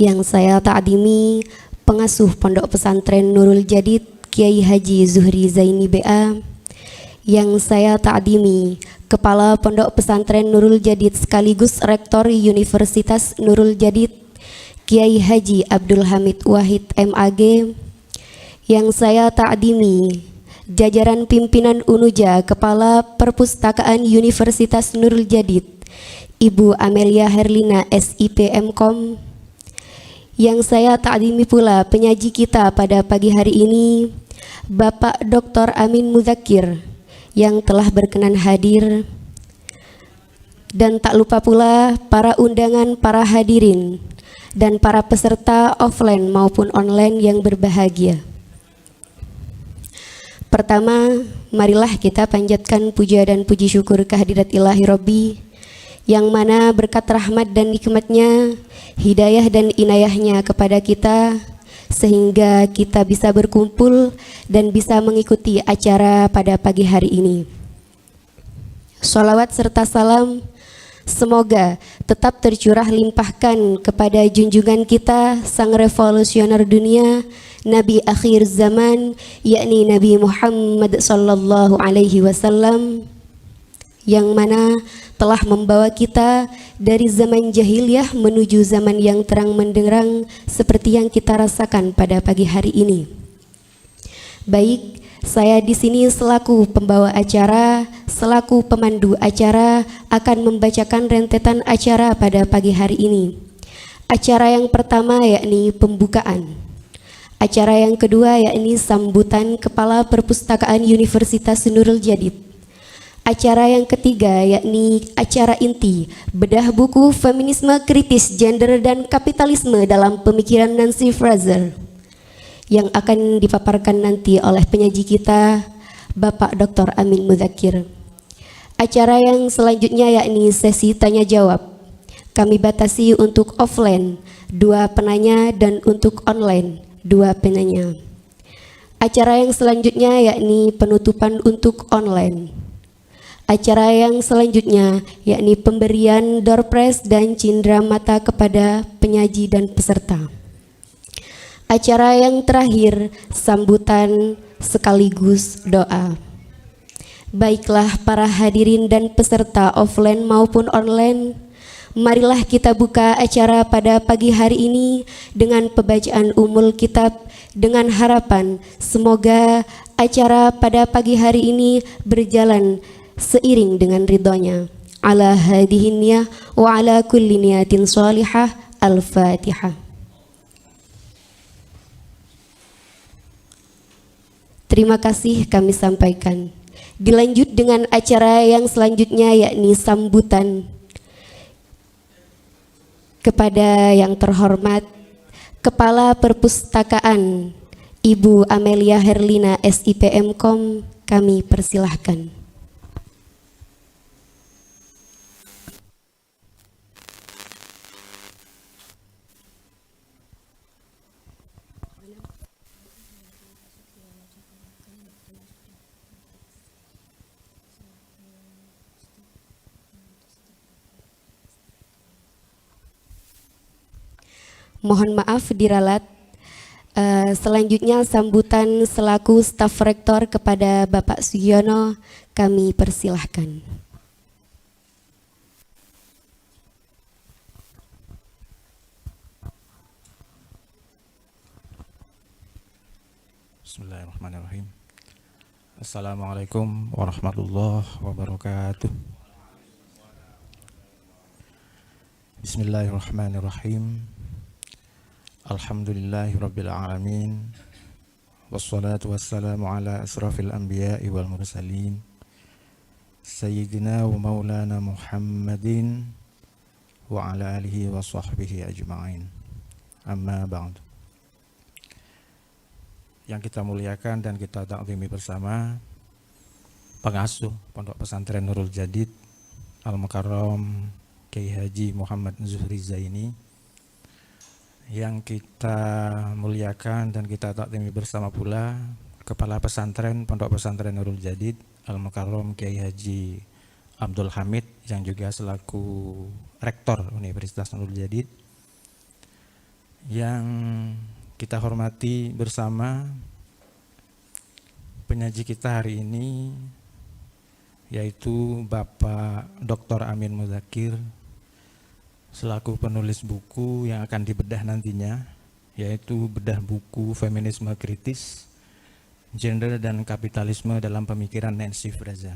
Yang saya ta'dimi pengasuh Pondok Pesantren Nurul Jadid Kiai Haji Zuhri Zaini BA. Yang saya ta'dimi Kepala Pondok Pesantren Nurul Jadid sekaligus Rektor Universitas Nurul Jadid Kiai Haji Abdul Hamid Wahid MAG. Yang saya ta'dimi jajaran pimpinan UNUJA Kepala Perpustakaan Universitas Nurul Jadid Ibu Amelia Herlina SIP MKom. Yang saya ta'dimi pula penyaji kita pada pagi hari ini Bapak Dr. Amin Muzakir yang telah berkenan hadir, dan tak lupa pula para undangan, para hadirin dan para peserta offline maupun online yang berbahagia. Pertama, marilah kita panjatkan puja dan puji syukur kehadirat ilahi Rabbi, yang mana berkat rahmat dan nikmatnya, hidayah dan inayahnya kepada kita, sehingga kita bisa berkumpul dan bisa mengikuti acara pada pagi hari ini. Sholawat serta salam semoga tetap tercurah limpahkan kepada junjungan kita, sang revolusioner dunia, Nabi akhir zaman, yakni Nabi Muhammad sallallahu alaihi wasallam, yang mana telah membawa kita dari zaman jahiliyah menuju zaman yang terang menderang seperti yang kita rasakan pada pagi hari ini. Baik, saya di sini selaku pembawa acara, selaku pemandu acara akan membacakan rentetan acara pada pagi hari ini. Acara yang pertama yakni pembukaan. Acara yang kedua yakni sambutan Kepala Perpustakaan Universitas Nurul Jadid. Acara yang ketiga yakni acara inti bedah buku Feminisme Kritis Gender dan Kapitalisme dalam Pemikiran Nancy Fraser, yang akan dipaparkan nanti oleh penyaji kita Bapak Dr. Amin Muzakir. Acara yang selanjutnya yakni sesi tanya jawab. Kami batasi untuk offline 2 penanya dan untuk online 2 penanya. Acara yang selanjutnya yakni penutupan untuk online. Acara yang selanjutnya yakni pemberian door prize dan cindera mata kepada penyaji dan peserta. Acara yang terakhir sambutan sekaligus doa. Baiklah para hadirin dan peserta offline maupun online, marilah kita buka acara pada pagi hari ini dengan pembacaan umul kitab, dengan harapan semoga acara pada pagi hari ini berjalan seiring dengan ridhonya. Ala hadihin niyah wa ala kulli niyatin salihah. Al-Fatihah. Terima kasih kami sampaikan. Dilanjut dengan acara yang selanjutnya yakni sambutan kepada yang terhormat Kepala Perpustakaan Ibu Amelia Herlina SIP MKom, kami persilahkan. Mohon maaf diralat. Selanjutnya sambutan selaku staf rektor kepada Bapak Sugiono, kami persilahkan. Bismillahirrahmanirrahim. Assalamualaikum warahmatullahi wabarakatuh. Bismillahirrahmanirrahim. Alhamdulillahi rabbil alamin. Wassalatu wassalamu ala asrafil anbiya'i wal mursalin Sayyidina wa maulana Muhammadin wa ala alihi wa sahbihi ajma'in. Amma ba'd. Yang kita muliakan dan kita ta'zimi bersama pengasuh Pondok Pesantren Nurul Jadid Al-Mukarram Kiai Haji Muhammad Zuhri Zaini, yang kita muliakan dan kita ta'zimi bersama pula Kepala Pesantren Pondok Pesantren Nurul Jadid Al-Mukarram Kiai Haji Abdul Hamid, yang juga selaku Rektor Universitas Nurul Jadid, Yang kita hormati bersama penyaji kita hari ini yaitu Bapak Dr. Amin Muzakir selaku penulis buku yang akan dibedah nantinya, yaitu bedah buku Feminisme Kritis, Gender dan Kapitalisme dalam Pemikiran Nancy Fraser.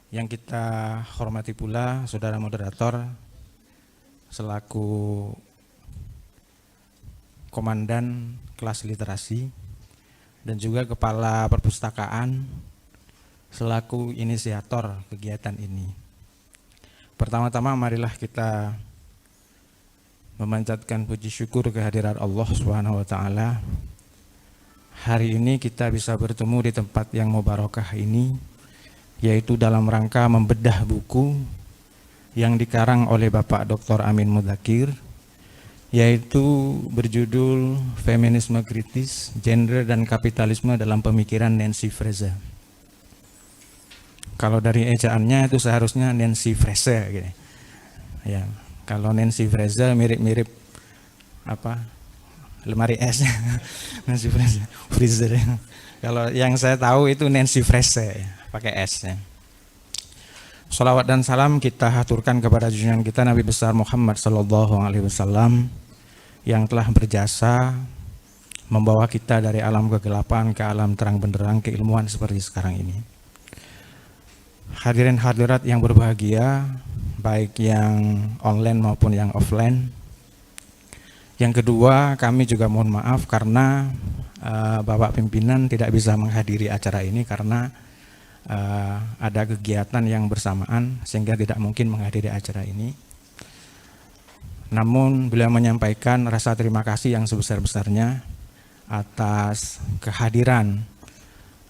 Yang kita hormati pula saudara moderator selaku komandan kelas literasi dan juga kepala perpustakaan selaku inisiator kegiatan ini. Pertama-tama marilah kita memanjatkan puji syukur kehadirat Allah Subhanahu wa taala. Hari ini kita bisa bertemu di tempat yang mubarakah ini, yaitu dalam rangka membedah buku yang dikarang oleh Bapak Dr. Amin Muzakir, yaitu berjudul Feminisme Kritis, Gender dan Kapitalisme dalam Pemikiran Nancy Fraser. Kalau dari ejaannya itu seharusnya Nancy Fraser gitu. Ya, kalau Nancy Fraser mirip-mirip apa? Lemari es. Nancy Fraser. Freezer. Kalau yang saya tahu itu Nancy Fraser ya, pakai es ya. Shalawat dan salam kita haturkan kepada junjungan kita Nabi besar Muhammad sallallahu alaihi wasallam yang telah berjasa membawa kita dari alam kegelapan ke alam terang benderang keilmuan seperti sekarang ini. Hadirin hadirat yang berbahagia, baik yang online maupun yang offline. Yang kedua, kami juga mohon maaf karena Bapak pimpinan tidak bisa menghadiri acara ini karena ada kegiatan yang bersamaan sehingga tidak mungkin menghadiri acara ini. Namun beliau menyampaikan rasa terima kasih yang sebesar-besarnya atas kehadiran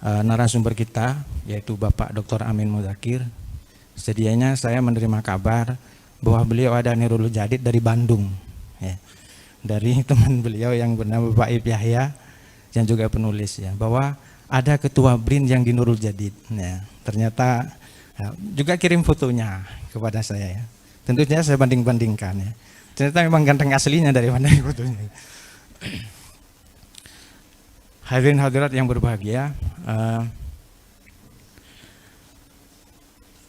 narasumber kita, yaitu Bapak Dr. Amin Muzakir. Sedianya saya menerima kabar bahwa beliau ada Nurul Jadid dari Bandung, ya, dari teman beliau yang bernama Bapak Ip Yahya yang juga penulis, ya, bahwa ada ketua BRIN yang di Nurul Jadid. Ya, ternyata ya, juga kirim fotonya kepada saya. Ya. Tentunya saya banding-bandingkan. Ya. Ternyata memang ganteng aslinya dari mana fotonya. Hadirin hadirat yang berbahagia,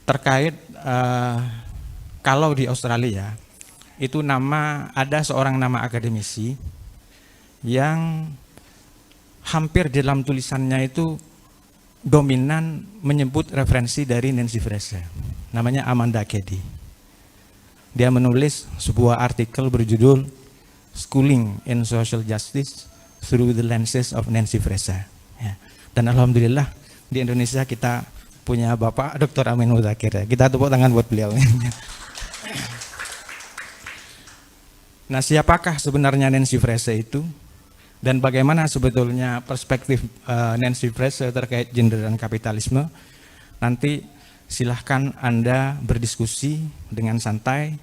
terkait kalau di Australia itu ada seorang nama akademisi yang hampir di dalam tulisannya itu dominan menyebut referensi dari Nancy Fraser, namanya Amanda Keddy. Dia menulis sebuah artikel berjudul Schooling in Social Justice Through the Lenses of Nancy Fraser. Ya. Dan alhamdulillah di Indonesia kita punya Bapak Dr. Amin Muzakir. Ya. Kita tepuk tangan buat beliau. Nah, siapakah sebenarnya Nancy Fraser itu? Dan bagaimana sebetulnya perspektif Nancy Fraser terkait gender dan kapitalisme? Nanti silahkan Anda berdiskusi dengan santai,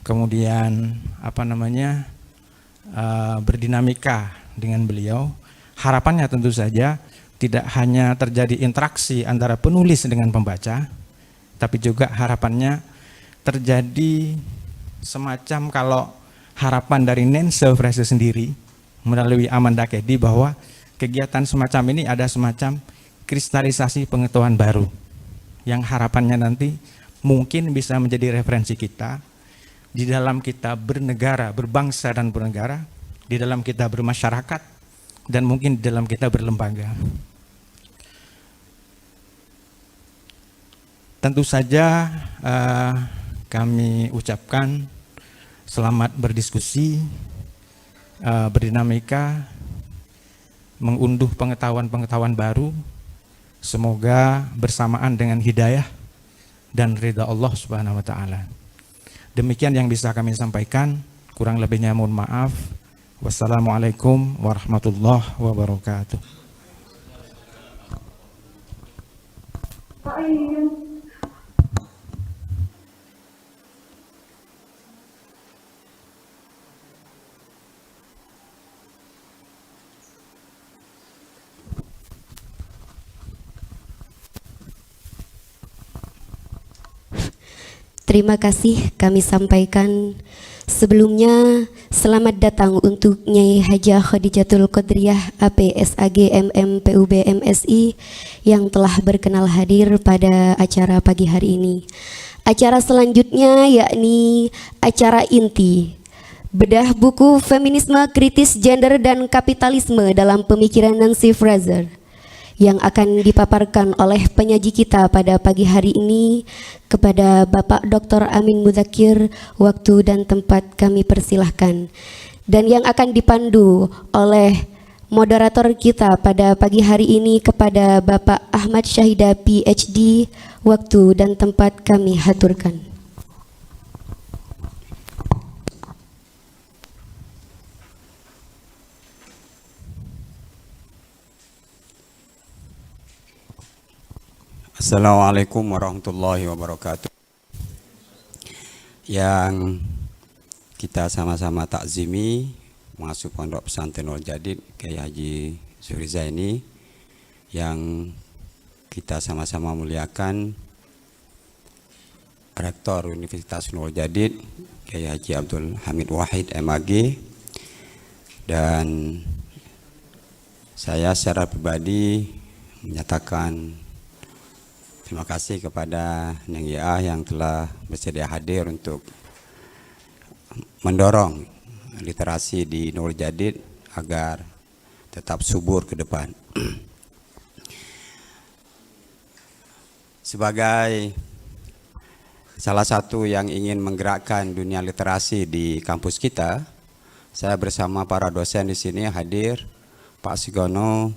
kemudian berdinamika dengan beliau. Harapannya tentu saja tidak hanya terjadi interaksi antara penulis dengan pembaca, tapi juga harapannya terjadi semacam kalau harapan dari Nancy Fraser sendiri melalui Amanda Keddy bahwa kegiatan semacam ini ada semacam kristalisasi pengetahuan baru yang harapannya nanti mungkin bisa menjadi referensi kita di dalam kita bernegara, berbangsa dan bernegara, di dalam kita bermasyarakat, dan mungkin di dalam kita berlembaga. Tentu saja kami ucapkan selamat berdiskusi, berdinamika, mengunduh pengetahuan-pengetahuan baru, semoga bersamaan dengan hidayah dan ridha Allah Subhanahu wa taala. Demikian yang bisa kami sampaikan, kurang lebihnya mohon maaf. Wassalamualaikum warahmatullahi wabarakatuh. Terima kasih kami sampaikan Sebelumnya, selamat datang untuk Nyai Hajah Khadijatul Qadriyah APSAG MM PUB MSI yang telah berkenan hadir pada acara pagi hari ini. Acara selanjutnya yakni acara inti, bedah buku Feminisme Kritis Gender dan Kapitalisme dalam Pemikiran Nancy Fraser, yang akan dipaparkan oleh penyaji kita pada pagi hari ini. Kepada Bapak Dr. Amin Mudzakkir, waktu dan tempat kami persilahkan. Dan yang akan dipandu oleh moderator kita pada pagi hari ini kepada Bapak Ahmad Syahida PhD, waktu dan tempat kami haturkan. Assalamualaikum warahmatullahi wabarakatuh. Yang kita sama-sama takzimi masuk Pondok Pesantren Nurul Jadid Kiai Haji Zuhri Zaini, yang kita sama-sama muliakan Rektor Universitas Nurul Jadid Kiai Haji Abdul Hamid Wahid MAG, dan saya secara pribadi menyatakan terima kasih kepada Neng Ya yang telah bersedia hadir untuk mendorong literasi di Nurul Jadid agar tetap subur ke depan. Sebagai salah satu yang ingin menggerakkan dunia literasi di kampus kita, saya bersama para dosen di sini hadir, Pak Sigono,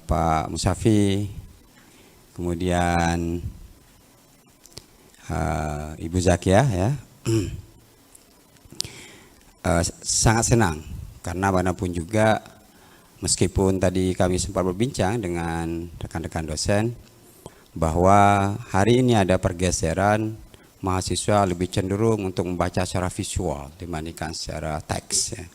Pak Musafi, kemudian Ibu Zakia ya. Sangat senang karena bagaimanapun juga, meskipun tadi kami sempat berbincang dengan rekan-rekan dosen bahwa hari ini ada pergeseran mahasiswa lebih cenderung untuk membaca secara visual dibandingkan secara teks ya.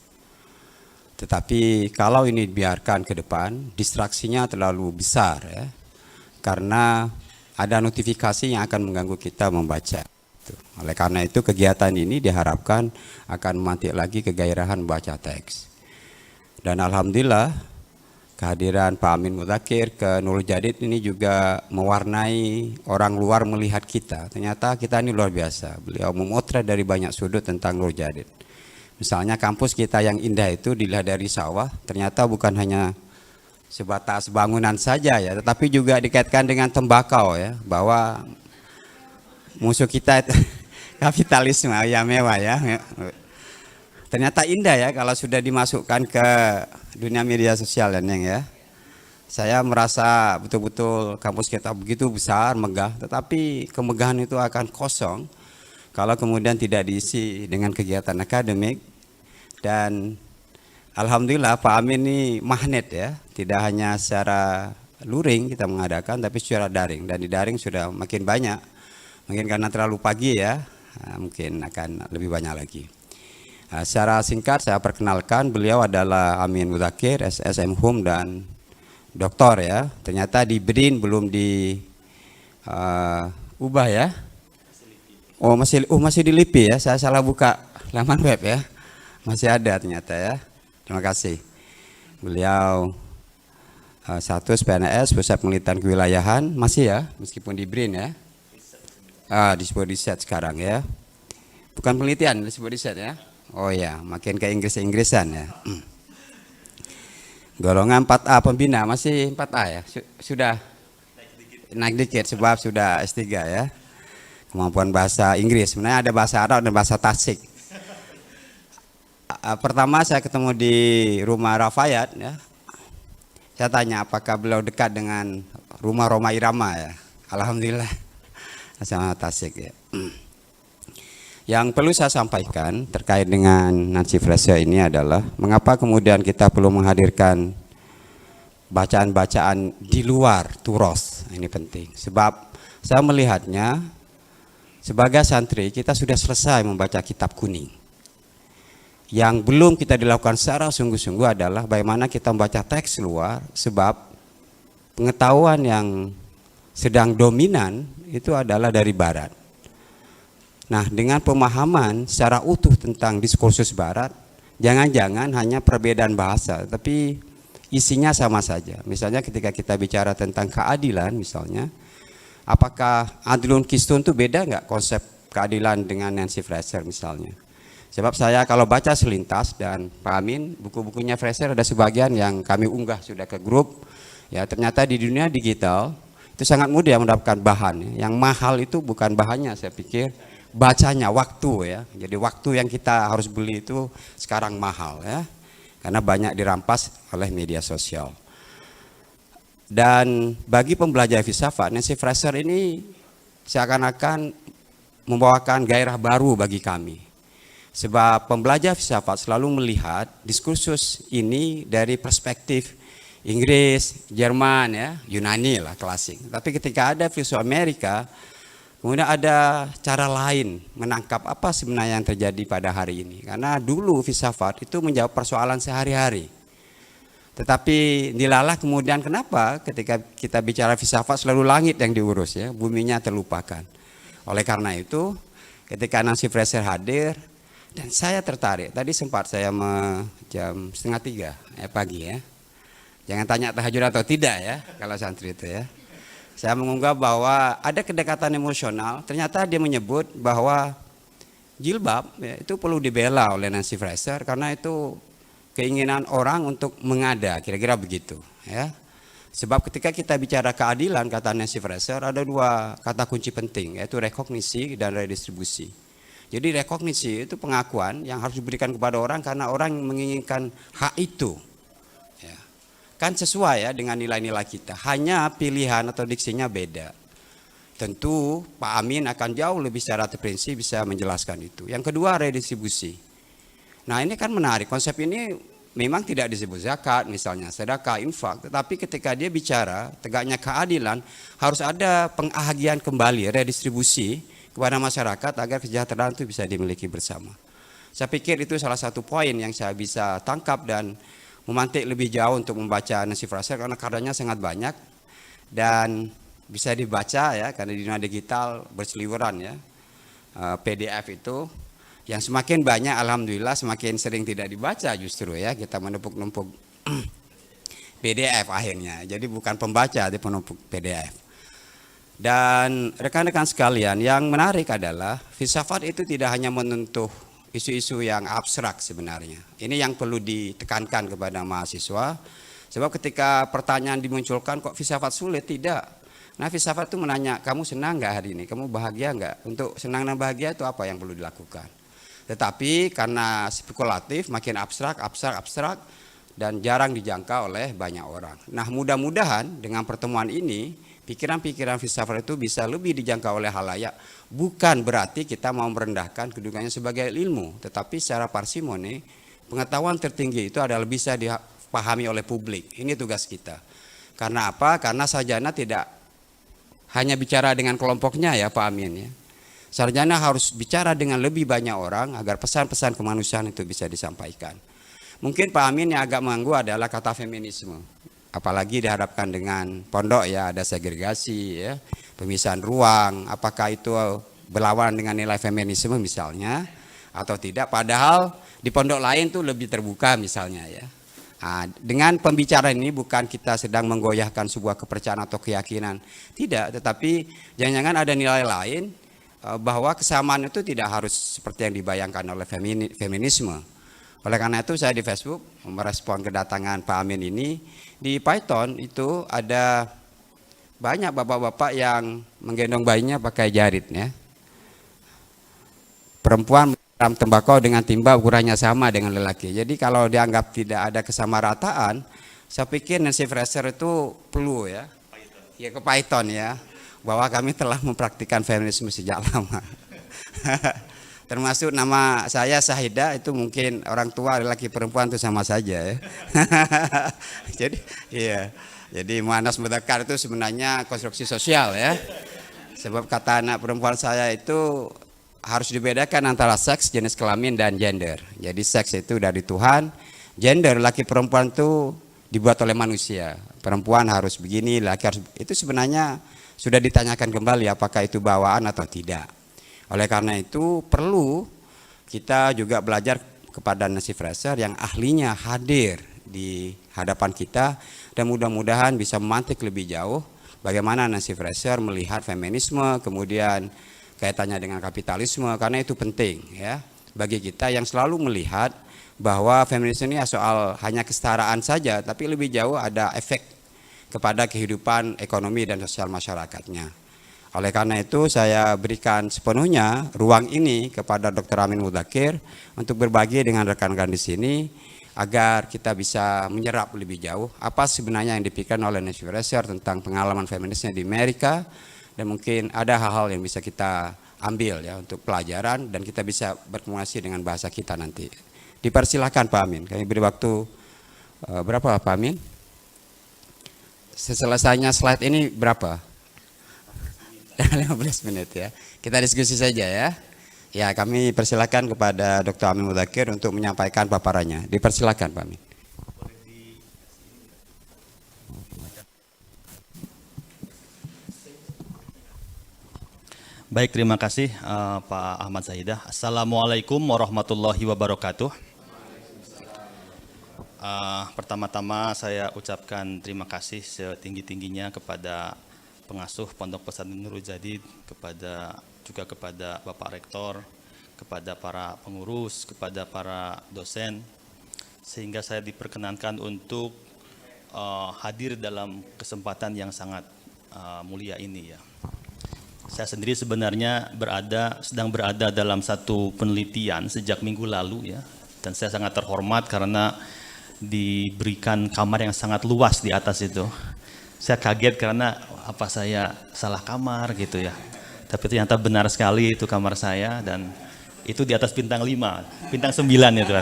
Tetapi kalau ini dibiarkan ke depan, distraksinya terlalu besar ya, karena ada notifikasi yang akan mengganggu kita membaca. Oleh karena itu kegiatan ini diharapkan akan memantik lagi kegairahan membaca teks. Dan alhamdulillah kehadiran Pak Amin Mudzakkir ke Nurul Jadid ini juga mewarnai orang luar melihat kita. Ternyata kita ini luar biasa. Beliau memotret dari banyak sudut tentang Nurul Jadid. Misalnya kampus kita yang indah itu dilihat dari sawah, ternyata bukan hanya sebatas bangunan saja ya, tetapi juga dikaitkan dengan tembakau ya, bahwa musuh kita itu kapitalisme yang mewah ya. Ternyata indah ya kalau sudah dimasukkan ke dunia media sosial dan ya. Saya merasa betul-betul kampus kita begitu besar, megah, tetapi kemegahan itu akan kosong kalau kemudian tidak diisi dengan kegiatan akademik. Dan alhamdulillah Pak Amin ini magnet ya, tidak hanya secara luring kita mengadakan, tapi secara daring, dan di daring sudah makin banyak. Mungkin karena terlalu pagi ya, mungkin akan lebih banyak lagi. Secara singkat saya perkenalkan, beliau adalah Amin Mudzakkir, SSM Hum dan doktor ya. Ternyata di BRIN belum di ubah ya. Oh masih di LIPI ya, saya salah buka laman web ya. Masih ada ternyata ya. Terima kasih. Beliau status PNS, Pusat Penelitian Kewilayahan, masih ya, meskipun di BRIN ya. Disebut riset sekarang ya. Bukan penelitian, disebut riset ya. Oh ya, makin ke Inggris-Inggrisan ya. Golongan 4A pembina, masih 4A ya. Sudah naik dikit sebab sudah S3 ya. Kemampuan bahasa Inggris, sebenarnya ada bahasa Arab dan bahasa Tasik. Pertama saya ketemu di rumah Rafayat ya. Saya tanya apakah beliau dekat dengan rumah Roma Irama ya. Alhamdulillah sama Tasik ya. Yang perlu saya sampaikan terkait dengan Nancy Fraser ini adalah mengapa kemudian kita perlu menghadirkan bacaan-bacaan di luar turos. Ini penting sebab saya melihatnya sebagai santri kita sudah selesai membaca kitab kuning. Yang belum kita dilakukan secara sungguh-sungguh adalah bagaimana kita membaca teks luar, sebab pengetahuan yang sedang dominan itu adalah dari barat. Nah, dengan pemahaman secara utuh tentang diskursus barat, jangan-jangan hanya perbedaan bahasa, tapi isinya sama saja. Misalnya ketika kita bicara tentang keadilan misalnya, apakah Adlun Kistun itu beda nggak konsep keadilan dengan Nancy Fraser misalnya? Sebab saya kalau baca selintas dan Pak Amin, buku-bukunya Fraser ada sebagian yang kami unggah sudah ke grup, ya ternyata di dunia digital itu sangat mudah mendapatkan bahan. Yang mahal itu bukan bahannya, saya pikir bacanya, waktu ya. Jadi waktu yang kita harus beli itu sekarang mahal ya, karena banyak dirampas oleh media sosial. Dan bagi pembelajar filsafat, Nancy Fraser ini seakan-akan membawakan gairah baru bagi kami. Sebab pembelajar filsafat selalu melihat diskursus ini dari perspektif Inggris, Jerman ya, Yunani lah klasik. Tapi ketika ada filsuf Amerika, kemudian ada cara lain menangkap apa sebenarnya yang terjadi pada hari ini. Karena dulu filsafat itu menjawab persoalan sehari-hari. Tetapi dilalah kemudian kenapa ketika kita bicara filsafat selalu langit yang diurus ya, buminya terlupakan. Oleh karena itu ketika Nancy Fraser hadir, dan saya tertarik, tadi sempat saya jam 2:30 pagi ya. Jangan tanya tahajud atau tidak ya, kalau santri itu ya. Saya mengunggah bahwa ada kedekatan emosional, ternyata dia menyebut bahwa jilbab ya, itu perlu dibela oleh Nancy Fraser karena itu keinginan orang untuk mengada, kira-kira begitu ya. Sebab ketika kita bicara keadilan, kata Nancy Fraser, ada dua kata kunci penting, yaitu rekognisi dan redistribusi. Jadi rekognisi itu pengakuan yang harus diberikan kepada orang karena orang menginginkan hak itu. Ya. Kan sesuai ya dengan nilai-nilai kita. Hanya pilihan atau diksinya beda. Tentu Pak Amin akan jauh lebih secara terperinci bisa menjelaskan itu. Yang kedua redistribusi. Nah ini kan menarik. Konsep ini memang tidak disebut zakat misalnya, sedekah, infak. Tetapi ketika dia bicara tegaknya keadilan harus ada pengahagian kembali, redistribusi kepada masyarakat agar kesejahteraan itu bisa dimiliki bersama. Saya pikir itu salah satu poin yang saya bisa tangkap dan memantik lebih jauh untuk membaca Nancy Fraser karena karyanya sangat banyak dan bisa dibaca ya karena di dunia digital berseliweran ya. PDF itu yang semakin banyak alhamdulillah semakin sering tidak dibaca justru ya, kita menumpuk-numpuk PDF akhirnya. Jadi bukan pembaca tapi penumpuk PDF. Dan rekan-rekan sekalian, yang menarik adalah filsafat itu tidak hanya menyentuh isu-isu yang abstrak sebenarnya. Ini yang perlu ditekankan kepada mahasiswa. Sebab ketika pertanyaan dimunculkan kok filsafat sulit? Tidak. Nah filsafat itu menanya, kamu senang nggak hari ini? Kamu bahagia nggak? Untuk senang dan bahagia itu apa yang perlu dilakukan? Tetapi karena spekulatif, makin abstrak, dan jarang dijangkau oleh banyak orang. Nah mudah-mudahan dengan pertemuan ini, pikiran-pikiran filsafat itu bisa lebih dijangkau oleh halayak. Bukan berarti kita mau merendahkan kedudukannya sebagai ilmu, tetapi secara parsimoni pengetahuan tertinggi itu adalah bisa dipahami oleh publik. Ini tugas kita. Karena apa? Karena sarjana tidak hanya bicara dengan kelompoknya ya Pak Amin ya. Sarjana harus bicara dengan lebih banyak orang agar pesan-pesan kemanusiaan itu bisa disampaikan. Mungkin Pak Amin yang agak mengganggu adalah kata feminisme. Apalagi dihadapkan dengan pondok ya, ada segregasi ya, pemisahan ruang, apakah itu berlawanan dengan nilai feminisme misalnya atau tidak, padahal di pondok lain tuh lebih terbuka misalnya ya. Nah, dengan pembicaraan ini bukan kita sedang menggoyahkan sebuah kepercayaan atau keyakinan, tidak, tetapi jangan-jangan ada nilai lain bahwa kesamaan itu tidak harus seperti yang dibayangkan oleh feminisme. Oleh karena itu saya di Facebook merespon kedatangan Pak Amin ini. Di Python itu ada banyak bapak-bapak yang menggendong bayinya pakai jarit ya. Perempuan menyiram tembakau dengan timba ukurannya sama dengan lelaki. Jadi kalau dianggap tidak ada kesamarataan, saya pikir Nancy Fraser itu perlu ya. Ya ke Python ya. Bahwa kami telah mempraktikkan feminisme sejak lama. Termasuk nama saya Sahida itu mungkin orang tua lelaki perempuan itu sama saja ya. Jadi iya. Jadi muannas mudzakkar itu sebenarnya konstruksi sosial ya. Sebab kata anak perempuan saya itu harus dibedakan antara seks, jenis kelamin dan gender. Jadi seks itu dari Tuhan, gender laki perempuan itu dibuat oleh manusia. Perempuan harus begini, laki harus, itu sebenarnya sudah ditanyakan kembali apakah itu bawaan atau tidak. Oleh karena itu perlu kita juga belajar kepada Nancy Fraser yang ahlinya hadir di hadapan kita, dan mudah-mudahan bisa memantik lebih jauh bagaimana Nancy Fraser melihat feminisme, kemudian kaitannya dengan kapitalisme, karena itu penting ya bagi kita yang selalu melihat bahwa feminisme ini soal hanya kesetaraan saja, tapi lebih jauh ada efek kepada kehidupan ekonomi dan sosial masyarakatnya. Oleh karena itu saya berikan sepenuhnya ruang ini kepada Dr. Amin Mudzakkir untuk berbagi dengan rekan-rekan di sini agar kita bisa menyerap lebih jauh apa sebenarnya yang dipikirkan oleh Nancy Fraser tentang pengalaman feminisnya di Amerika, dan mungkin ada hal-hal yang bisa kita ambil ya untuk pelajaran dan kita bisa berkomunikasi dengan bahasa kita nanti. Dipersilahkan Pak Amin, kami beri waktu berapa Pak Amin? Selesainya slide ini berapa? 15 menit ya. Kita diskusi saja ya. Ya, kami persilakan kepada Dr. Amin Mudzakkir untuk menyampaikan paparannya. Dipersilakan Pak Amin. Baik, terima kasih Pak Ahmad Zahidah. Assalamualaikum warahmatullahi wabarakatuh. Pertama-tama saya ucapkan terima kasih setinggi-tingginya kepada pengasuh Pondok Pesantren Nurul Jadid, juga kepada Bapak Rektor, kepada para pengurus, kepada para dosen, sehingga saya diperkenankan untuk hadir dalam kesempatan yang sangat mulia ini ya. Saya sendiri sebenarnya sedang berada dalam satu penelitian sejak minggu lalu ya, dan saya sangat terhormat karena diberikan kamar yang sangat luas di atas itu. Saya kaget karena apa saya salah kamar gitu ya. Tapi ternyata benar sekali itu kamar saya, dan itu di atas bintang 5, bintang 9 itu.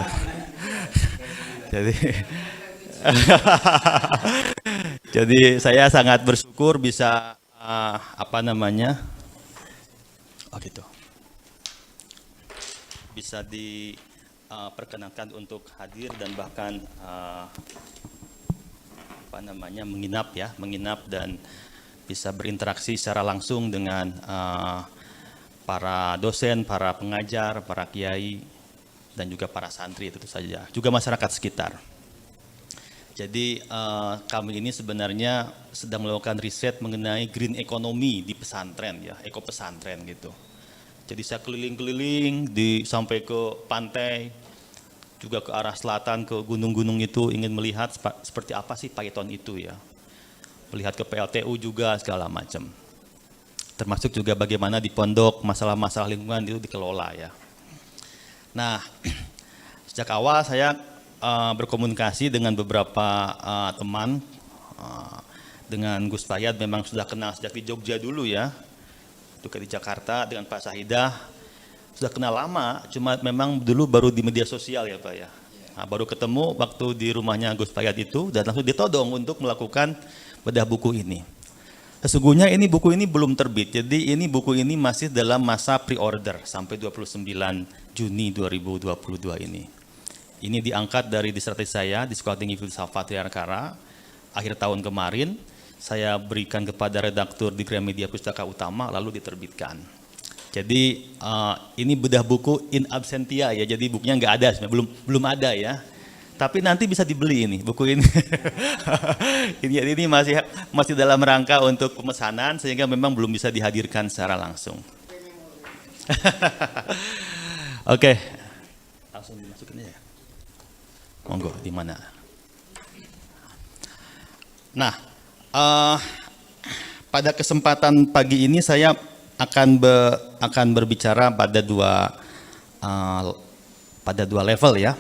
Jadi saya sangat bersyukur bisa bisa diperkenankan untuk hadir dan bahkan menginap dan bisa berinteraksi secara langsung dengan para dosen, para pengajar, para kiai, dan juga para santri tentu saja, juga masyarakat sekitar. Jadi kami ini sebenarnya sedang melakukan riset mengenai green economy di pesantren ya, eko pesantren gitu. Jadi saya keliling-keliling sampai ke pantai, juga ke arah selatan, ke gunung-gunung itu, ingin melihat seperti apa sih Python itu ya. Melihat ke PLTU juga segala macam. Termasuk juga bagaimana di pondok masalah-masalah lingkungan itu dikelola ya. Nah, sejak awal saya berkomunikasi dengan beberapa teman, dengan Gus Fayyad memang sudah kenal sejak di Jogja dulu ya, juga di Jakarta dengan Pak Sahidah sudah kenal lama, cuma memang dulu baru di media sosial ya Pak ya. Nah, baru ketemu waktu di rumahnya Gus Fayyad itu, dan langsung ditodong untuk melakukan bedah buku ini. Sesungguhnya ini buku ini belum terbit, jadi buku ini masih dalam masa pre-order sampai 29 Juni 2022 ini. Ini diangkat dari disertasi saya di Sekolah Tinggi Filsafat Triarkara akhir tahun kemarin. Saya berikan kepada redaktur di Gramedia Pustaka Utama lalu diterbitkan. Jadi ini bedah buku in absentia ya, jadi bukunya nggak ada, belum ada ya. Tapi nanti bisa dibeli ini buku ini. Ini masih dalam rangka untuk pemesanan sehingga memang belum bisa dihadirkan secara langsung. Oke, langsung dimasukin aja. Monggo, di mana? Nah, pada kesempatan pagi ini saya akan berbicara pada dua level ya.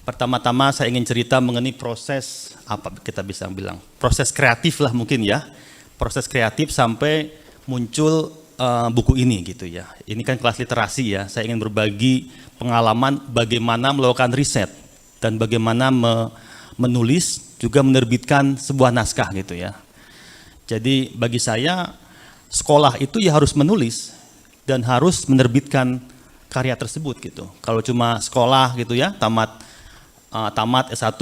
Pertama-tama saya ingin cerita mengenai proses, apa kita bisa bilang, proses kreatif lah mungkin ya. Proses kreatif sampai muncul buku ini gitu ya. Ini kan kelas literasi ya, saya ingin berbagi pengalaman bagaimana melakukan riset dan bagaimana menulis, juga menerbitkan sebuah naskah gitu ya. Jadi bagi saya, sekolah itu ya harus menulis dan harus menerbitkan karya tersebut gitu. Kalau cuma sekolah gitu ya, tamat S1,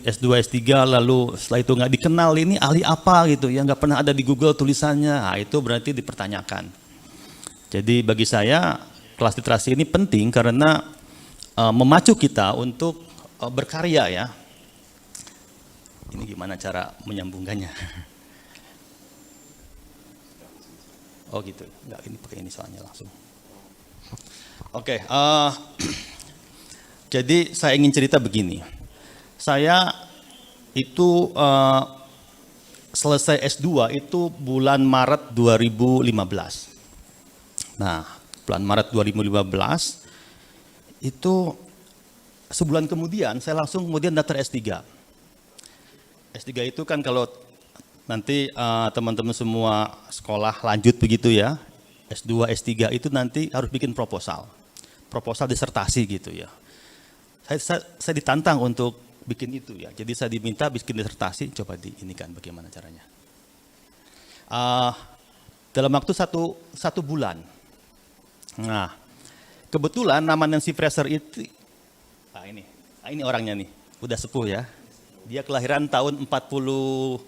S2, S3, lalu setelah itu nggak dikenal ini ahli apa gitu ya, nggak pernah ada di Google tulisannya, nah, itu berarti dipertanyakan. Jadi bagi saya kelas literasi ini penting karena memacu kita untuk berkarya ya. Ini gimana cara menyambungkannya? Oh gitu, enggak, ini pakai ini soalnya langsung. Oke, jadi saya ingin cerita begini. Saya itu selesai S2 itu bulan Maret 2015. Nah, bulan Maret 2015 itu sebulan kemudian saya langsung kemudian daftar S3. S3 itu kan kalau nanti teman-teman semua sekolah lanjut begitu ya, S2, S3 itu nanti harus bikin proposal disertasi gitu ya. Saya ditantang untuk bikin itu ya, jadi saya diminta bikin disertasi, coba diinikan bagaimana caranya. Dalam waktu satu bulan. Nah, kebetulan nama Nancy Fraser itu, ini orangnya nih, udah sepuh ya. Dia kelahiran tahun 45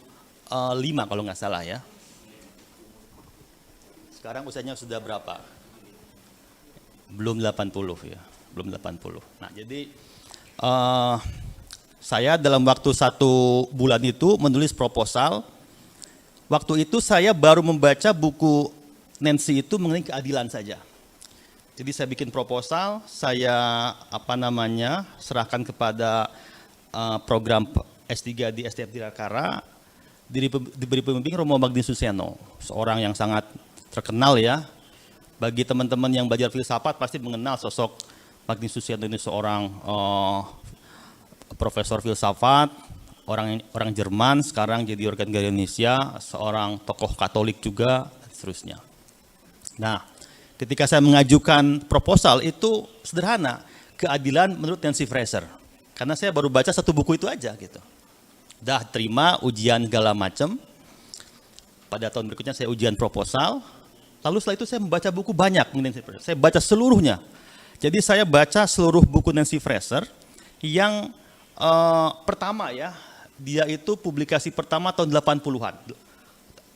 kalau nggak salah ya. Sekarang usianya sudah berapa? Belum 80 ya, belum 80. Nah jadi saya dalam waktu 1 bulan itu menulis proposal. Waktu itu saya baru membaca buku Nancy itu mengenai keadilan saja. Jadi saya bikin proposal, saya serahkan kepada program S3 di STM Tirakara, diberi pembimbing Romo Magni Suseno, seorang yang sangat terkenal ya. Bagi teman-teman yang belajar filsafat pasti mengenal sosok Magni Suseno ini, seorang profesor filsafat, orang Jerman, sekarang jadi warga negara Indonesia, seorang tokoh Katolik juga, dan seterusnya. Nah, ketika saya mengajukan proposal itu sederhana, keadilan menurut Nancy Fraser. Karena saya baru baca 1 buku itu aja gitu. Dah terima ujian segala macam. Pada tahun berikutnya saya ujian proposal. Lalu setelah itu saya membaca buku banyak mengenai Nancy Fraser. Saya baca seluruhnya. Jadi saya baca seluruh buku Nancy Fraser yang pertama ya, dia itu publikasi pertama tahun 80-an.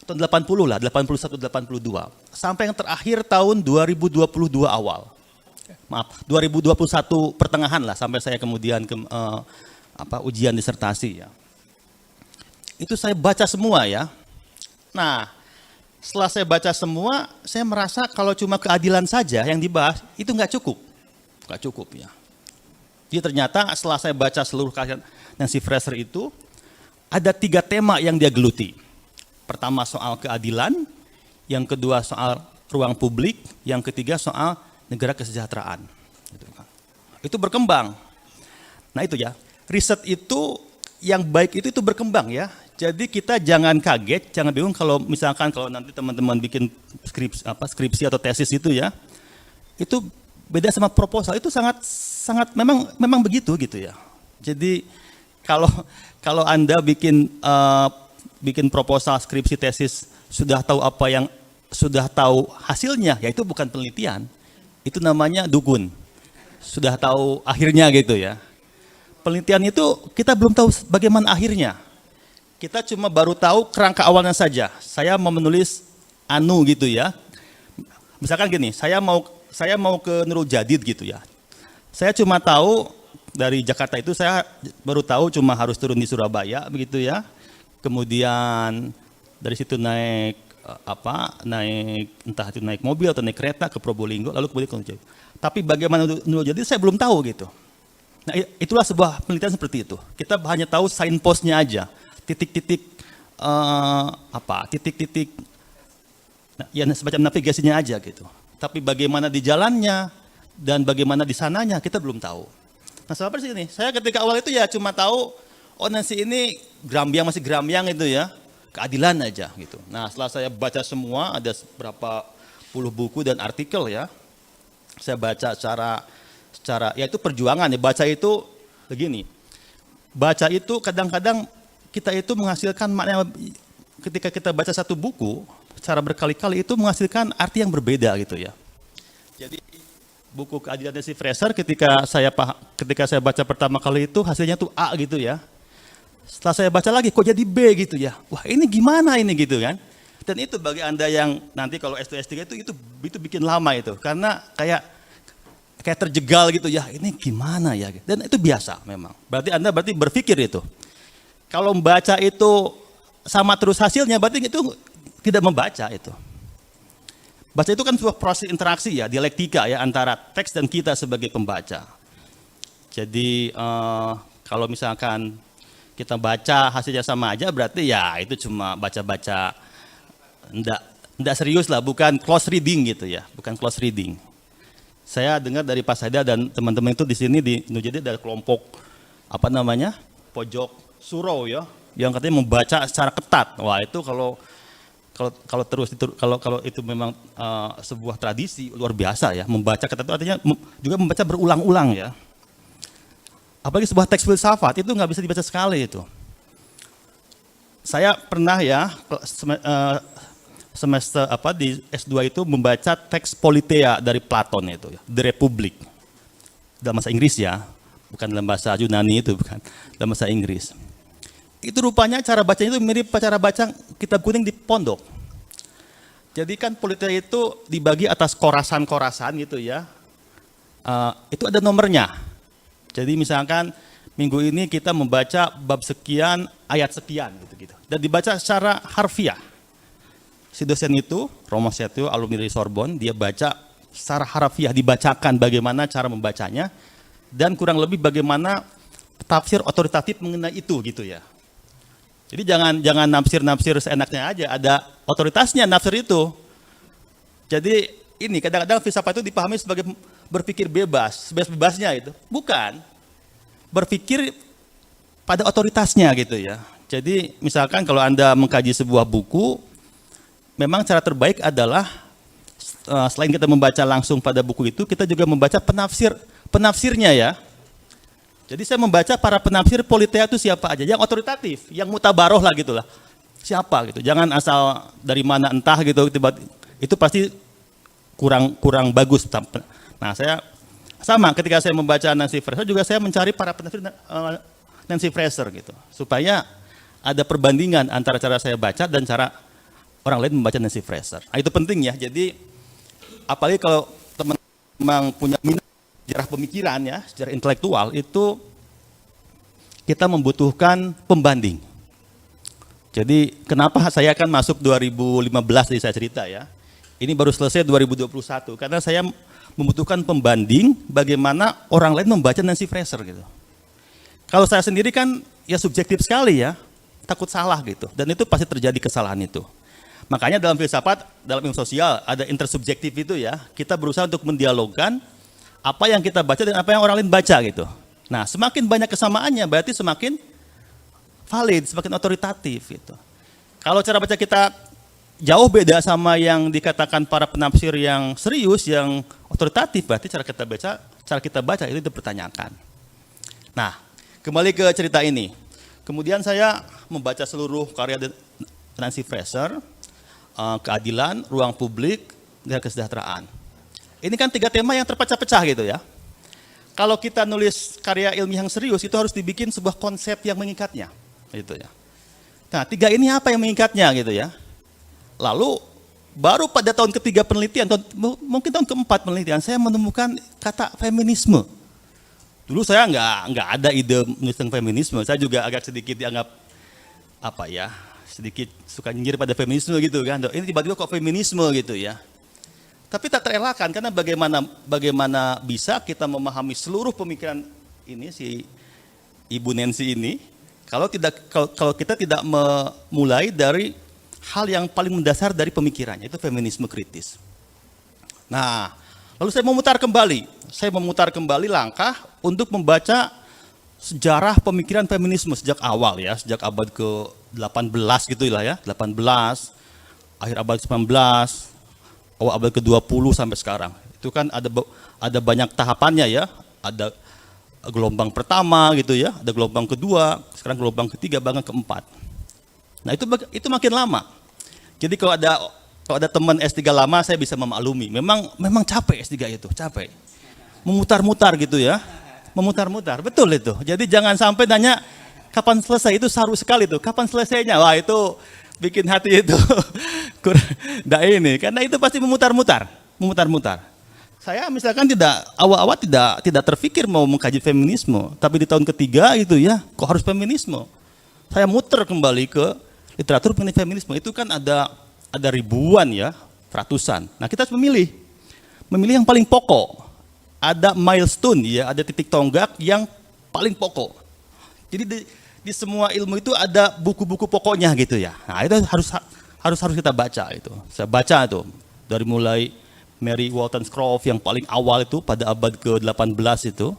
Tahun 80 lah, 81, 82. Sampai yang terakhir tahun 2022 awal. Maaf, 2021 pertengahan lah sampai saya kemudian ujian disertasi ya. Itu saya baca semua ya. Nah, setelah saya baca semua, saya merasa kalau cuma keadilan saja yang dibahas itu nggak cukup ya. Jadi ternyata setelah saya baca seluruh karya Nancy Fraser itu ada 3 tema yang dia geluti. Pertama soal keadilan, yang kedua soal ruang publik, yang ketiga soal negara kesejahteraan. Itu berkembang. Nah itu ya, riset itu yang baik itu berkembang ya. Jadi kita jangan kaget, jangan bingung kalau misalkan kalau nanti teman-teman bikin skripsi atau tesis itu ya, itu beda sama proposal, itu sangat memang begitu gitu ya. Jadi kalau Anda bikin proposal skripsi tesis sudah tahu sudah tahu hasilnya, ya itu bukan penelitian, itu namanya dukun. Sudah tahu akhirnya gitu ya. Penelitian itu kita belum tahu bagaimana akhirnya. Kita cuma baru tahu kerangka awalnya saja. Saya mau menulis gitu ya. Misalkan gini, saya mau ke Nurul Jadid gitu ya. Saya cuma tahu dari Jakarta itu saya baru tahu cuma harus turun di Surabaya begitu ya. Kemudian dari situ naik entah itu naik mobil atau naik kereta ke Probolinggo, lalu kemudian ke Nurul Jadid. Tapi bagaimana Nurul Jadid saya belum tahu gitu. Nah, itulah sebuah penelitian seperti itu. Kita hanya tahu signpost-nya aja. Titik-titik ya semacam navigasinya aja gitu. Tapi bagaimana di jalannya dan bagaimana di sananya kita belum tahu. Nah, seperti ini, saya ketika awal itu ya cuma tahu Nancy ini masih Grambyang itu ya, keadilan aja gitu. Nah, setelah saya baca semua, ada berapa puluh buku dan artikel ya. Saya baca secara ya itu perjuangan ya, baca itu begini. Baca itu kadang-kadang kita itu menghasilkan makna, ketika kita baca satu buku secara berkali-kali itu menghasilkan arti yang berbeda gitu ya. Jadi buku Keadilan Nancy Fraser ketika saya baca pertama kali itu hasilnya tuh A gitu ya. Setelah saya baca lagi kok jadi B gitu ya. Wah, ini gimana ini gitu kan. Dan itu bagi Anda yang nanti kalau S2 S3 itu bikin lama itu. Karena kayak terjegal gitu ya, ini gimana ya. Dan itu biasa memang. Berarti Anda berpikir itu. Kalau membaca itu sama terus hasilnya, berarti itu tidak membaca itu. Baca itu kan sebuah proses interaksi ya, dialektika ya antara teks dan kita sebagai pembaca. Jadi kalau misalkan kita baca hasilnya sama aja, berarti ya itu cuma baca-baca, enggak serius lah, bukan close reading gitu ya, bukan close reading. Saya dengar dari Pak Saida dan teman-teman itu di sini di Nujadi ada kelompok pojok surau ya, yang katanya membaca secara ketat. Wah itu kalau itu memang sebuah tradisi luar biasa ya, membaca ketat itu artinya juga membaca berulang-ulang ya. Apalagi sebuah teks filsafat itu nggak bisa dibaca sekali itu. Saya pernah ya semester di S2 itu membaca teks Politeia dari Platon itu ya, The Republic. Dalam bahasa Inggris ya, bukan dalam bahasa Yunani itu, bukan. Dalam bahasa Inggris. Itu rupanya cara bacanya itu mirip cara baca kitab kuning di pondok. Jadi kan Politeia itu dibagi atas korasan-korasan gitu ya. Itu ada nomornya. Jadi misalkan minggu ini kita membaca bab sekian, ayat sekian gitu-gitu. Dan dibaca secara harfiah. Si dosen itu, Romo Setio, alumni dari Sorbonne, dia baca secara harfiah, dibacakan bagaimana cara membacanya, dan kurang lebih bagaimana tafsir otoritatif mengenai itu gitu ya. Jadi jangan nafsir seenaknya aja, ada otoritasnya nafsir itu. Jadi ini kadang-kadang filsafat itu dipahami sebagai berpikir bebas, sebebas-bebasnya itu. Bukan, berpikir pada otoritasnya gitu ya. Jadi misalkan kalau Anda mengkaji sebuah buku, memang cara terbaik adalah selain kita membaca langsung pada buku itu, kita juga membaca penafsirnya ya. Jadi saya membaca para penafsir Politeia itu siapa aja, yang otoritatif, yang mutabaroh lah gitulah. Siapa gitu, jangan asal dari mana entah gitu, itu pasti kurang bagus. Nah saya sama ketika saya membaca Nancy Fraser juga saya mencari para penafsir Nancy Fraser gitu, supaya ada perbandingan antara cara saya baca dan cara orang lain membaca Nancy Fraser. Nah, itu penting ya. Jadi apalagi kalau teman memang punya minat sejarah pemikiran ya, sejarah intelektual, itu kita membutuhkan pembanding. Jadi kenapa saya akan masuk 2015 tadi saya cerita ya. Ini baru selesai 2021 karena saya membutuhkan pembanding bagaimana orang lain membaca Nancy Fraser gitu. Kalau saya sendiri kan ya subjektif sekali ya, takut salah gitu. Dan itu pasti terjadi kesalahan itu. Makanya dalam filsafat, dalam ilmu sosial ada intersubjektif itu ya. Kita berusaha untuk mendialogkan apa yang kita baca dan apa yang orang lain baca gitu. Nah, semakin banyak kesamaannya berarti semakin valid, semakin otoritatif gitu. Kalau cara baca kita jauh beda sama yang dikatakan para penafsir yang serius, yang otoritatif, berarti cara kita baca itu dipertanyakan. Nah, kembali ke cerita ini. Kemudian saya membaca seluruh karya Nancy Fraser, keadilan, ruang publik, dan kesejahteraan. Ini kan 3 tema yang terpecah-pecah gitu ya. Kalau kita nulis karya ilmiah yang serius, itu harus dibikin sebuah konsep yang mengikatnya. Gitu ya. Nah, 3 ini apa yang mengikatnya gitu ya. Lalu baru pada tahun ketiga penelitian, mungkin tahun keempat penelitian, saya menemukan kata feminisme. Dulu saya nggak ada ide menulis tentang feminisme. Saya juga agak sedikit dianggap sedikit suka nyinyir pada feminisme gitu kan. Ini tiba-tiba kok feminisme gitu ya. Tapi tak terelakkan karena bagaimana bisa kita memahami seluruh pemikiran ini si Ibu Nancy ini kalau kita tidak memulai dari hal yang paling mendasar dari pemikirannya, itu feminisme kritis. Nah, lalu saya memutar kembali langkah untuk membaca sejarah pemikiran feminisme sejak awal ya, sejak abad ke-18 gitu lah ya, 18, akhir abad ke-19, awal abad ke-20 sampai sekarang. Itu kan ada banyak tahapannya ya, ada gelombang pertama gitu ya, ada gelombang kedua, sekarang gelombang ketiga, bahkan keempat. Nah itu makin lama. Jadi kalau ada teman S3 lama saya bisa memaklumi. Memang capek S3 itu, capek. Memutar-mutar gitu ya. Memutar-mutar, betul itu. Jadi jangan sampai nanya kapan selesai, itu saru sekali tuh. Kapan selesainya? Wah itu bikin hati itu Nggak ini, karena itu pasti memutar-mutar. Saya misalkan awal-awal tidak terpikir mau mengkaji feminisme, tapi di tahun ketiga gitu ya, kok harus feminisme? Saya muter kembali ke literatur mengenai feminisme. Itu kan ada ribuan ya, ratusan. Nah, kita harus memilih yang paling pokok. Ada milestone ya, ada titik tonggak yang paling pokok. Jadi di semua ilmu itu ada buku-buku pokoknya gitu ya. Nah, itu harus kita baca itu. Saya baca tuh dari mulai Mary Wollstonecraft yang paling awal itu pada abad ke-18 itu.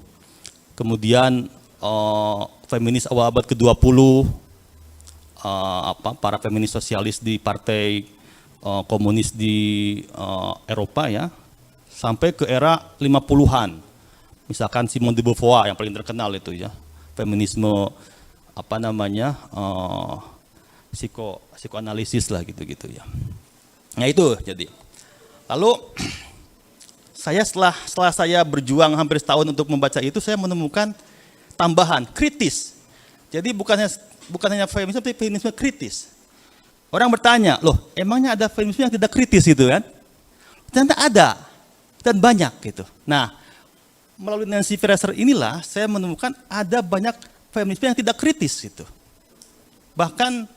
Kemudian feminis awal abad ke-20, para feminis sosialis di partai komunis di Eropa ya, sampai ke era 50-an. Misalkan Simone de Beauvoir yang paling terkenal itu ya. Feminisme psikoanalisis lah gitu-gitu ya. Nah itu jadi. Lalu setelah saya berjuang hampir setahun untuk membaca itu, saya menemukan tambahan kritis. Jadi bukan hanya feminisme, tapi feminisme kritis. Orang bertanya, loh emangnya ada feminisme yang tidak kritis gitu kan? Ternyata ada dan banyak gitu. Nah melalui Nancy Fraser inilah saya menemukan ada banyak feminisme yang tidak kritis gitu. Bahkan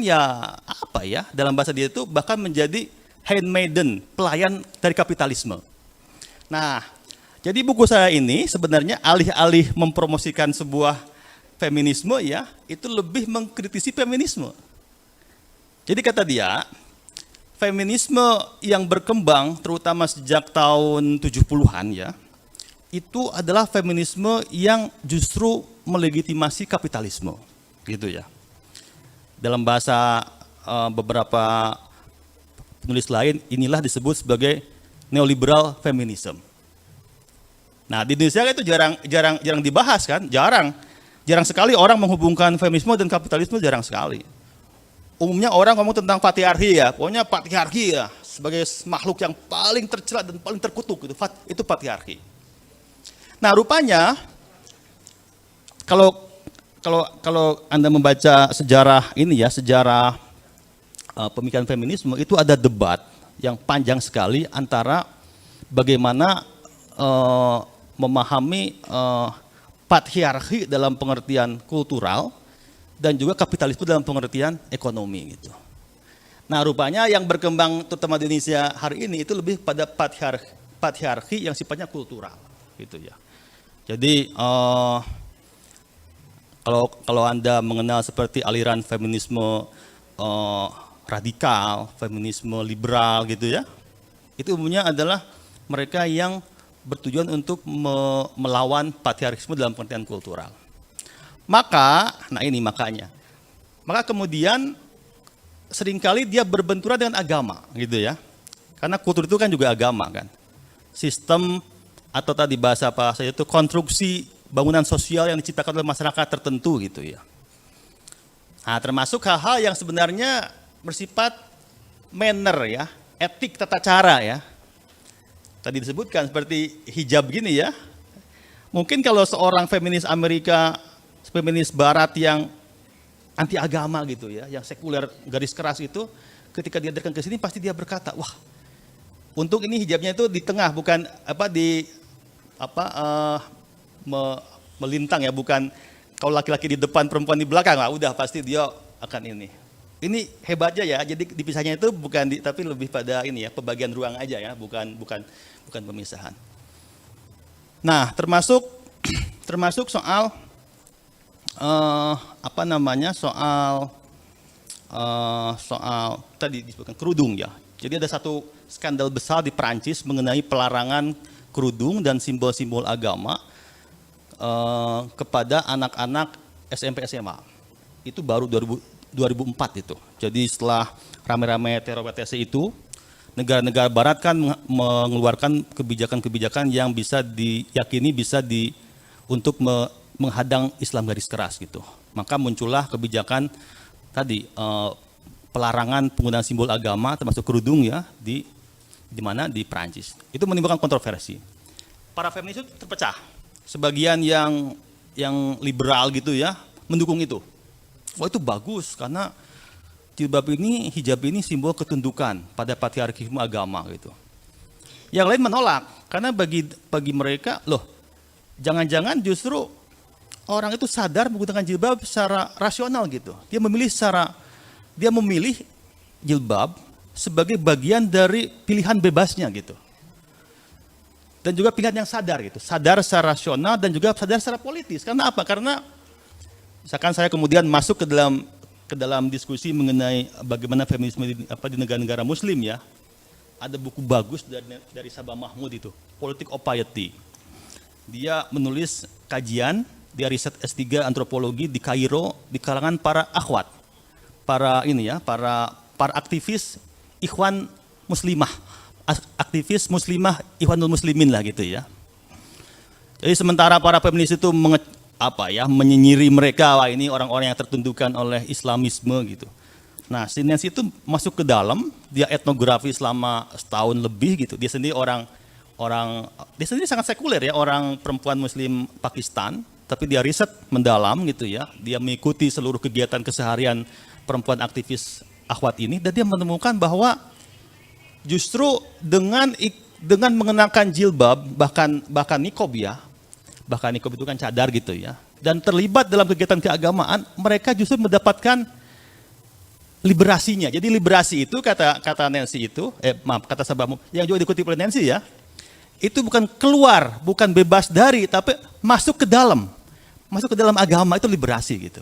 ya apa ya, dalam bahasa dia itu bahkan menjadi handmaiden, pelayan dari kapitalisme. Nah, jadi buku saya ini sebenarnya alih-alih mempromosikan sebuah feminisme ya, itu lebih mengkritisi feminisme. Jadi kata dia, feminisme yang berkembang terutama sejak tahun 70-an ya, itu adalah feminisme yang justru melegitimasi kapitalisme, gitu ya. Dalam bahasa beberapa penulis lain, inilah disebut sebagai neoliberal feminism. Nah di Indonesia itu jarang dibahas kan, jarang sekali orang menghubungkan feminisme dan kapitalisme, jarang sekali. Umumnya orang ngomong tentang patriarki ya, pokoknya patriarki ya sebagai makhluk yang paling tercela dan paling terkutuk itu patriarki. Nah rupanya kalau Anda membaca sejarah ini ya, sejarah pemikiran feminisme, itu ada debat yang panjang sekali antara bagaimana memahami patriarki dalam pengertian kultural dan juga kapitalisme dalam pengertian ekonomi gitu. Nah rupanya yang berkembang terutama di Indonesia hari ini itu lebih pada patriarki yang sifatnya kultural gitu ya. Jadi kalau Anda mengenal seperti aliran feminisme radikal, feminisme liberal gitu ya, itu umumnya adalah mereka yang bertujuan untuk melawan patriarkisme dalam pengertian kultural. Maka kemudian seringkali dia berbenturan dengan agama gitu ya, karena kultur itu kan juga agama kan, sistem atau tadi bahasa apa saja itu konstruksi bangunan sosial yang diciptakan oleh masyarakat tertentu gitu ya. Nah, termasuk hal-hal yang sebenarnya bersifat manner ya, etik tata cara ya. Tadi disebutkan seperti hijab gini ya. Mungkin kalau seorang feminis Amerika, feminis barat yang anti agama gitu ya, yang sekuler garis keras itu, ketika dia datang ke sini pasti dia berkata, wah, untuk ini hijabnya itu di tengah, bukan melintang ya, bukan kalau laki-laki di depan perempuan di belakang, lah udah pasti dia akan ini. Ini hebatnya ya, jadi dipisahnya itu tapi lebih pada ini ya, pembagian ruang aja ya, bukan pemisahan. Nah, termasuk soal soal tadi disebutkan kerudung ya. Jadi ada satu skandal besar di Prancis mengenai pelarangan kerudung dan simbol-simbol agama kepada anak-anak SMP SMA. Itu baru 2004 itu. Jadi setelah rame-rame teror PTC itu, negara-negara barat kan mengeluarkan kebijakan-kebijakan yang bisa diyakini untuk menghadang Islam garis keras gitu. Maka muncullah kebijakan tadi pelarangan penggunaan simbol agama termasuk kerudung ya di mana di Prancis. Itu menimbulkan kontroversi. Para feminis itu terpecah. Sebagian yang liberal gitu ya mendukung itu. Wah itu bagus karena hijab ini simbol ketundukan pada patriarkisme agama gitu. Yang lain menolak karena bagi mereka, loh, jangan-jangan justru orang itu sadar menggunakan jilbab secara rasional gitu. Dia memilih jilbab sebagai bagian dari pilihan bebasnya gitu. Dan juga pilihan yang sadar gitu, sadar secara rasional dan juga sadar secara politis. Karena apa? Karena misalkan saya kemudian masuk ke dalam diskusi mengenai bagaimana feminisme di negara-negara Muslim ya. Ada buku bagus dari Sabah Mahmud itu, Politic of Piety. Dia menulis kajian, dia riset S3 antropologi di Kairo di kalangan para akhwat, para aktivis ikhwan muslimah, aktivis muslimah ikhwanul muslimin lah gitu ya. Jadi sementara para feminis itu menyinyiri mereka, wah ini orang-orang yang tertundukkan oleh Islamisme gitu. Nah, si Nancy itu masuk ke dalam, dia etnografi selama setahun lebih gitu. Dia sendiri dia sendiri sangat sekuler ya, orang perempuan Muslim Pakistan, tapi dia riset mendalam gitu ya. Dia mengikuti seluruh kegiatan keseharian perempuan aktivis akhwat ini, dan dia menemukan bahwa justru dengan mengenakan jilbab, bahkan niqab ya, bahkan niqab itu kan cadar gitu ya, dan terlibat dalam kegiatan keagamaan, mereka justru mendapatkan liberasinya. Jadi liberasi itu kata Nancy itu, kata Sabahmu yang juga dikutip oleh Nancy ya, itu bukan keluar, bukan bebas dari, tapi masuk ke dalam agama, itu liberasi gitu.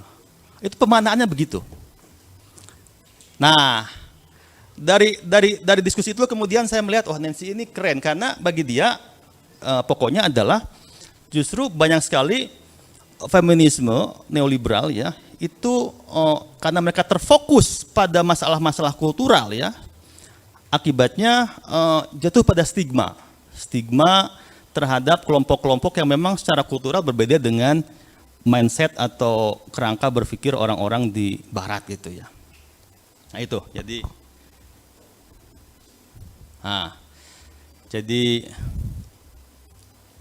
Itu pemanaannya begitu. Nah, dari diskusi itu kemudian saya melihat, oh Nancy ini keren karena bagi dia pokoknya adalah justru banyak sekali feminisme neoliberal ya, itu karena mereka terfokus pada masalah-masalah kultural ya, akibatnya jatuh pada stigma terhadap kelompok-kelompok yang memang secara kultural berbeda dengan mindset atau kerangka berpikir orang-orang di barat gitu ya. Nah itu, jadi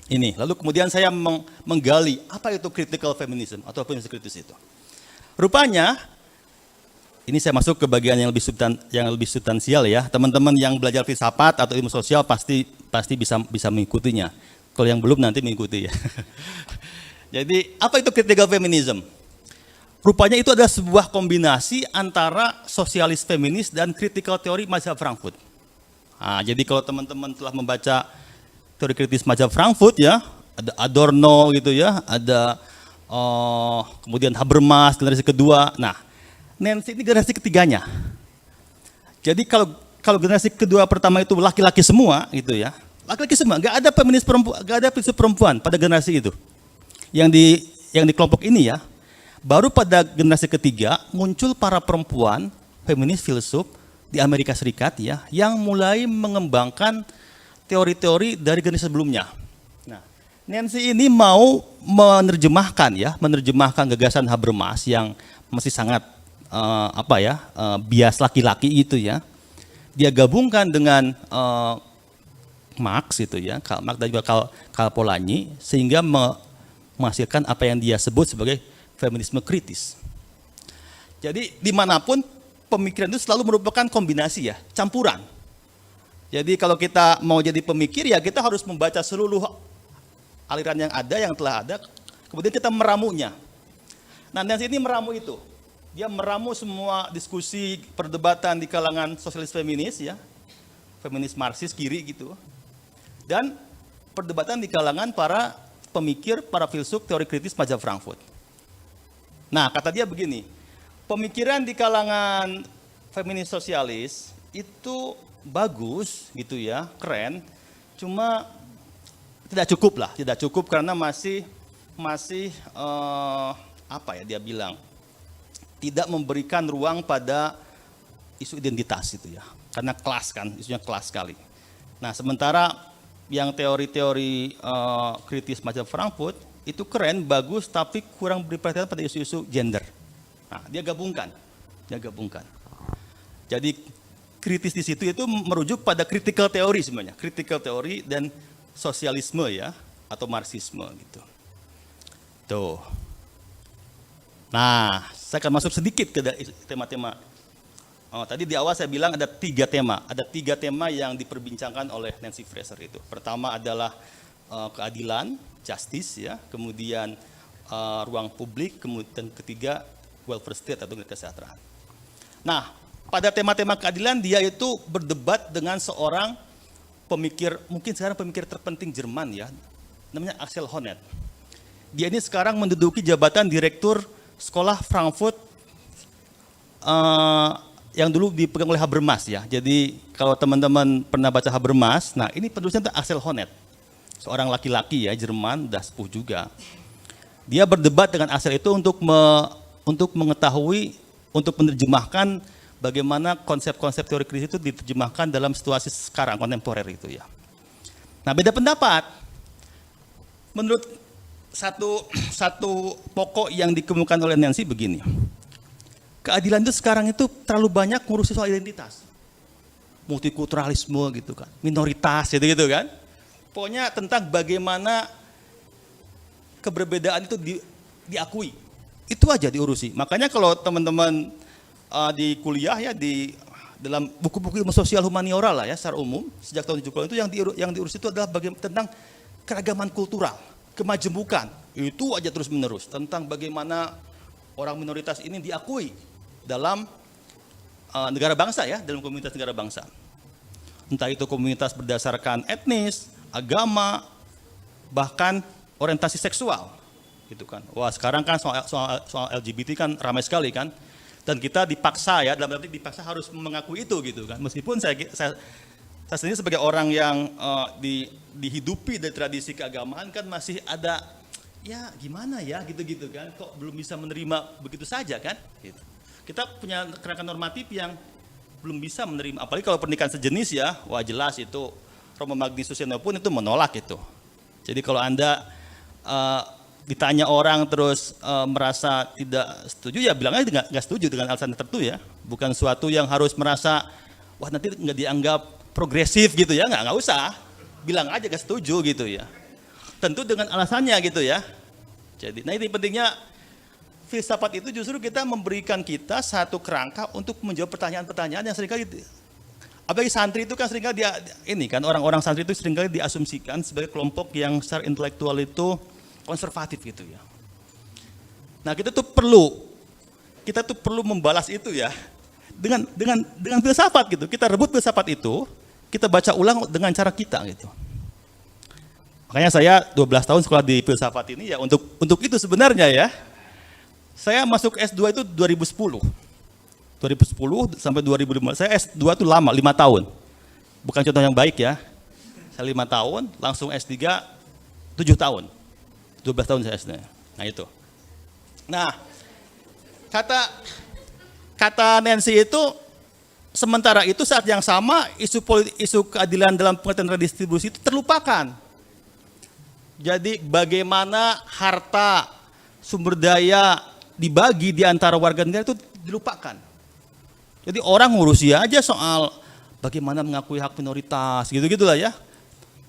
ini, lalu kemudian saya menggali apa itu critical feminism atau feminisme kritis itu. Rupanya, ini saya masuk ke bagian yang lebih substansial ya. Teman-teman yang belajar filsafat atau ilmu sosial pasti bisa mengikutinya. Kalau yang belum nanti mengikuti ya. Jadi apa itu critical feminism? Rupanya itu adalah sebuah kombinasi antara sosialis feminis dan critical teori mazhab Frankfurt. Nah, jadi kalau teman-teman telah membaca teori kritis mazhab Frankfurt ya, ada Adorno gitu ya, ada kemudian Habermas generasi kedua. Nah, Nancy ini generasi ketiganya. Jadi kalau generasi kedua pertama itu laki-laki semua gitu ya, laki-laki semua, nggak ada feminis perempuan, nggak ada filsuf perempuan pada generasi itu. Yang di kelompok ini ya, baru pada generasi ketiga muncul para perempuan feminis filsuf di Amerika Serikat ya, yang mulai mengembangkan teori-teori dari generasi sebelumnya. Nah, Nancy ini mau menerjemahkan gagasan Habermas yang masih sangat bias laki-laki itu ya. Dia gabungkan dengan Marx itu ya, Karl Marx dan juga Karl Polanyi, sehingga menghasilkan apa yang dia sebut sebagai feminisme kritis. Jadi dimanapun pemikiran itu selalu merupakan kombinasi ya, campuran. Jadi kalau kita mau jadi pemikir ya kita harus membaca seluruh aliran yang telah ada, kemudian kita meramunya. Nah, Nancy ini meramu itu. Dia meramu semua diskusi perdebatan di kalangan sosialis feminis ya, feminis Marxis kiri gitu. Dan perdebatan di kalangan para pemikir, para filsuf teori kritis mazhab Frankfurt. Nah, kata dia begini, pemikiran di kalangan feminis sosialis itu bagus gitu ya, keren, cuma tidak cukup karena masih dia bilang tidak memberikan ruang pada isu identitas itu ya, karena kelas kan, isunya kelas sekali. Nah, sementara yang teori-teori kritis mazhab Frankfurt itu keren, bagus, tapi kurang beri perhatian pada isu-isu gender. Nah, dia gabungkan. Jadi kritis di situ itu merujuk pada critical teori sebenarnya, critical teori dan sosialisme ya, atau Marxisme gitu. Tuh. Nah, saya akan masuk sedikit ke tema-tema Tadi di awal saya bilang ada 3 tema. Ada 3 tema yang diperbincangkan oleh Nancy Fraser itu. Pertama adalah keadilan, justice ya, kemudian ruang publik, kemudian ketiga welfare state atau kesejahteraan. Nah, pada tema-tema keadilan dia itu berdebat dengan seorang pemikir, mungkin sekarang pemikir terpenting Jerman ya, namanya Axel Honneth. Dia ini sekarang menduduki jabatan direktur sekolah Frankfurt yang dulu dipegang oleh Habermas ya. Jadi kalau teman-teman pernah baca Habermas, nah ini penulisnya itu Axel Honneth. Seorang laki-laki ya, Jerman, udah sepuh juga. Dia berdebat dengan Axel itu untuk mengetahui, untuk menerjemahkan bagaimana konsep-konsep teori krisis itu diterjemahkan dalam situasi sekarang, kontemporer itu ya. Nah beda pendapat. Menurut satu pokok yang dikemukakan oleh Nancy begini. Keadilan itu sekarang itu terlalu banyak ngurusin soal identitas. Multikulturalisme gitu kan, minoritas gitu kan. Pokoknya tentang bagaimana keberbedaan itu diakui. Itu aja diurusi. Makanya kalau teman-teman di kuliah ya, di dalam buku-buku ilmu sosial humaniora lah ya secara umum, sejak tahun 70 itu yang diurus itu adalah tentang keragaman kultural, kemajemukan. Itu aja terus menerus tentang bagaimana orang minoritas ini diakui dalam negara bangsa ya, dalam komunitas negara bangsa. Entah itu komunitas berdasarkan etnis, agama, bahkan orientasi seksual, gitu kan. Wah sekarang kan soal LGBT kan ramai sekali kan, dan kita dipaksa ya, dalam arti dipaksa harus mengakui itu gitu kan. Meskipun saya sendiri sebagai orang yang dihidupi dari tradisi keagamaan kan masih ada ya gimana ya gitu-gitu kan, kok belum bisa menerima begitu saja kan. Gitu. Kita punya kerangka normatif yang belum bisa menerima, apalagi kalau pernikahan sejenis ya, wah jelas itu Romo Magni Susiono pun itu menolak itu. Jadi kalau Anda ditanya orang terus merasa tidak setuju, ya bilang aja nggak setuju dengan alasan tertentu ya. Bukan suatu yang harus merasa, wah nanti nggak dianggap progresif gitu ya, nggak usah. Bilang aja nggak setuju gitu ya. Tentu dengan alasannya gitu ya. Jadi, nah ini pentingnya filsafat itu justru kita memberikan kita satu kerangka untuk menjawab pertanyaan-pertanyaan yang seringkali, apalagi santri itu kan seringkali ini kan orang-orang santri itu seringkali diasumsikan sebagai kelompok yang secara intelektual itu konservatif gitu ya. Nah kita tuh perlu membalas itu ya dengan filsafat gitu. Kita rebut filsafat itu, kita baca ulang dengan cara kita gitu. Makanya saya 12 tahun sekolah di filsafat ini ya untuk itu sebenarnya ya. Saya masuk S2 itu 2010 sampai 2015. Saya S2 itu lama, 5 tahun. Bukan contoh yang baik ya. Saya 5 tahun, langsung S3 7 tahun. 12 tahun saya SD. Nah itu. Nah, kata Nancy itu, sementara itu saat yang sama isu keadilan dalam pengertian redistribusi itu terlupakan. Jadi bagaimana harta sumber daya dibagi di antara warga negara itu dilupakan. Jadi orang ngurusi aja soal bagaimana mengakui hak minoritas, gitu-gitulah ya.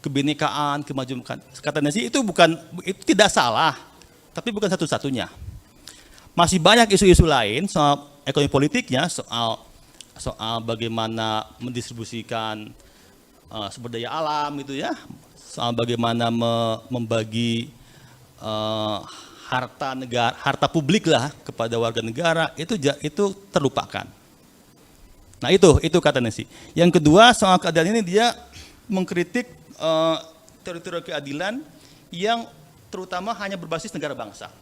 Kebinekaan, kemajuan. Kata Nancy itu tidak salah, tapi bukan satu-satunya. Masih banyak isu-isu lain soal ekonomi politiknya, soal bagaimana mendistribusikan sumber daya alam itu ya, soal bagaimana membagi harta publik lah kepada warga negara, itu terlupakan. Nah itu kata Nancy. Yang kedua soal keadilan ini dia mengkritik teori-teori keadilan yang terutama hanya berbasis negara bangsa.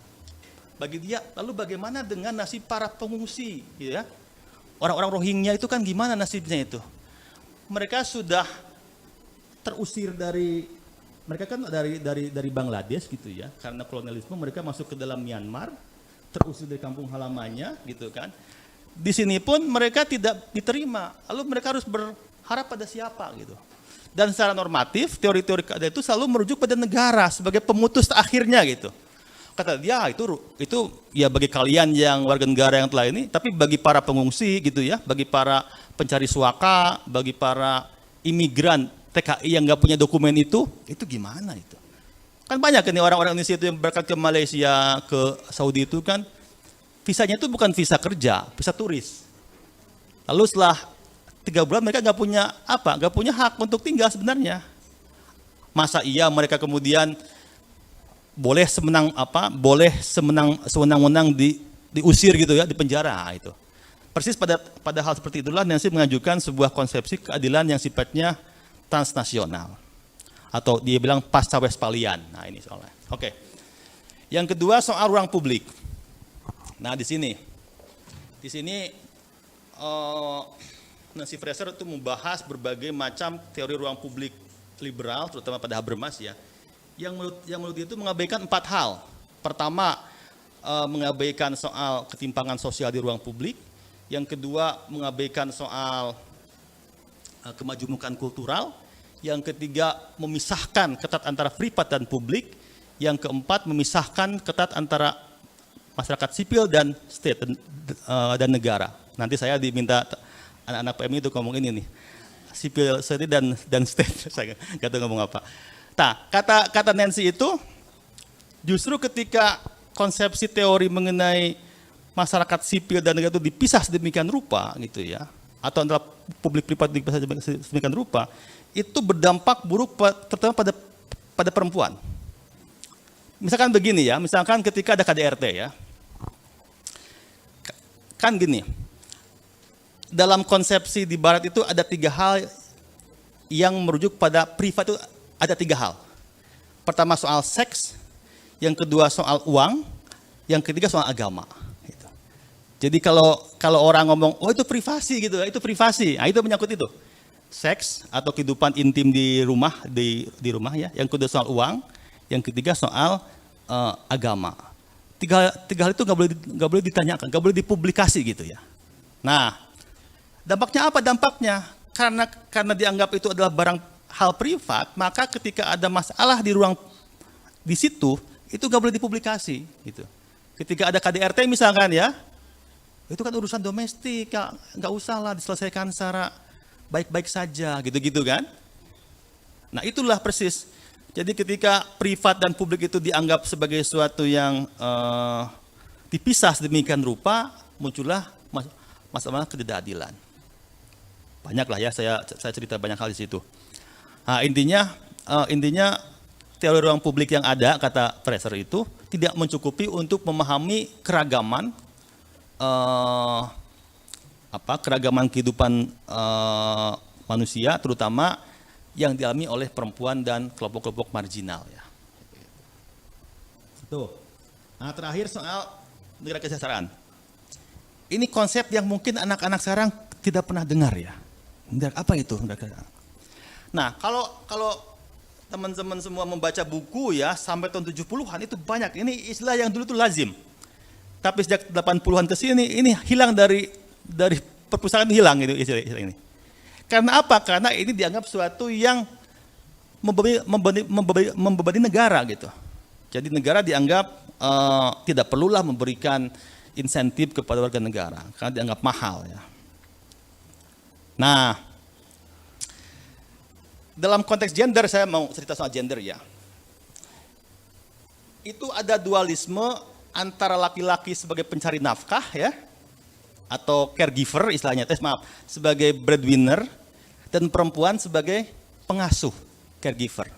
Bagi dia, lalu bagaimana dengan nasib para pengungsi, ya? Orang-orang Rohingya itu kan gimana nasibnya itu? Mereka sudah terusir mereka kan dari Bangladesh gitu ya, karena kolonialisme mereka masuk ke dalam Myanmar, terusir dari kampung halamannya gitu kan. Di sini pun mereka tidak diterima, lalu mereka harus berharap pada siapa gitu. Dan secara normatif, teori-teori keadilan itu selalu merujuk pada negara sebagai pemutus akhirnya gitu. Kata dia itu ya bagi kalian yang warga negara yang telah ini, tapi bagi para pengungsi gitu ya, bagi para pencari suaka, bagi para imigran TKI yang nggak punya dokumen itu gimana itu? Kan banyak kan orang-orang Indonesia itu yang berangkat ke Malaysia, ke Saudi itu kan visanya itu bukan visa kerja, visa turis. Lalu setelah 3 bulan mereka nggak punya hak untuk tinggal sebenarnya. Masa iya mereka kemudian boleh sewenang-wenang diusir gitu ya, di penjara itu. Persis pada hal seperti itulah Nancy mengajukan sebuah konsepsi keadilan yang sifatnya transnasional, atau dia bilang pasca Westphalian. Nah ini soalnya. Oke. Yang kedua soal ruang publik. Nah di sini Nancy Fraser itu membahas berbagai macam teori ruang publik liberal, terutama pada Habermas ya, yang menurut dia itu mengabaikan 4 hal. Pertama, mengabaikan soal ketimpangan sosial di ruang publik. Yang kedua, mengabaikan soal kemajemukan kultural. Yang ketiga, memisahkan ketat antara privat dan publik. Yang keempat, memisahkan ketat antara masyarakat sipil dan state dan negara. Nanti saya diminta anak-anak PMI itu ngomong ini nih, sipil society dan state. Saya nggak tahu ngomong apa. Nah, kata Nancy itu justru ketika konsepsi teori mengenai masyarakat sipil dan negara itu dipisah sedemikian rupa gitu ya, atau antara publik privat dipisah sedemikian rupa, itu berdampak buruk terutama pada perempuan. Misalkan begini ya, misalkan ketika ada KDRT ya, kan gini, dalam konsepsi di Barat itu ada 3 hal yang merujuk pada privat, itu ada 3 hal. Pertama soal seks, yang kedua soal uang, yang ketiga soal agama. Gitu. Jadi kalau orang ngomong, oh itu privasi gitu, itu privasi, nah itu menyangkut itu. Seks atau kehidupan intim di rumah, di rumah ya. Yang kedua soal uang, yang ketiga soal agama. Tiga hal itu nggak boleh ditanyakan, nggak boleh dipublikasi gitu ya. Nah, dampaknya apa? Dampaknya karena dianggap itu adalah barang hal privat, maka ketika ada masalah di situ, itu nggak boleh dipublikasi. Gitu. Ketika ada KDRT misalkan ya, itu kan urusan domestik, nggak usah lah diselesaikan secara baik-baik saja, gitu-gitu kan. Nah itulah persis. Jadi ketika privat dan publik itu dianggap sebagai sesuatu yang dipisah sedemikian rupa, muncullah masalah ketidakadilan. Banyak lah ya, saya cerita banyak hal di situ. Nah, intinya teori ruang publik yang ada, kata Fraser itu, tidak mencukupi untuk memahami keragaman kehidupan manusia, terutama yang dialami oleh perempuan dan kelompok-kelompok marginal ya. Tuh. Nah, terakhir soal negara kesejahteraan. Ini konsep yang mungkin anak-anak sekarang tidak pernah dengar ya. Apa itu? Nah, kalau teman-teman semua membaca buku ya sampai tahun 70-an itu banyak. Ini istilah yang dulu itu lazim. Tapi sejak 80-an ke sini ini hilang dari perpustakaan, hilang itu istilah ini. Karena apa? Karena ini dianggap suatu yang membebani negara gitu. Jadi negara dianggap tidak perlulah memberikan insentif kepada warga negara karena dianggap mahal ya. Nah, dalam konteks gender saya mau cerita soal gender ya. Itu ada dualisme antara laki-laki sebagai pencari nafkah ya, atau caregiver istilahnya, sebagai breadwinner, dan perempuan sebagai pengasuh, caregiver.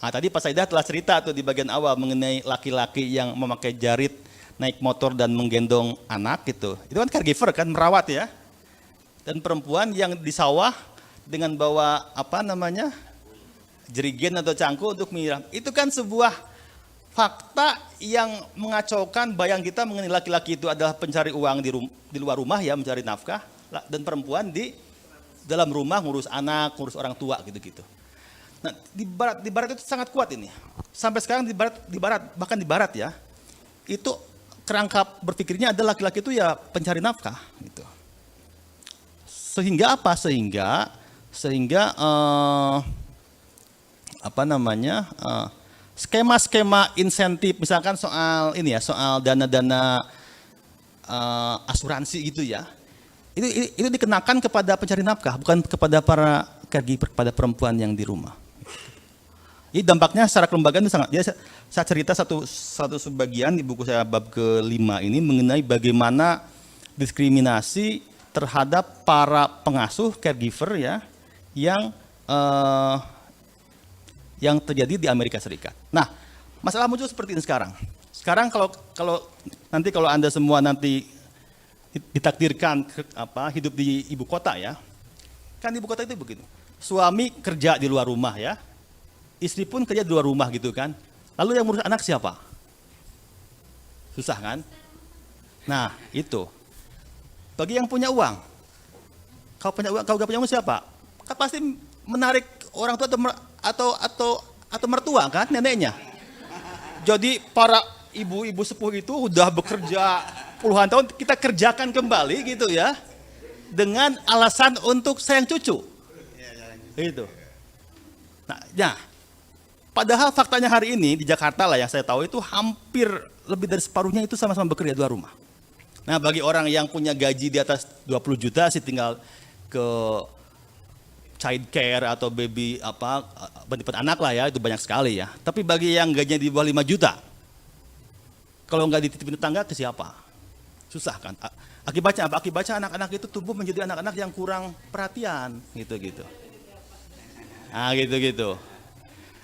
Nah, tadi Pak Saidah telah cerita tuh di bagian awal mengenai laki-laki yang memakai jarit, naik motor dan menggendong anak gitu. Itu kan caregiver kan, merawat ya. Dan perempuan yang di sawah dengan bawa jerigen atau cangkul untuk menyiram. Itu kan sebuah fakta yang mengacaukan bayang kita mengenai laki-laki itu adalah pencari uang di luar rumah ya, mencari nafkah, dan perempuan di dalam rumah ngurus anak, ngurus orang tua gitu-gitu. Nah, di barat itu sangat kuat ini. Sampai sekarang bahkan di barat ya, itu kerangka berpikirnya adalah laki-laki itu ya pencari nafkah gitu. Sehingga apa? Sehingga skema-skema insentif misalkan soal ini ya, soal dana-dana asuransi gitu ya. Itu dikenakan kepada pencari nafkah, bukan kepada para caregiver, kepada perempuan yang di rumah. Jadi dampaknya secara kelembagaan itu sangat. Jadi saya cerita satu sebagian di buku saya bab ke-5 ini mengenai bagaimana diskriminasi terhadap para pengasuh caregiver ya yang terjadi di Amerika Serikat. Nah, masalah muncul seperti ini sekarang. Sekarang kalau Anda semua nanti ditakdirkan hidup di ibu kota ya. Kan di ibu kota itu begitu. Suami kerja di luar rumah ya. Istri pun kerja di luar rumah gitu kan. Lalu yang ngurus anak siapa? Susah kan? Nah, itu. Bagi yang punya uang, kau gak punya uang siapa? Kan pasti menarik orang tua atau mertua kan, neneknya. Jadi para ibu-ibu sepuh itu udah bekerja puluhan tahun, kita kerjakan kembali gitu ya, dengan alasan untuk sayang cucu. Gitu. Nah, padahal faktanya hari ini di Jakarta lah yang saya tahu itu hampir lebih dari separuhnya itu sama-sama bekerja di luar rumah. Nah, bagi orang yang punya gaji di atas 20 juta sih tinggal ke child care atau baby penitipan anak lah ya, itu banyak sekali ya. Tapi bagi yang gajinya di bawah 5 juta, kalau nggak dititipin tetangga ke siapa? Susah kan? Akibatnya apa? Akibatnya anak-anak itu tumbuh menjadi anak-anak yang kurang perhatian, gitu-gitu. Nah, gitu-gitu.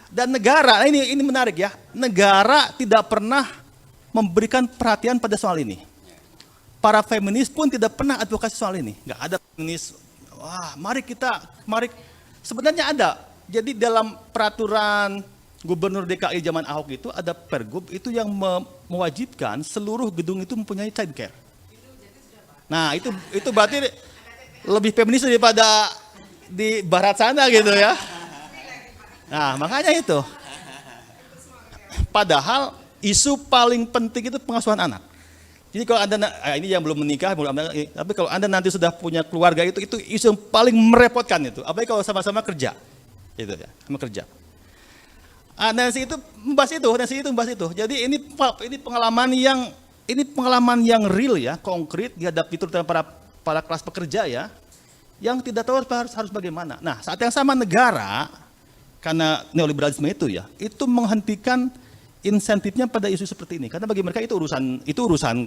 Dan negara, ini menarik ya, negara tidak pernah memberikan perhatian pada soal ini. Para feminis pun tidak pernah advokasi soal ini. Nggak ada feminis, mari sebenarnya ada. Jadi dalam peraturan Gubernur DKI zaman Ahok itu ada pergub itu yang mewajibkan seluruh gedung itu mempunyai child care. Nah, itu berarti lebih feminis daripada di barat sana gitu ya. Nah, makanya itu. Padahal isu paling penting itu pengasuhan anak. Jadi kalau Anda, ini yang belum menikah, tapi kalau Anda nanti sudah punya keluarga itu isu yang paling merepotkan itu. Apalagi kalau sama-sama kerja. Gitu ya, sama kerja. Nancy itu membahas itu. Jadi ini pengalaman yang real ya, konkret dihadapi terutama para kelas pekerja ya, yang tidak tahu harus bagaimana. Nah, saat yang sama negara karena neoliberalisme itu ya, itu menghentikan insentifnya pada isu seperti ini, karena bagi mereka itu urusan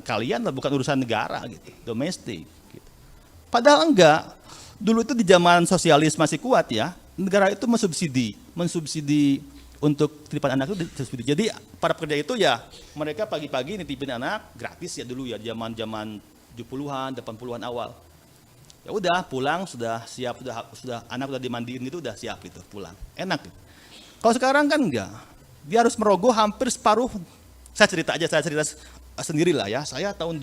kalian lah, bukan urusan negara gitu, domestik. Gitu. Padahal enggak, dulu itu di zaman sosialis masih kuat ya, negara itu mensubsidi untuk titipan anak itu disubsidi. Jadi para pekerja itu ya mereka pagi-pagi nitipin anak gratis ya dulu ya, zaman 70-an, 80-an awal. Ya udah pulang sudah siap, sudah anak udah dimandiin itu udah siap itu pulang, enak. Gitu. Kalau sekarang kan enggak. Dia harus merogoh hampir separuh. Saya cerita sendiri lah ya. Saya punya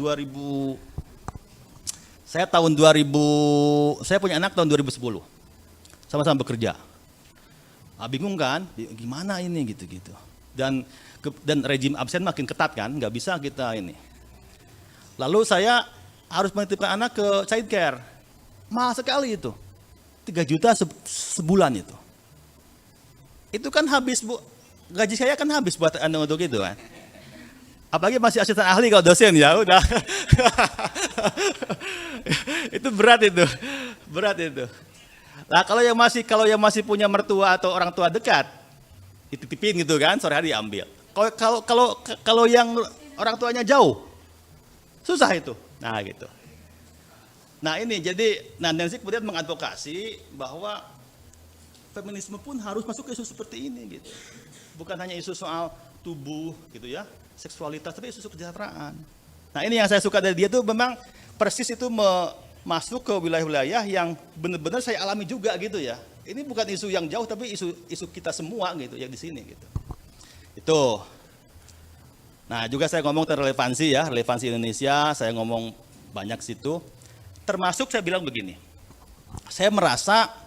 anak tahun 2010. Sama-sama bekerja. Bingung kan? Gimana ini gitu-gitu. Dan rejim absen makin ketat kan, nggak bisa kita ini. Lalu saya harus menitipkan anak ke child care. Mahal sekali itu. 3 juta sebulan itu. Itu kan habis, Bu. Gaji saya kan habis buat Anda untuk itu kan. Apalagi masih asisten ahli kalau dosen ya udah. Itu berat itu. Nah, kalau yang masih punya mertua atau orang tua dekat, dititipin gitu kan, sore hari diambil. Kalau yang orang tuanya jauh, susah itu. Nah, gitu. Nah, ini jadi Nancy kemudian mengadvokasi bahwa feminisme pun harus masuk ke isu seperti ini gitu. Bukan hanya isu soal tubuh gitu ya, seksualitas, tapi isu kesejahteraan. Nah, ini yang saya suka dari dia tuh memang persis itu masuk ke wilayah-wilayah yang benar-benar saya alami juga gitu ya. Ini bukan isu yang jauh tapi isu kita semua gitu yang di sini gitu. Itu. Nah, juga saya ngomong tentang relevansi ya, relevansi Indonesia, saya ngomong banyak situ. Termasuk saya bilang begini. Saya merasa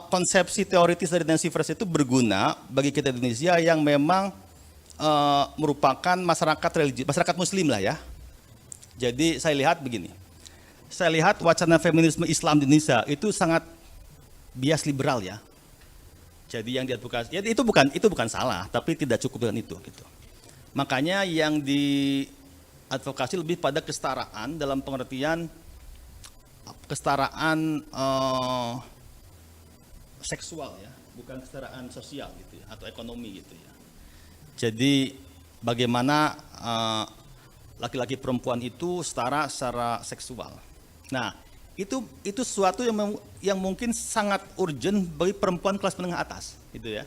konsepsi teoritis dari Nancy Fraser itu berguna bagi kita di Indonesia yang memang merupakan masyarakat muslim lah ya. Jadi saya lihat begini. Saya lihat wacana feminisme Islam di Indonesia itu sangat bias liberal ya. Jadi yang diadvokasi, ya itu bukan salah, tapi tidak cukup dengan itu gitu. Makanya yang diadvokasi lebih pada kesetaraan dalam pengertian kesetaraan seksual ya, bukan kesetaraan sosial gitu ya, atau ekonomi gitu ya. Jadi bagaimana laki-laki perempuan itu setara secara seksual. Nah, itu sesuatu yang mungkin sangat urgent bagi perempuan kelas menengah atas, gitu ya.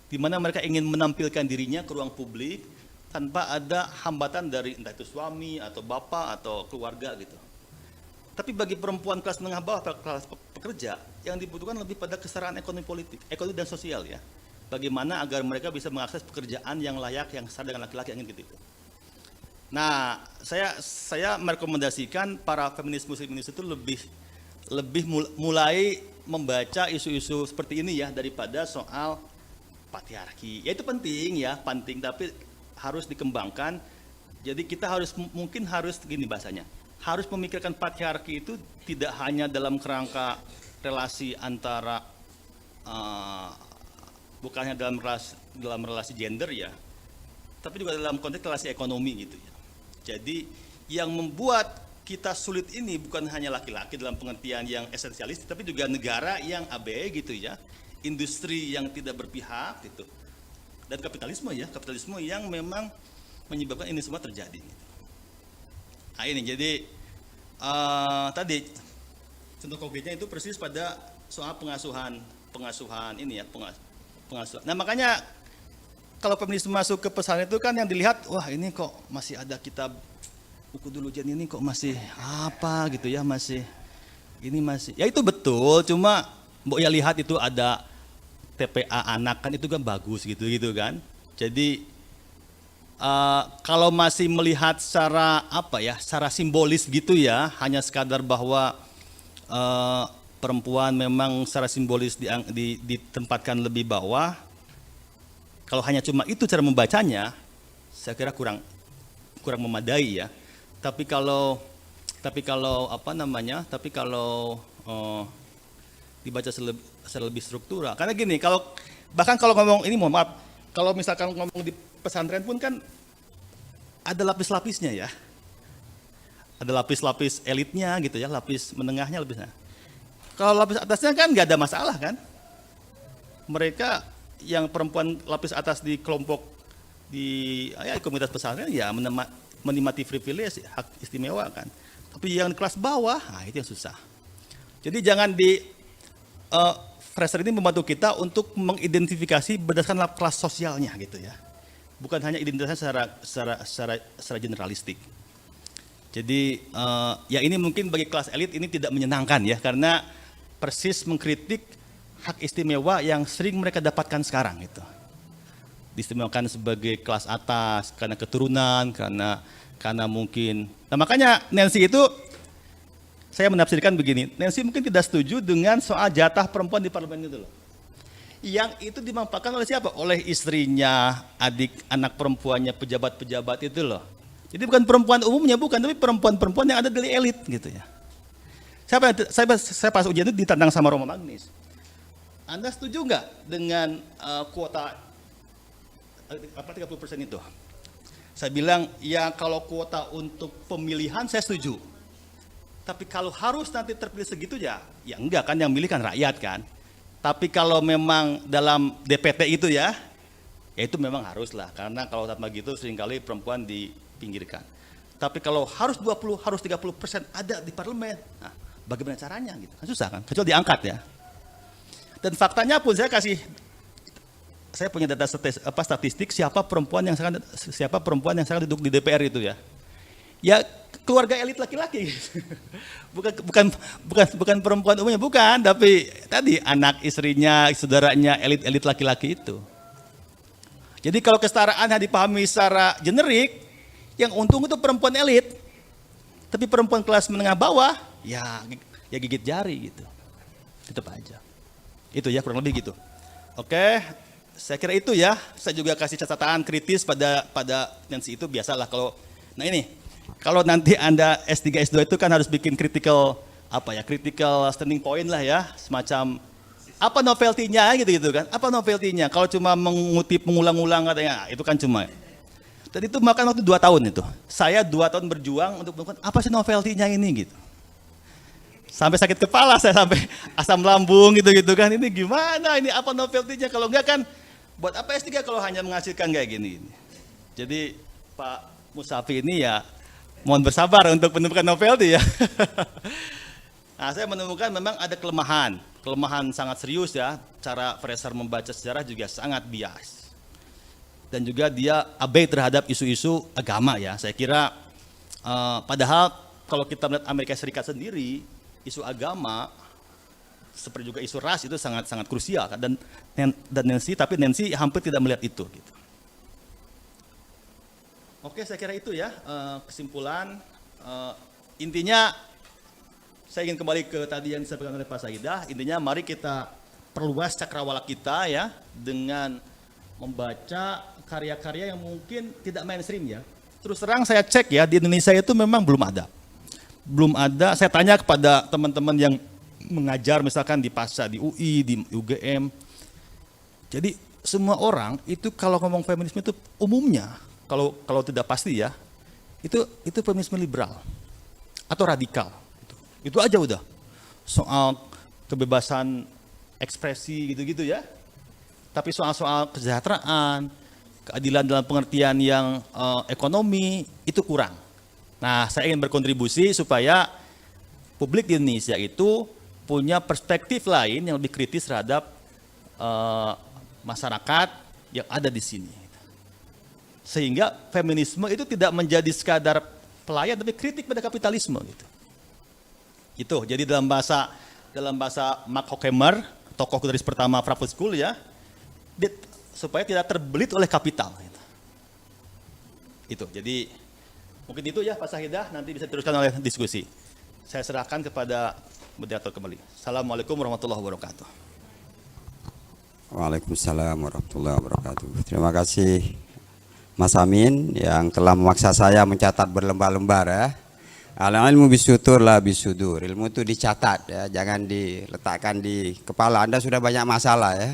Di mana mereka ingin menampilkan dirinya ke ruang publik tanpa ada hambatan dari entah itu suami atau bapak atau keluarga gitu. Tapi bagi perempuan kelas menengah bawah, kelas pekerja, yang dibutuhkan lebih pada kesetaraan ekonomi politik, ekonomi dan sosial ya. Bagaimana agar mereka bisa mengakses pekerjaan yang layak, yang setara dengan laki-laki yang ingin gitu. Nah, saya merekomendasikan para feminis muslim Indonesia itu lebih mulai membaca isu-isu seperti ini ya, daripada soal patriarki. Ya itu penting ya, penting, tapi harus dikembangkan. Jadi kita mungkin harus gini bahasanya, harus memikirkan patriarki itu tidak hanya dalam kerangka relasi antara bukannya dalam relasi gender ya, tapi juga dalam konteks relasi ekonomi gitu ya. Jadi yang membuat kita sulit ini bukan hanya laki-laki dalam pengertian yang esensialis, tapi juga negara yang abe gitu ya, industri yang tidak berpihak gitu, dan kapitalisme yang memang menyebabkan ini semua terjadi. Gitu. Nah ini jadi tadi contoh konkretnya itu persis pada soal pengasuhan ini ya, pengasuhan. Nah makanya kalau feminis masuk ke pesantren itu kan yang dilihat, wah ini kok masih ada kitab buku dulu Jen ini kok masih apa gitu ya, masih ya itu betul, cuma mbok ya lihat itu ada TPA anak kan, itu kan bagus gitu kan. Jadi kalau masih melihat secara secara simbolis gitu ya, hanya sekadar bahwa perempuan memang secara simbolis ditempatkan lebih bawah. Kalau hanya cuma itu cara membacanya, saya kira kurang memadai ya. Tapi kalau dibaca secara lebih struktural. Karena gini, bahkan kalau ngomong ini, mohon maaf, kalau misalkan ngomong di pesantren pun kan ada lapis-lapisnya ya. Ada lapis-lapis elitnya gitu ya, lapis menengahnya, lapis. Kalau lapis atasnya kan nggak ada masalah kan. Mereka yang perempuan lapis atas di kelompok di komunitas pesantren ya menikmati privilege, hak istimewa kan. Tapi yang kelas bawah, itu yang susah. Jadi jangan Fraser ini membantu kita untuk mengidentifikasi berdasarkan kelas sosialnya gitu ya. Bukan hanya identitasnya secara generalistik. Jadi ya ini mungkin bagi kelas elit ini tidak menyenangkan ya, karena persis mengkritik hak istimewa yang sering mereka dapatkan sekarang itu. Diistimewakan sebagai kelas atas karena keturunan, karena mungkin. Nah makanya Nancy itu, saya menafsirkan begini, Nancy mungkin tidak setuju dengan soal jatah perempuan di parlemen itu loh. Yang itu dimanfaatkan oleh siapa? Oleh istrinya, anak perempuannya, pejabat-pejabat itu loh. Jadi bukan perempuan umumnya, bukan, tapi perempuan-perempuan yang ada di elit gitu ya. Saya pas ujian itu ditantang sama Roma Magnis. Anda setuju nggak dengan kuota 30% itu? Saya bilang, ya kalau kuota untuk pemilihan saya setuju. Tapi kalau harus nanti terpilih segitu ya enggak kan, yang milih kan rakyat kan. Tapi kalau memang dalam DPT itu ya itu memang harus lah. Karena kalau tanpa gitu seringkali perempuan dipinggirkan. Tapi kalau harus 20, harus 30% ada di parlemen. Nah, bagaimana caranya gitu? Kan susah kan, kecuali diangkat ya. Dan faktanya pun saya punya data statistik siapa perempuan yang sangat duduk di DPR itu ya. Ya keluarga elit laki-laki. bukan perempuan umumnya, bukan, tapi tadi anak istrinya, saudaranya, elit laki-laki itu. Jadi kalau kesetaraan dipahami secara generik, yang untung itu perempuan elit. Tapi perempuan kelas menengah bawah ya gigit jari gitu. Tetap aja. Itu ya kurang lebih gitu. Oke, saya kira itu ya. Saya juga kasih catatan kritis pada Nancy itu, biasalah kalau kalau nanti Anda S3 S2 itu kan harus bikin critical standing point lah ya, semacam apa novelty-nya gitu kan. Apa novelty-nya? Kalau cuma mengulang-ulang katanya, itu kan cuma. Dan itu makan waktu 2 tahun itu. Saya 2 tahun berjuang untuk menemukan apa sih novelty-nya ini gitu. Sampai sakit kepala saya, sampai asam lambung gitu kan. Ini gimana, ini apa novelty-nya? Kalau enggak kan buat apa S3 kalau hanya menghasilkan kayak gini. Jadi Pak Musafi ini ya Mohon bersabar untuk menemukan novel itu ya. Nah, saya menemukan memang ada kelemahan sangat serius ya. Cara Fraser membaca sejarah juga sangat bias. Dan juga dia abai terhadap isu-isu agama ya. Saya kira padahal kalau kita melihat Amerika Serikat sendiri, isu agama seperti juga isu ras itu sangat krusial kan? Dan Nancy hampir tidak melihat itu gitu. Oke, saya kira itu ya kesimpulan. Intinya saya ingin kembali ke tadi yang disampaikan oleh Pak Saidah. Intinya mari kita perluas cakrawala kita ya dengan membaca karya-karya yang mungkin tidak mainstream ya. Terus terang saya cek ya di Indonesia itu memang belum ada. Saya tanya kepada teman-teman yang mengajar misalkan di PASA, di UI, di UGM. Jadi semua orang itu kalau ngomong feminisme itu umumnya kalau tidak pasti ya, itu feminisme liberal atau radikal. Itu aja udah. Soal kebebasan ekspresi gitu-gitu ya. Tapi soal kesejahteraan, keadilan dalam pengertian yang ekonomi itu kurang. Nah, saya ingin berkontribusi supaya publik di Indonesia itu punya perspektif lain yang lebih kritis terhadap masyarakat yang ada di sini. Sehingga feminisme itu tidak menjadi sekadar pelayan tapi kritik pada kapitalisme gitu. Itu. Jadi dalam bahasa Mark Horkheimer, tokoh garis pertama Frankfurt School ya, supaya tidak terbelit oleh kapital gitu. Itu. Jadi mungkin itu ya Pak Sahidah, nanti bisa diteruskan oleh diskusi. Saya serahkan kepada moderator kembali. Assalamualaikum warahmatullahi wabarakatuh. Waalaikumsalam warahmatullahi wabarakatuh. Terima kasih Mas Amin yang telah memaksa saya mencatat berlembar-lembar ya. Al-ilmu bisutur la bisudur. Ilmu itu dicatat ya, jangan diletakkan di kepala. Anda sudah banyak masalah ya.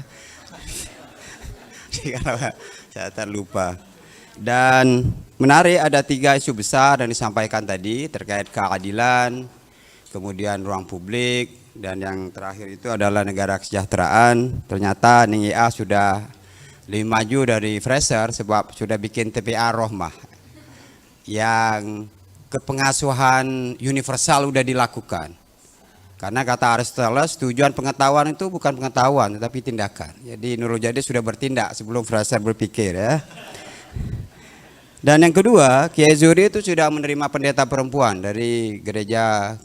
Kalau catat lupa. Dan menarik ada 3 isu besar yang disampaikan tadi terkait keadilan, kemudian ruang publik, dan yang terakhir itu adalah negara kesejahteraan. Ternyata NIA sudah lebih maju dari Fraser sebab sudah bikin TPA Rohmah yang kepengasuhan universal sudah dilakukan. Karena kata Aristoteles tujuan pengetahuan itu bukan pengetahuan tetapi tindakan. Jadi Nurul Jadid sudah bertindak sebelum Fraser berpikir ya. Dan yang kedua, Kiai Zuhri itu sudah menerima pendeta perempuan dari gereja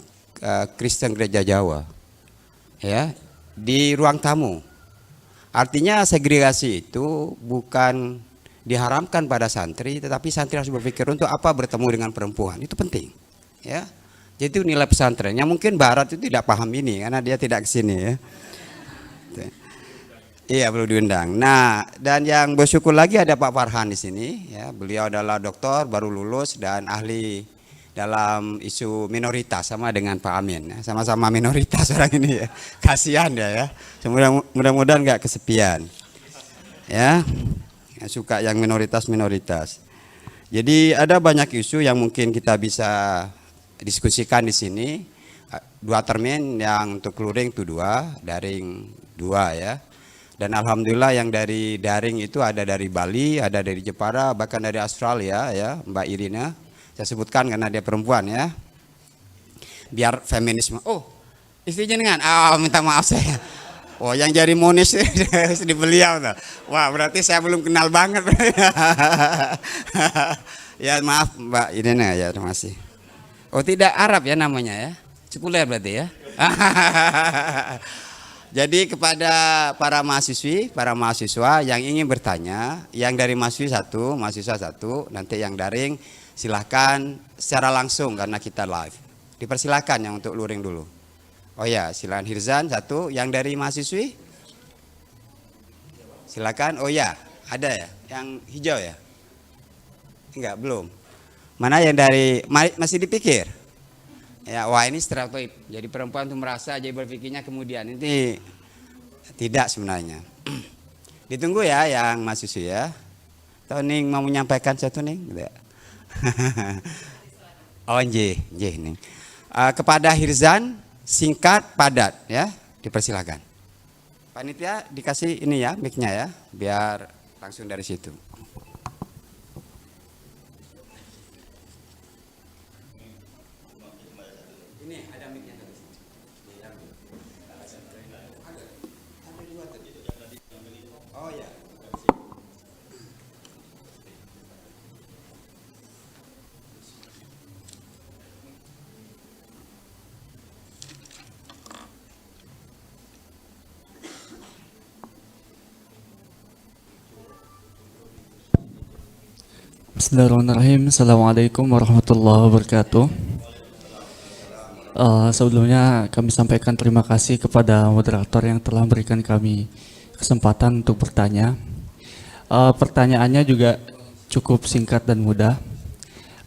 Kristen Gereja Jawa ya, di ruang tamu. Artinya segregasi itu bukan diharamkan pada santri, tetapi santri harus berpikir untuk apa bertemu dengan perempuan, itu penting ya. Jadi itu nilai pesantrennya. Mungkin Barat itu tidak paham ini karena dia tidak ke sini ya. Iya, perlu diundang. Nah, dan yang bersyukur lagi ada Pak Farhan di sini ya. Beliau adalah doktor baru lulus dan ahli dalam isu minoritas sama dengan Pak Amin ya. Sama-sama minoritas orang ini ya. Kasihan dia ya. Mudah-mudahan nggak kesepian. Ya. Suka yang minoritas. Jadi ada banyak isu yang mungkin kita bisa diskusikan di sini. 2 termin, yang untuk luring itu 2, daring 2 ya. Dan alhamdulillah yang dari daring itu ada dari Bali, ada dari Jepara, bahkan dari Australia ya, Mbak Irina. Saya sebutkan karena dia perempuan ya. Biar feminisme. Oh, istrinya dengan minta maaf saya. Oh, yang jadi monis di beliau tuh. Wah, berarti saya belum kenal banget. Ya, maaf Mbak Irina ya, terima kasih. Oh, tidak Arab ya namanya ya. Sekuler berarti ya. Jadi kepada para mahasiswa yang ingin bertanya, yang dari mahasiswa 1, nanti yang daring silahkan secara langsung karena kita live. Dipersilahkan yang untuk luring dulu. Oh ya, silakan Hirzan 1, yang dari mahasiswi. Silakan. Oh ya, ada ya, yang hijau ya. Enggak, belum. Mana yang dari masih dipikir? Ya, wah ini stereotip. Jadi perempuan itu merasa jadi berpikirnya kemudian. Ini tidak sebenarnya. Ditunggu ya yang mahasiswi ya. Ning mau menyampaikan satu nih. Oh nggih nih. Kepada Hirzan singkat padat ya, dipersilakan. Panitia dikasih ini ya mic-nya ya, biar langsung dari situ. Bismillahirrahmanirrahim. Assalamualaikum warahmatullahi wabarakatuh. Sebelumnya kami sampaikan terima kasih kepada moderator yang telah memberikan kami kesempatan untuk bertanya. Pertanyaannya juga cukup singkat dan mudah.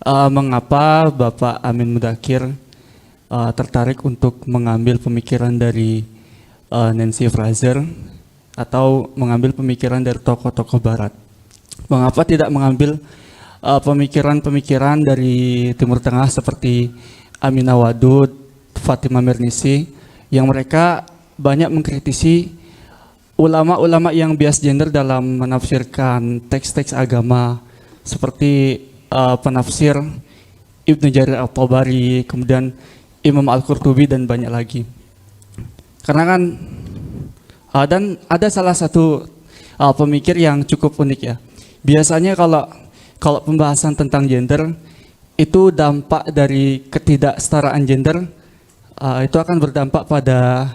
Mengapa Bapak Amin Mudakir tertarik untuk mengambil pemikiran dari Nancy Fraser atau mengambil pemikiran dari tokoh-tokoh Barat? Mengapa tidak mengambil pemikiran-pemikiran dari Timur Tengah seperti Aminah Wadud, Fatimah Mernissi, yang mereka banyak mengkritisi ulama-ulama yang bias gender dalam menafsirkan teks-teks agama seperti penafsir Ibnu Jarir At-Tabari, kemudian Imam Al-Qurtubi dan banyak lagi. Karena kan dan ada salah satu pemikir yang cukup unik ya. Biasanya kalau pembahasan tentang gender itu dampak dari ketidaksetaraan gender itu akan berdampak pada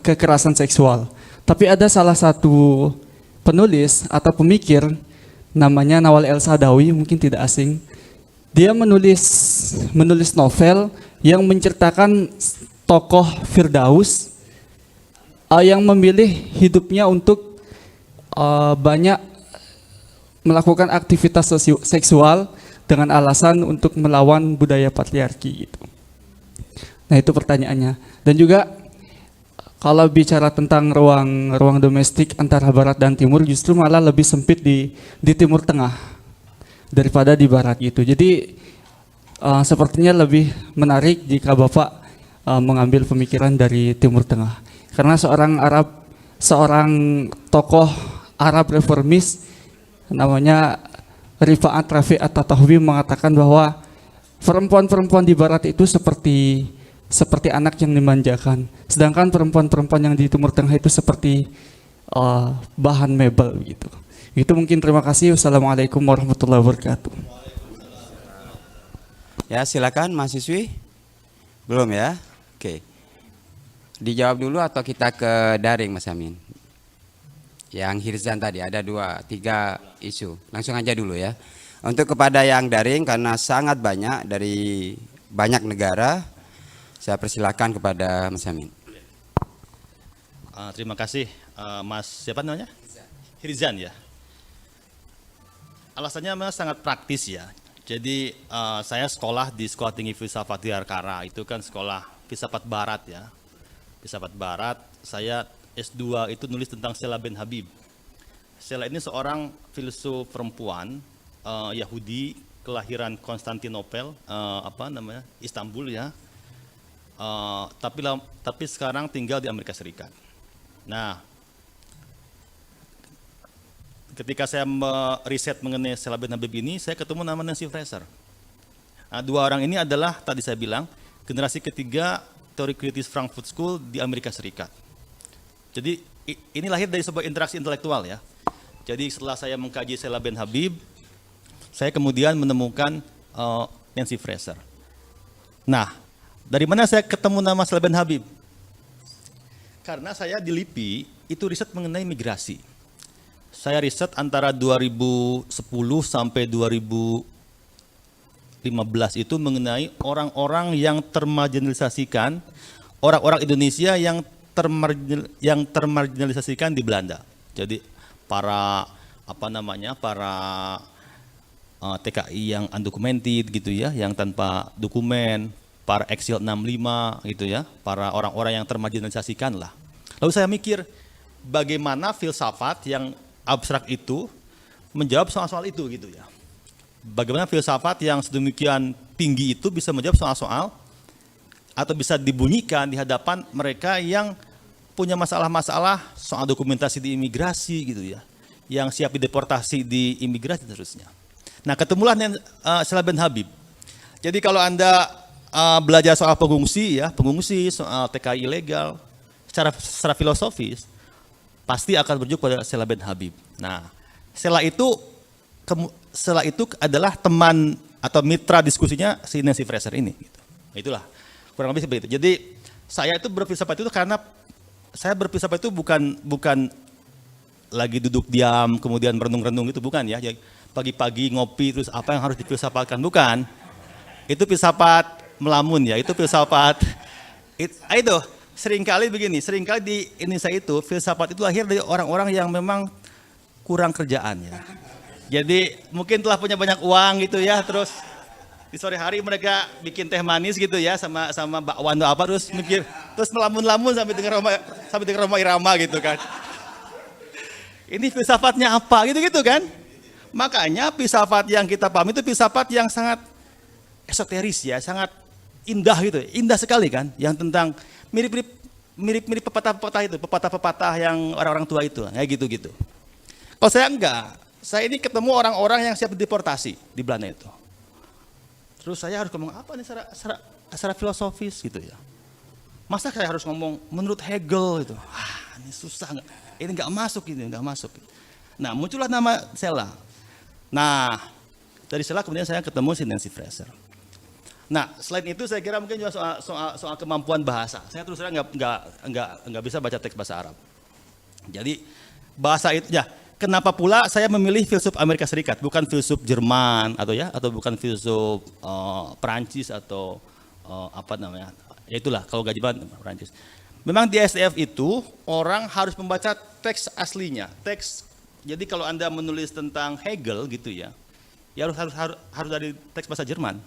kekerasan seksual. Tapi ada salah satu penulis atau pemikir namanya Nawal El-Saadawi, mungkin tidak asing. Dia menulis novel yang menceritakan tokoh Firdaus yang memilih hidupnya untuk banyak melakukan aktivitas seksual dengan alasan untuk melawan budaya patriarki gitu. Nah, itu pertanyaannya. Dan juga kalau bicara tentang ruang domestik antara Barat dan Timur, justru malah lebih sempit di Timur Tengah daripada di Barat gitu. Jadi sepertinya lebih menarik jika Bapak mengambil pemikiran dari Timur Tengah. Karena seorang tokoh Arab reformis namanya Rifa'at Rafi' At-Tatahwi mengatakan bahwa perempuan-perempuan di Barat itu seperti anak yang dimanjakan, sedangkan perempuan-perempuan yang di Timur Tengah itu seperti bahan mebel gitu. Itu mungkin, terima kasih. Wassalamualaikum warahmatullahi wabarakatuh. Ya, silakan mahasiswi. Belum ya? Oke. Dijawab dulu atau kita ke daring, Mas Amin? Yang Hirzan tadi ada 2-3 isu. Langsung aja dulu ya. Untuk kepada yang daring, karena sangat banyak dari banyak negara, saya persilakan kepada Mas Amin. Terima kasih Mas, siapa namanya? Hirzan ya. Alasannya memang sangat praktis ya. Jadi saya sekolah di Sekolah Tinggi Filsafat di Ankara, itu kan sekolah filsafat barat ya. Filsafat barat, saya S2 itu nulis tentang Sheila bin Habib. Sheila ini seorang filsuf perempuan Yahudi, kelahiran Konstantinopel, Istanbul ya. Tapi sekarang tinggal di Amerika Serikat. Nah, ketika saya riset mengenai Sheila bin Habib ini, saya ketemu nama Nancy Fraser. Nah, 2 orang ini adalah, tadi saya bilang, generasi ketiga teori kritis Frankfurt School di Amerika Serikat. Jadi ini lahir dari sebuah interaksi intelektual ya. Jadi setelah saya mengkaji Sheila bin Habib, saya kemudian menemukan Nancy Fraser. Nah, dari mana saya ketemu nama Sheila bin Habib? Karena saya di LIPI itu riset mengenai migrasi. Saya riset antara 2010 sampai 2015 itu mengenai orang-orang yang termarginalisasikan, orang-orang Indonesia yang termarginalisasikan di Belanda. Jadi para TKI yang undocumented gitu ya, yang tanpa dokumen, para eksil 65 gitu ya, para orang-orang yang termarginalisasikan lah. Lalu saya mikir bagaimana filsafat yang abstrak itu menjawab soal-soal itu gitu ya. Bagaimana filsafat yang sedemikian tinggi itu bisa menjawab soal-soal atau bisa dibunyikan di hadapan mereka yang punya masalah-masalah soal dokumentasi di imigrasi gitu ya, yang siap dideportasi di imigrasi dan seterusnya. Nah, ketemulah Sheila bin Habib. Jadi kalau Anda belajar soal pengungsi ya, soal TKI ilegal, secara filosofis pasti akan berujung pada Sheila bin Habib. Nah, setelah itu adalah teman atau mitra diskusinya si Nancy Fraser ini. Gitu. Itulah kurang lebih seperti itu. Jadi saya itu berfilsafat itu karena saya berfilsafat itu bukan lagi duduk diam kemudian merenung-renung itu, bukan ya. Pagi-pagi ngopi terus apa yang harus difilsafatkan, bukan. Itu filsafat melamun ya, itu filsafat itu seringkali di Indonesia itu filsafat itu lahir dari orang-orang yang memang kurang kerjaan ya. Jadi mungkin telah punya banyak uang gitu ya, terus di sore hari mereka bikin teh manis gitu ya sama bakwan atau apa, terus mikir, terus melamun-lamun sampai dengar Roma Irama gitu kan. Ini filsafatnya apa gitu kan? Makanya filsafat yang kita pahami itu filsafat yang sangat esoteris ya, sangat indah gitu, indah sekali kan, yang tentang mirip pepatah-pepatah yang orang-orang tua itu, kayak gitu. Kalau saya enggak, saya ini ketemu orang-orang yang siap deportasi di Belanda itu. Terus saya harus ngomong apa nih secara filosofis gitu ya. Masa saya harus ngomong menurut Hegel gitu, ini susah, ini nggak masuk. Nah muncullah nama Sheila. Nah dari Sheila kemudian saya ketemu si Nancy Fraser. Nah, selain itu saya kira mungkin juga soal kemampuan bahasa. Saya terus terang nggak bisa baca teks bahasa Arab. Jadi bahasa itu ya. Kenapa pula saya memilih filsuf Amerika Serikat, bukan filsuf Jerman atau bukan filsuf Perancis atau apa namanya? Ya itulah kalau Gajiban Perancis. Memang di STF itu orang harus membaca teks aslinya, teks. Jadi kalau Anda menulis tentang Hegel gitu ya harus dari teks bahasa Jerman.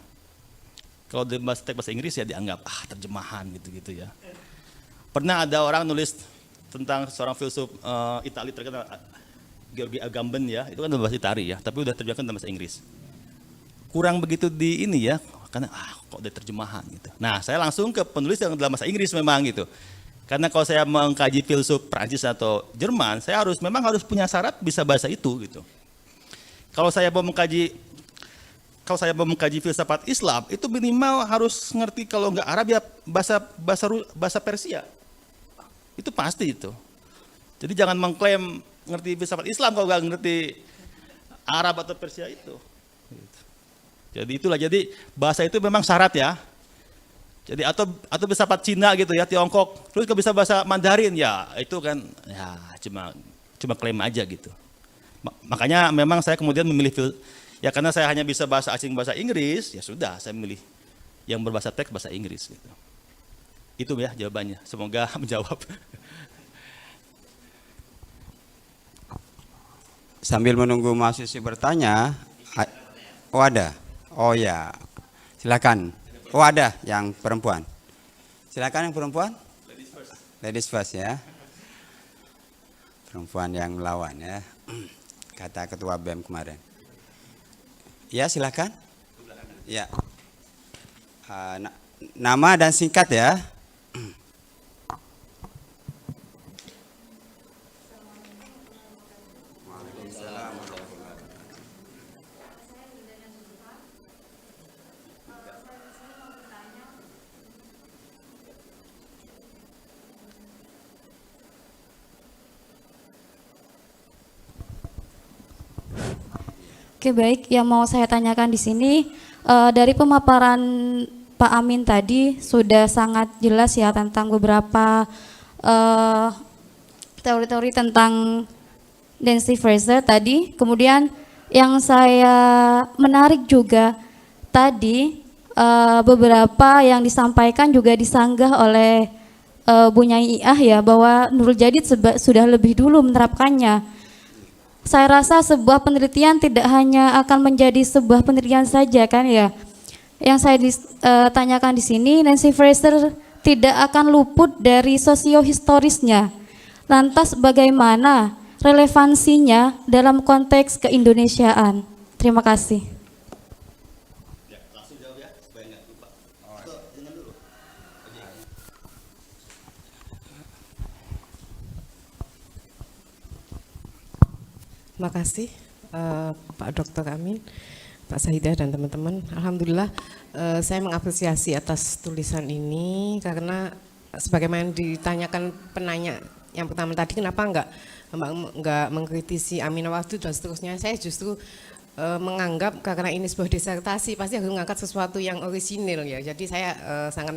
Kalau di teks bahasa Inggris ya dianggap terjemahan gitu ya. Pernah ada orang nulis tentang seorang filsuf Italia terkenal, Georgi Agamben ya, itu kan bahasa Italia ya, tapi udah terjemahkan dalam bahasa Inggris. Kurang begitu di ini ya, karena kok ada terjemahan gitu. Nah, saya langsung ke penulis yang dalam bahasa Inggris memang gitu. Karena kalau saya mengkaji filsuf Prancis atau Jerman, saya memang harus punya syarat bisa bahasa itu gitu. Kalau saya mau mengkaji filsafat Islam, itu minimal harus ngerti, kalau nggak Arab ya bahasa Persia. Itu pasti itu. Jadi jangan mengklaim ngerti filsafat Islam kalau nggak ngerti Arab atau Persia itu. Jadi itulah, jadi bahasa itu memang syarat ya. Jadi atau filsafat Cina gitu ya, Tiongkok, terus nggak bisa bahasa Mandarin ya, itu kan ya cuma klaim aja gitu. Makanya memang saya kemudian memilih ya karena saya hanya bisa bahasa asing bahasa Inggris, ya sudah saya memilih yang berbahasa teks bahasa Inggris gitu. Itu ya jawabannya. Semoga menjawab. Sambil menunggu mahasiswa bertanya, oh ada, oh ya, silakan. Oh ada yang perempuan. Silakan yang perempuan. Ladies first ya. Perempuan yang melawan ya. Kata ketua BEM kemarin. Ya silakan. Ya. Nama dan singkat ya. Oke, baik, yang mau saya tanyakan di sini dari pemaparan Pak Amin tadi sudah sangat jelas ya tentang beberapa teori-teori tentang Nancy Fraser tadi. Kemudian yang saya menarik juga tadi beberapa yang disampaikan juga disanggah oleh Bu Nyai Iah ya, bahwa Nurul Jadid sudah lebih dulu menerapkannya. Saya rasa sebuah penelitian tidak hanya akan menjadi sebuah penelitian saja kan ya. Yang saya tanyakan di sini, Nancy Fraser tidak akan luput dari sosiohistorisnya. Lantas bagaimana relevansinya dalam konteks keindonesiaan? Terima kasih. Langsung jawab ya, supaya nggak lupa. Atau jangan dulu. Terima kasih Pak Dr. Amin. Pak Sahidah dan teman-teman. Alhamdulillah saya mengapresiasi atas tulisan ini karena sebagaimana ditanyakan penanya yang pertama tadi, kenapa enggak mengkritisi Aminah Wadud dan seterusnya. Saya justru menganggap karena ini sebuah disertasi pasti harus mengangkat sesuatu yang orisinil ya. Jadi saya sangat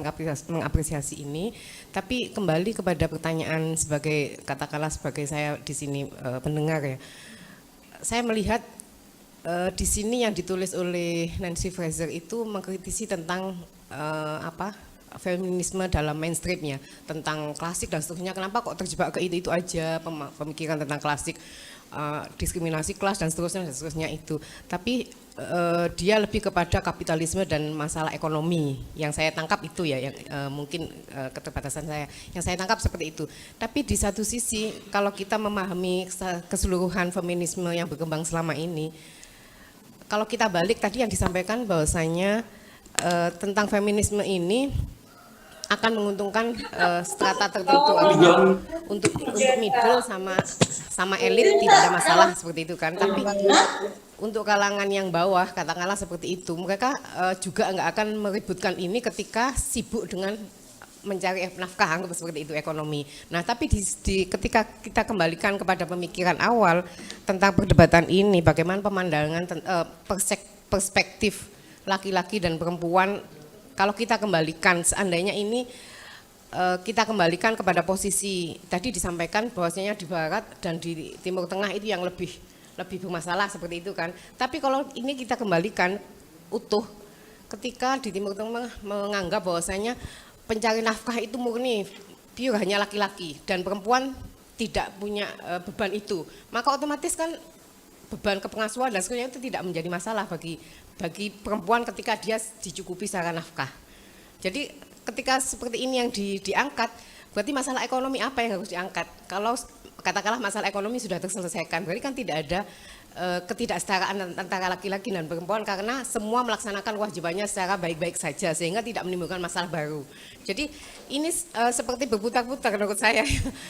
mengapresiasi ini. Tapi kembali kepada pertanyaan sebagai katakanlah sebagai saya di sini pendengar ya. Saya melihat di sini yang ditulis oleh Nancy Fraser itu mengkritisi tentang feminisme dalam mainstreamnya, tentang klasik dan seterusnya. Kenapa kok terjebak ke itu aja, pemikiran tentang klasik, diskriminasi kelas dan seterusnya itu. Tapi dia lebih kepada kapitalisme dan masalah ekonomi. Yang saya tangkap itu ya, yang mungkin keterbatasan saya. Yang saya tangkap seperti itu. Tapi di satu sisi kalau kita memahami keseluruhan feminisme yang berkembang selama ini, kalau kita balik tadi yang disampaikan bahwasanya tentang feminisme ini akan menguntungkan strata tertentu, artinya untuk middle sama elit tidak ada masalah seperti itu kan. Tapi untuk kalangan yang bawah katakanlah seperti itu, mereka juga nggak akan meributkan ini ketika sibuk dengan mencari nafkah, anggap seperti itu ekonomi. Nah tapi ketika kita kembalikan kepada pemikiran awal tentang perdebatan ini, bagaimana pemandangan perspektif laki-laki dan perempuan. Kalau kita kembalikan, seandainya ini kita kembalikan kepada posisi tadi disampaikan bahwasanya di Barat dan di Timur Tengah itu yang lebih bermasalah seperti itu kan. Tapi kalau ini kita kembalikan utuh, ketika di Timur Tengah menganggap bahwasanya pencari nafkah itu murni pure hanya laki-laki dan perempuan tidak punya beban itu, maka otomatis kan beban kepengasuhan dan sebagainya itu tidak menjadi masalah bagi perempuan ketika dia dicukupi secara nafkah. Jadi ketika seperti ini yang diangkat, berarti masalah ekonomi apa yang harus diangkat? Kalau katakanlah masalah ekonomi sudah terselesaikan, berarti kan tidak ada ketidaksetaraan antara laki-laki dan perempuan karena semua melaksanakan kewajibannya secara baik-baik saja sehingga tidak menimbulkan masalah baru. Jadi ini seperti berputar-putar menurut saya.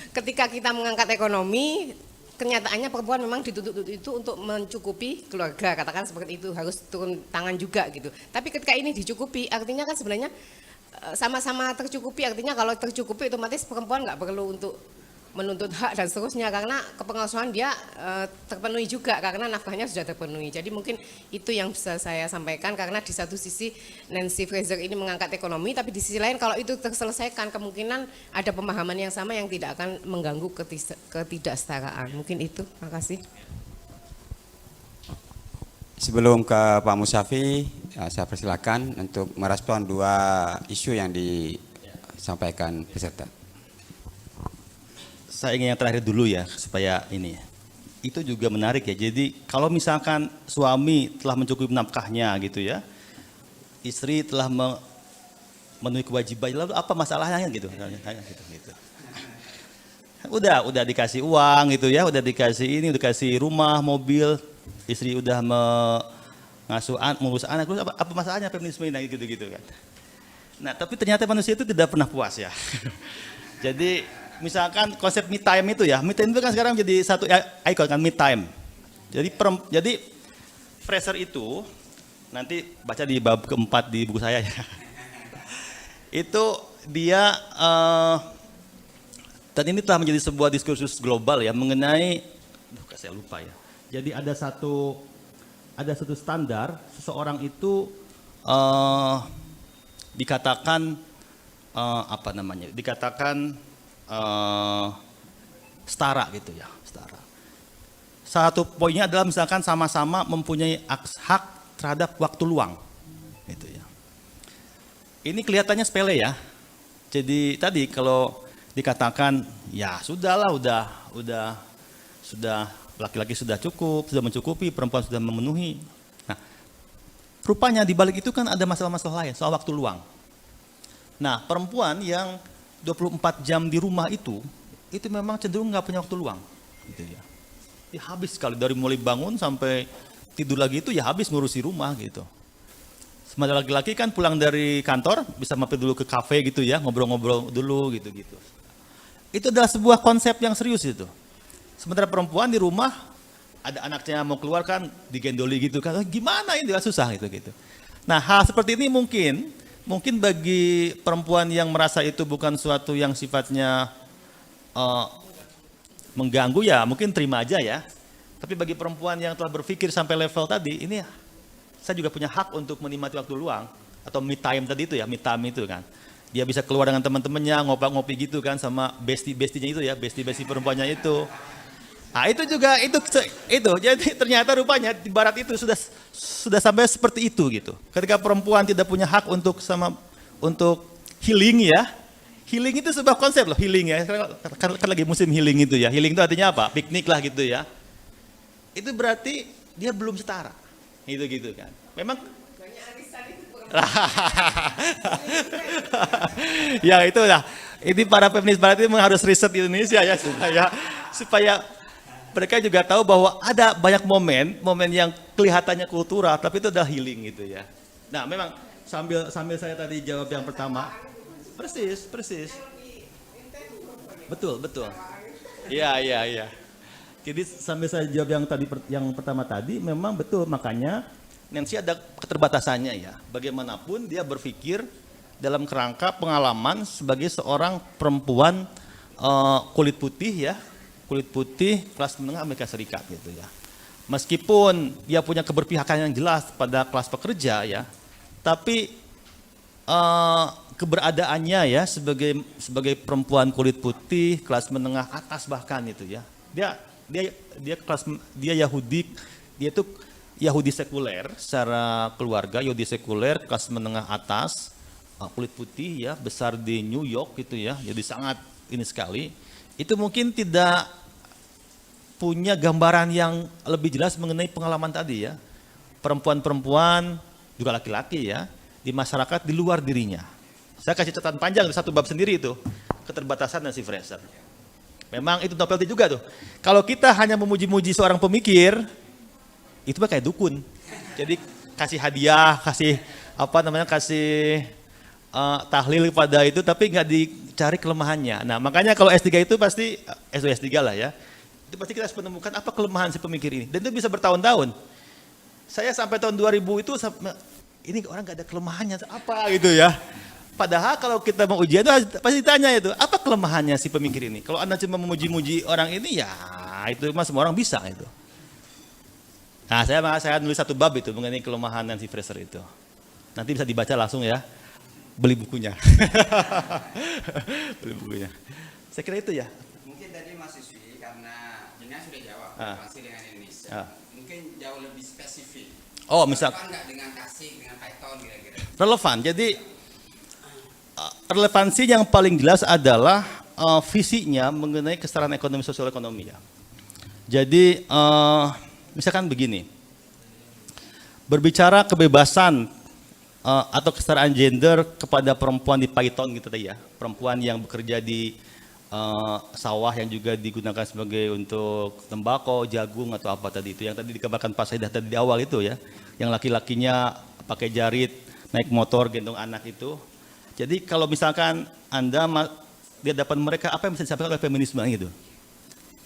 Ketika kita mengangkat ekonomi, kenyataannya perempuan memang dituntut itu untuk mencukupi keluarga, katakan seperti itu, harus turun tangan juga gitu. Tapi ketika ini dicukupi, artinya kan sebenarnya sama-sama tercukupi, artinya kalau tercukupi otomatis perempuan nggak perlu untuk menuntut hak dan seterusnya karena kepengasuhan dia terpenuhi juga karena nafkahnya sudah terpenuhi. Jadi mungkin itu yang bisa saya sampaikan karena di satu sisi Nancy Fraser ini mengangkat ekonomi, tapi di sisi lain kalau itu terselesaikan kemungkinan ada pemahaman yang sama yang tidak akan mengganggu ketidaksetaraan. Mungkin itu, makasih. Sebelum ke Pak Musyafi, saya persilakan untuk merespon dua isu yang disampaikan peserta. Saya ingin yang terakhir dulu ya, supaya ini. Itu juga menarik ya, jadi kalau misalkan suami telah mencukupi nafkahnya gitu ya, istri telah memenuhi kewajiban, lalu apa masalahnya gitu. Udah dikasih uang gitu ya, udah dikasih ini, udah dikasih rumah, mobil, istri udah mengasuh mengurus anak, apa masalahnya feminisme ini gitu kan. Nah tapi ternyata manusia itu tidak pernah puas ya. Jadi misalkan konsep me time itu ya, me time itu kan sekarang jadi satu ikon kan, me time. Jadi Fraser itu nanti baca di bab keempat di buku saya ya. Itu dia dan ini telah menjadi sebuah diskursus global ya mengenai, saya lupa ya. Jadi ada satu standar seseorang itu dikatakan dikatakan setara gitu ya, setara. Satu poinnya adalah misalkan sama-sama mempunyai hak terhadap waktu luang, gitu ya. Ini kelihatannya sepele ya. Jadi tadi kalau dikatakan ya sudahlah, sudah laki-laki sudah cukup, sudah mencukupi, perempuan sudah memenuhi. Nah, rupanya di balik itu kan ada masalah-masalah lain soal waktu luang. Nah, perempuan yang 24 jam di rumah itu memang cenderung nggak punya waktu luang, gitu ya. Ya habis sekali dari mulai bangun sampai tidur lagi itu ya habis ngurusi rumah gitu. Sementara laki-laki kan pulang dari kantor bisa mampir dulu ke kafe gitu ya, ngobrol-ngobrol dulu gitu-gitu. Itu adalah sebuah konsep yang serius itu. Sementara perempuan di rumah ada anaknya mau keluar kan digendoli gitu kan, gimana ini susah gitu. Nah hal seperti ini mungkin bagi perempuan yang merasa itu bukan suatu yang sifatnya mengganggu ya mungkin terima aja ya. Tapi bagi perempuan yang telah berpikir sampai level tadi, ini saya juga punya hak untuk menikmati waktu luang atau me time tadi itu ya, me time itu kan. Dia bisa keluar dengan teman-temannya, ngopi gitu kan sama bestie-bestinya itu ya, bestie perempuannya itu. Nah itu juga itu jadi ternyata rupanya di barat itu sudah sampai seperti itu gitu. Ketika perempuan tidak punya hak untuk healing ya, healing itu sebuah konsep loh, healing ya. Kan lagi musim healing itu ya. Healing itu artinya apa? Piknik lah gitu ya. Itu berarti dia belum setara. Gitu kan. Memang ya itu lah. Ini para feminis barat itu harus riset di Indonesia ya supaya mereka juga tahu bahwa ada banyak momen yang kelihatannya kultural tapi itu adalah healing gitu ya. Nah, memang sambil saya tadi jawab yang pertama. Persis. Betul. Iya. Jadi sambil saya jawab yang pertama tadi memang betul, makanya Nancy ada keterbatasannya ya. Bagaimanapun dia berpikir dalam kerangka pengalaman sebagai seorang perempuan kulit putih kelas menengah Amerika Serikat gitu ya. Meskipun dia punya keberpihakan yang jelas pada kelas pekerja ya, tapi keberadaannya ya sebagai perempuan kulit putih kelas menengah atas bahkan itu ya. Dia Yahudi, dia itu Yahudi sekuler secara keluarga, Yahudi sekuler kelas menengah atas, kulit putih ya, besar di New York gitu ya. Jadi sangat ini sekali. Itu mungkin tidak punya gambaran yang lebih jelas mengenai pengalaman tadi ya. Perempuan-perempuan, juga laki-laki ya, di masyarakat di luar dirinya. Saya kasih catatan panjang satu bab sendiri itu, keterbatasan Nancy Fraser. Memang itu novelty juga tuh. Kalau kita hanya memuji-muji seorang pemikir, itu kayak dukun. Jadi kasih hadiah, kasih tahlil pada itu, tapi nggak dicari kelemahannya. Nah makanya kalau S3 itu pasti, S3 lah ya, itu pasti kita harus menemukan apa kelemahan si pemikir ini. Dan itu bisa bertahun-tahun. Saya sampai tahun 2000 itu, ini orang nggak ada kelemahannya, apa gitu ya. Padahal kalau kita mau ujian itu pasti ditanya itu, apa kelemahannya si pemikir ini. Kalau Anda cuma memuji-muji orang ini, ya itu mah semua orang bisa itu. Nah saya nulis satu bab itu mengenai kelemahan Nancy Fraser itu. Nanti bisa dibaca langsung ya. Beli bukunya. Beli bukunya. Saya kira itu ya. Mungkin tadi mahasiswi karena Jina sudah jawab masih dengan Indonesia. Mungkin jauh lebih spesifik. Oh, misal relevan nggak dengan kasih dengan Python kira-kira? Relevan. Jadi relevansi yang paling jelas adalah visinya mengenai kesetaraan ekonomi sosial ekonomi ya. Jadi misalkan begini. Berbicara kebebasan atau kesetaraan gender kepada perempuan di Python gitu tadi ya, perempuan yang bekerja di sawah yang juga digunakan sebagai untuk tembakau, jagung atau apa tadi itu yang tadi dikabarkan Pak Saidah tadi di awal itu ya, yang laki-lakinya pakai jarit, naik motor, gendong anak itu. Jadi kalau misalkan Anda di hadapan mereka apa yang bisa disampaikan oleh feminisme gitu?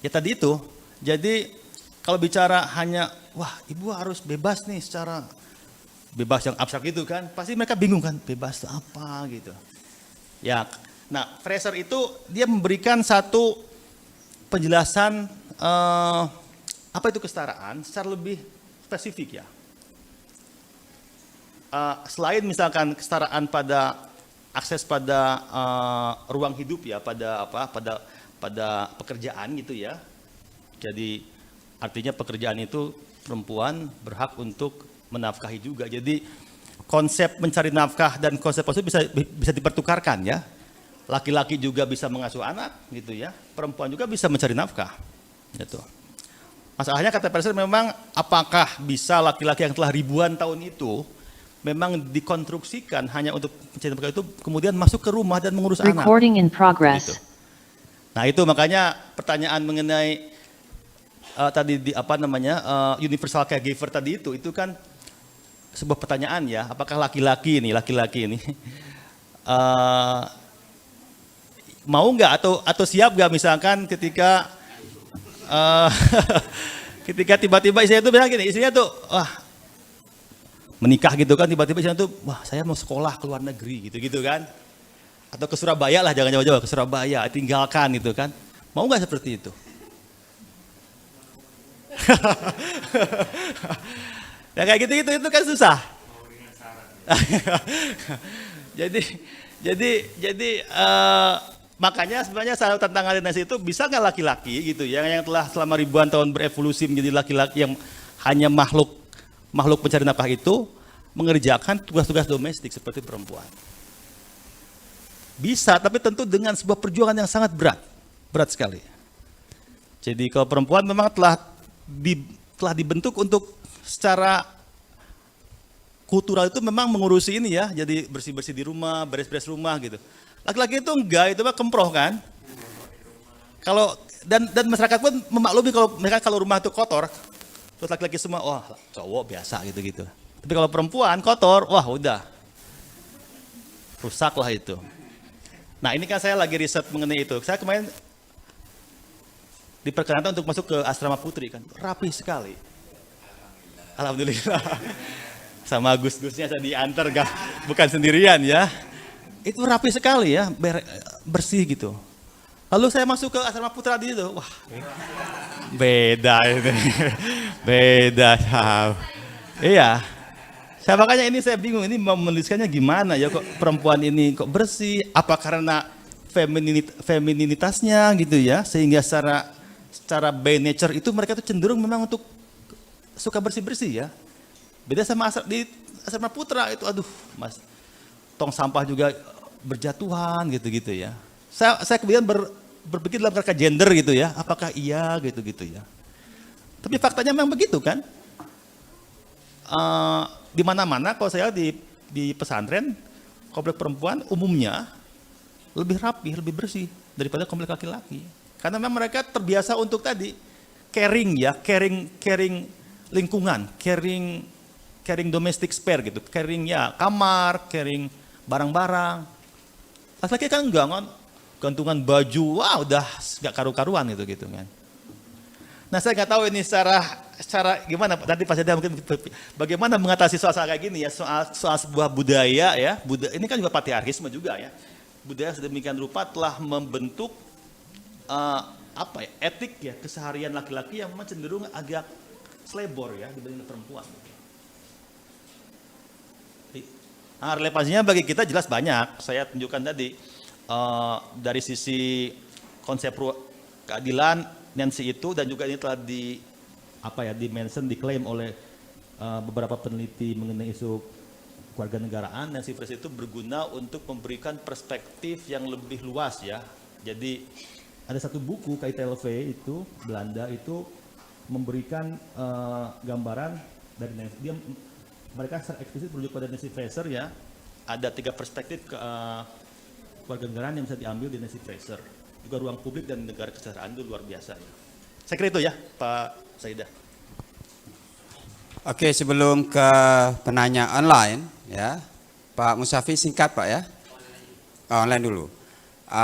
Ya tadi itu. Jadi kalau bicara hanya wah ibu harus bebas nih secara bebas yang abstrak gitu kan, pasti mereka bingung kan, bebas itu apa gitu. Ya, nah Fraser itu dia memberikan satu penjelasan apa itu kesetaraan secara lebih spesifik ya. Selain misalkan kesetaraan pada akses pada ruang hidup ya, pada pekerjaan gitu ya. Jadi artinya pekerjaan itu perempuan berhak untuk menafkahi juga. Jadi konsep mencari nafkah dan konsep itu bisa dipertukarkan ya. Laki-laki juga bisa mengasuh anak gitu ya. Perempuan juga bisa mencari nafkah. Gitu. Masalahnya kata Fraser memang apakah bisa laki-laki yang telah ribuan tahun itu memang dikonstruksikan hanya untuk mencari nafkah itu kemudian masuk ke rumah dan mengurus anak. Recording in progress. Gitu. Nah itu makanya pertanyaan mengenai tadi universal caregiver tadi itu kan sebuah pertanyaan ya, apakah laki-laki ini mau nggak atau siap nggak misalkan ketika Ketika tiba-tiba istrinya tuh bilang gini, istrinya tuh, wah menikah gitu kan, tiba-tiba istrinya tuh, wah saya mau sekolah ke luar negeri gitu kan. Atau ke Surabaya lah, jangan jauh-jauh, ke Surabaya, tinggalkan gitu kan. Mau nggak seperti itu? Ya kayak gitu-gitu itu kan susah. jadi makanya sebenarnya salah tantangan dinasti itu bisa nggak laki-laki gitu ya yang telah selama ribuan tahun berevolusi menjadi laki-laki yang hanya makhluk pencari nafkah itu mengerjakan tugas-tugas domestik seperti perempuan. Bisa, tapi tentu dengan sebuah perjuangan yang sangat berat sekali. Jadi kalau perempuan memang telah dibentuk untuk secara kultural itu memang mengurusi ini ya, jadi bersih-bersih di rumah, beres-beres rumah gitu. Laki-laki itu enggak, itu mah kemproh kan. Kalau dan masyarakat pun memaklumi kalau rumah itu kotor, terus laki-laki semua, wah cowok biasa gitu-gitu. Tapi kalau perempuan kotor, wah udah rusak lah itu. Nah ini kan saya lagi riset mengenai itu. Saya kemarin diperkenankan untuk masuk ke asrama putri kan, rapi sekali. Alhamdulillah. Sama Gus-Gusnya saya diantar, bukan sendirian ya. Itu rapi sekali ya, bersih gitu. Lalu saya masuk ke asrama putra di itu, wah beda ini, beda. Iya, saya makanya ini saya bingung, ini mau menuliskannya gimana ya, kok perempuan ini kok bersih, apa karena femininitasnya gitu ya, sehingga secara by nature itu mereka tuh cenderung memang untuk suka bersih-bersih ya. Beda sama di asrama putra itu, aduh mas, tong sampah juga berjatuhan gitu-gitu ya. Saya kemudian berpikir dalam kerangka gender gitu ya, apakah iya gitu-gitu ya. Tapi faktanya memang begitu kan. Di mana-mana kalau saya di pesantren, komplek perempuan umumnya lebih rapi, lebih bersih daripada komplek laki-laki. Karena memang mereka terbiasa untuk tadi caring ya, caring lingkungan, caring domestic spare gitu, caring ya kamar, caring barang-barang. Laki-laki kan enggak kan, gantungan baju, wah udah nggak karu-karuan gitu kan. Nah saya nggak tahu ini secara gimana, nanti Pak Seda mungkin bagaimana mengatasi soal kayak gini ya, soal sebuah budaya ya, ini kan juga patriarkisme juga ya. Budaya sedemikian rupa telah membentuk etik ya, keseharian laki-laki yang memang cenderung agak selebor ya dibanding perempuan. Nah, relevansinya bagi kita jelas banyak. Saya tunjukkan tadi dari sisi konsep keadilan Nancy itu, dan juga ini telah diklaim oleh beberapa peneliti mengenai isu kewarganegaraan. Nancy Fraser itu berguna untuk memberikan perspektif yang lebih luas ya. Jadi ada satu buku KITLV itu Belanda itu memberikan gambaran dari Nancy. Mereka secara eksplisit merujuk pada Nancy Fraser ya, ada 3 perspektif kewarganegaraan yang bisa diambil di Nancy Fraser. Juga ruang publik dan negara kesejahteraan itu luar biasa. Ya. Saya kira itu ya Pak Saida. Oke, sebelum ke penanya online ya, Pak Musafi singkat Pak ya. Online dulu.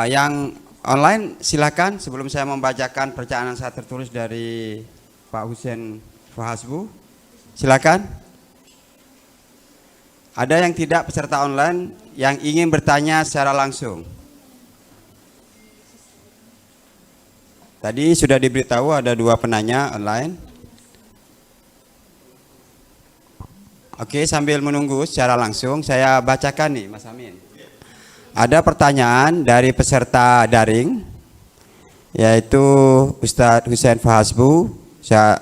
Yang online silakan sebelum saya membacakan pertanyaan saya tertulis dari Pak Hussein Fahasbu. Silakan. Ada yang tidak peserta online yang ingin bertanya secara langsung? Tadi sudah diberitahu ada 2 penanya online. Oke, sambil menunggu secara langsung saya bacakan nih Mas Amin. Ada pertanyaan dari peserta daring, yaitu Ustadz Hussein Fahasbu. Saya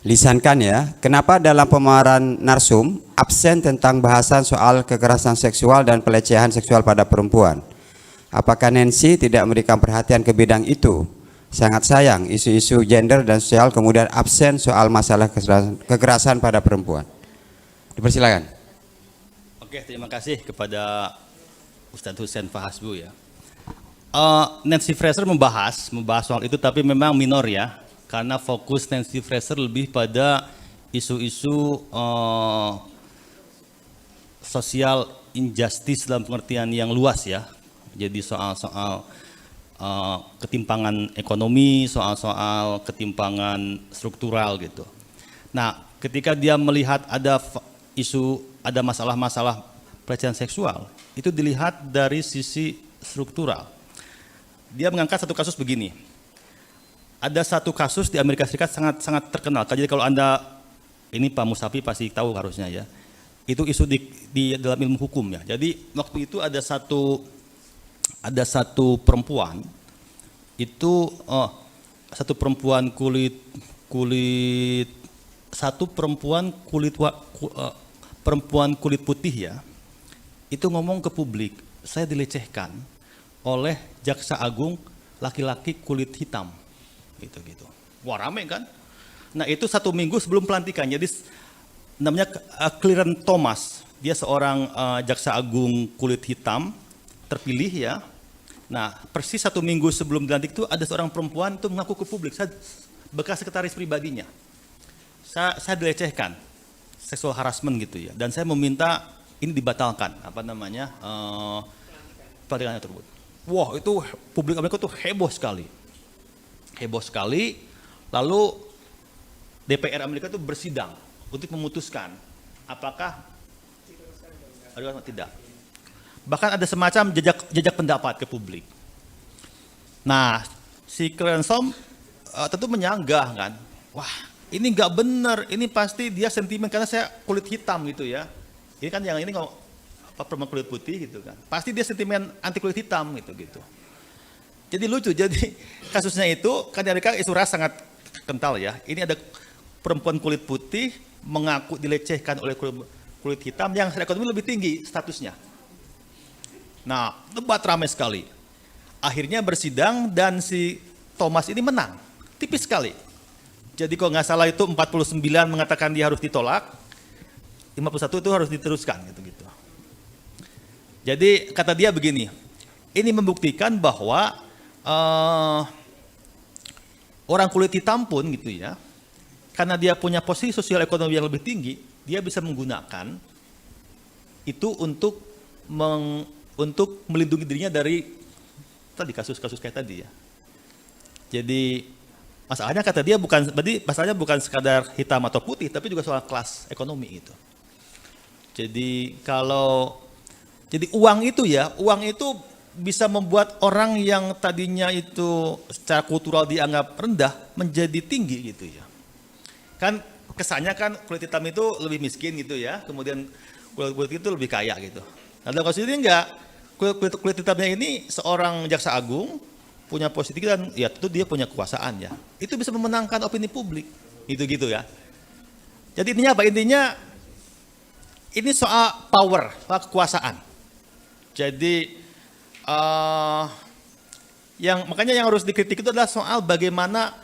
lisankan ya, kenapa dalam pemaparan narsum absen tentang bahasan soal kekerasan seksual dan pelecehan seksual pada perempuan? Apakah Nancy tidak memberikan perhatian ke bidang itu? Sangat sayang isu-isu gender dan sosial kemudian absen soal masalah kekerasan pada perempuan. Dipersilakan. Oke, terima kasih kepada Ustadz Hussein Fahasbu ya. Nancy Fraser membahas soal itu, tapi memang minor ya. Karena fokus Nancy Fraser lebih pada isu-isu social injustice dalam pengertian yang luas ya. Jadi soal-soal ketimpangan ekonomi, soal-soal ketimpangan struktural gitu. Nah, ketika dia melihat ada ada masalah-masalah pelecehan seksual, itu dilihat dari sisi struktural. Dia mengangkat satu kasus begini. Ada satu kasus di Amerika Serikat sangat terkenal. Jadi kalau Anda, ini Pak Musafi pasti tahu harusnya ya. Itu isu di dalam ilmu hukum ya. Jadi waktu itu ada satu perempuan itu perempuan kulit putih ya, itu ngomong ke publik, saya dilecehkan oleh jaksa agung laki-laki kulit hitam, gitu. Wah rame kan? Nah itu 1 minggu sebelum pelantikan, jadi namanya Clarence Thomas, dia seorang jaksa agung kulit hitam terpilih ya. Nah persis 1 minggu sebelum dilantik itu ada seorang perempuan itu mengaku ke publik, saya bekas sekretaris pribadinya, saya dilecehkan, seksual harassment gitu ya, dan saya meminta ini dibatalkan, pelantikannya tersebut. Wah itu publik Amerika tuh heboh sekali, lalu DPR Amerika tuh bersidang untuk memutuskan apakah atau tidak. Bahkan ada semacam jejak pendapat ke publik. Nah, si Clarence tentu menyanggah kan, wah ini nggak benar, ini pasti dia sentimen karena saya kulit hitam gitu ya. Ini kan yang ini perempuan kulit putih gitu kan, pasti dia sentimen anti kulit hitam gitu. Jadi lucu, jadi kasusnya itu kan di Amerika isu ras sangat kental ya. Ini ada perempuan kulit putih mengaku dilecehkan oleh kulit hitam yang secara ekonomi lebih tinggi statusnya. Nah, debat ramai sekali. Akhirnya bersidang dan si Thomas ini menang, tipis sekali. Jadi kalau nggak salah itu 49 mengatakan dia harus ditolak, 51 itu harus diteruskan gitu. Jadi kata dia begini, ini membuktikan bahwa orang kulit hitam pun gitu ya, karena dia punya posisi sosial ekonomi yang lebih tinggi, dia bisa menggunakan itu untuk melindungi dirinya dari tadi kasus-kasus kayak tadi ya. Jadi masalahnya kata dia masalahnya bukan sekadar hitam atau putih, tapi juga soal kelas ekonomi itu. Jadi uang itu bisa membuat orang yang tadinya itu secara kultural dianggap rendah menjadi tinggi gitu ya. Kan kesannya kan kulit hitam itu lebih miskin gitu ya, kemudian kulit itu lebih kaya gitu. Nah dalam kasus ini enggak, kulit hitamnya ini seorang jaksa agung punya posisi dan ya tentu dia punya kekuasaan ya. Itu bisa memenangkan opini publik gitu ya. Jadi intinya apa? Intinya ini soal power, soal kekuasaan. Jadi makanya yang harus dikritik itu adalah soal bagaimana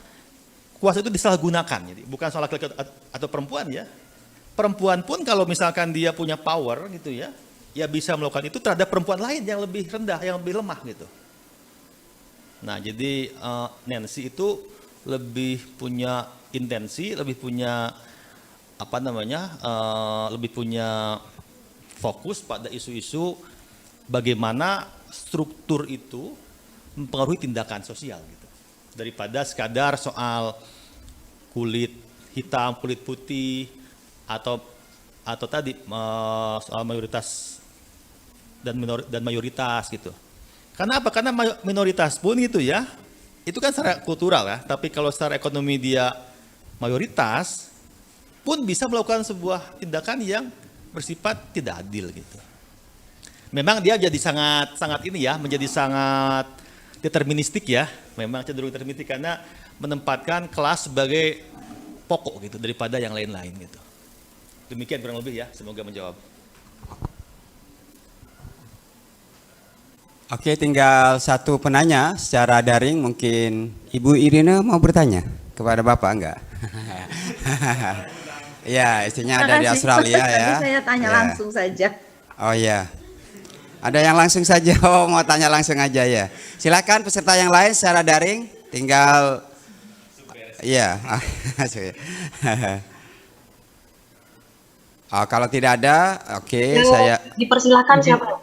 kuasa itu disalahgunakan. Jadi bukan soal laki-laki atau perempuan ya. Perempuan pun kalau misalkan dia punya power gitu ya, ya bisa melakukan itu terhadap perempuan lain yang lebih rendah, yang lebih lemah gitu. Nah jadi Nancy itu lebih punya intensi, lebih punya lebih punya fokus pada isu-isu bagaimana struktur itu mempengaruhi tindakan sosial gitu, daripada sekadar soal kulit hitam, kulit putih atau tadi soal mayoritas dan mayoritas gitu. Karena apa? Karena minoritas pun gitu ya, itu kan secara kultural ya, tapi kalau secara ekonomi dia mayoritas pun bisa melakukan sebuah tindakan yang bersifat tidak adil gitu. Memang dia jadi sangat ini ya, menjadi sangat deterministik ya, memang cenderung deterministik karena menempatkan kelas sebagai pokok gitu daripada yang lain-lain gitu. Demikian kurang lebih ya, semoga menjawab. Oke, tinggal satu penanya secara daring, mungkin Ibu Irina mau bertanya kepada Bapak enggak? Ya, istrinya ada di Australia ya. Saya tanya langsung saja. Oh ya, ada yang langsung saja, mau tanya langsung aja ya. Silakan peserta yang lain secara daring, tinggal, ya. Oh, kalau tidak ada, oke, saya. Dipersilakan siapa?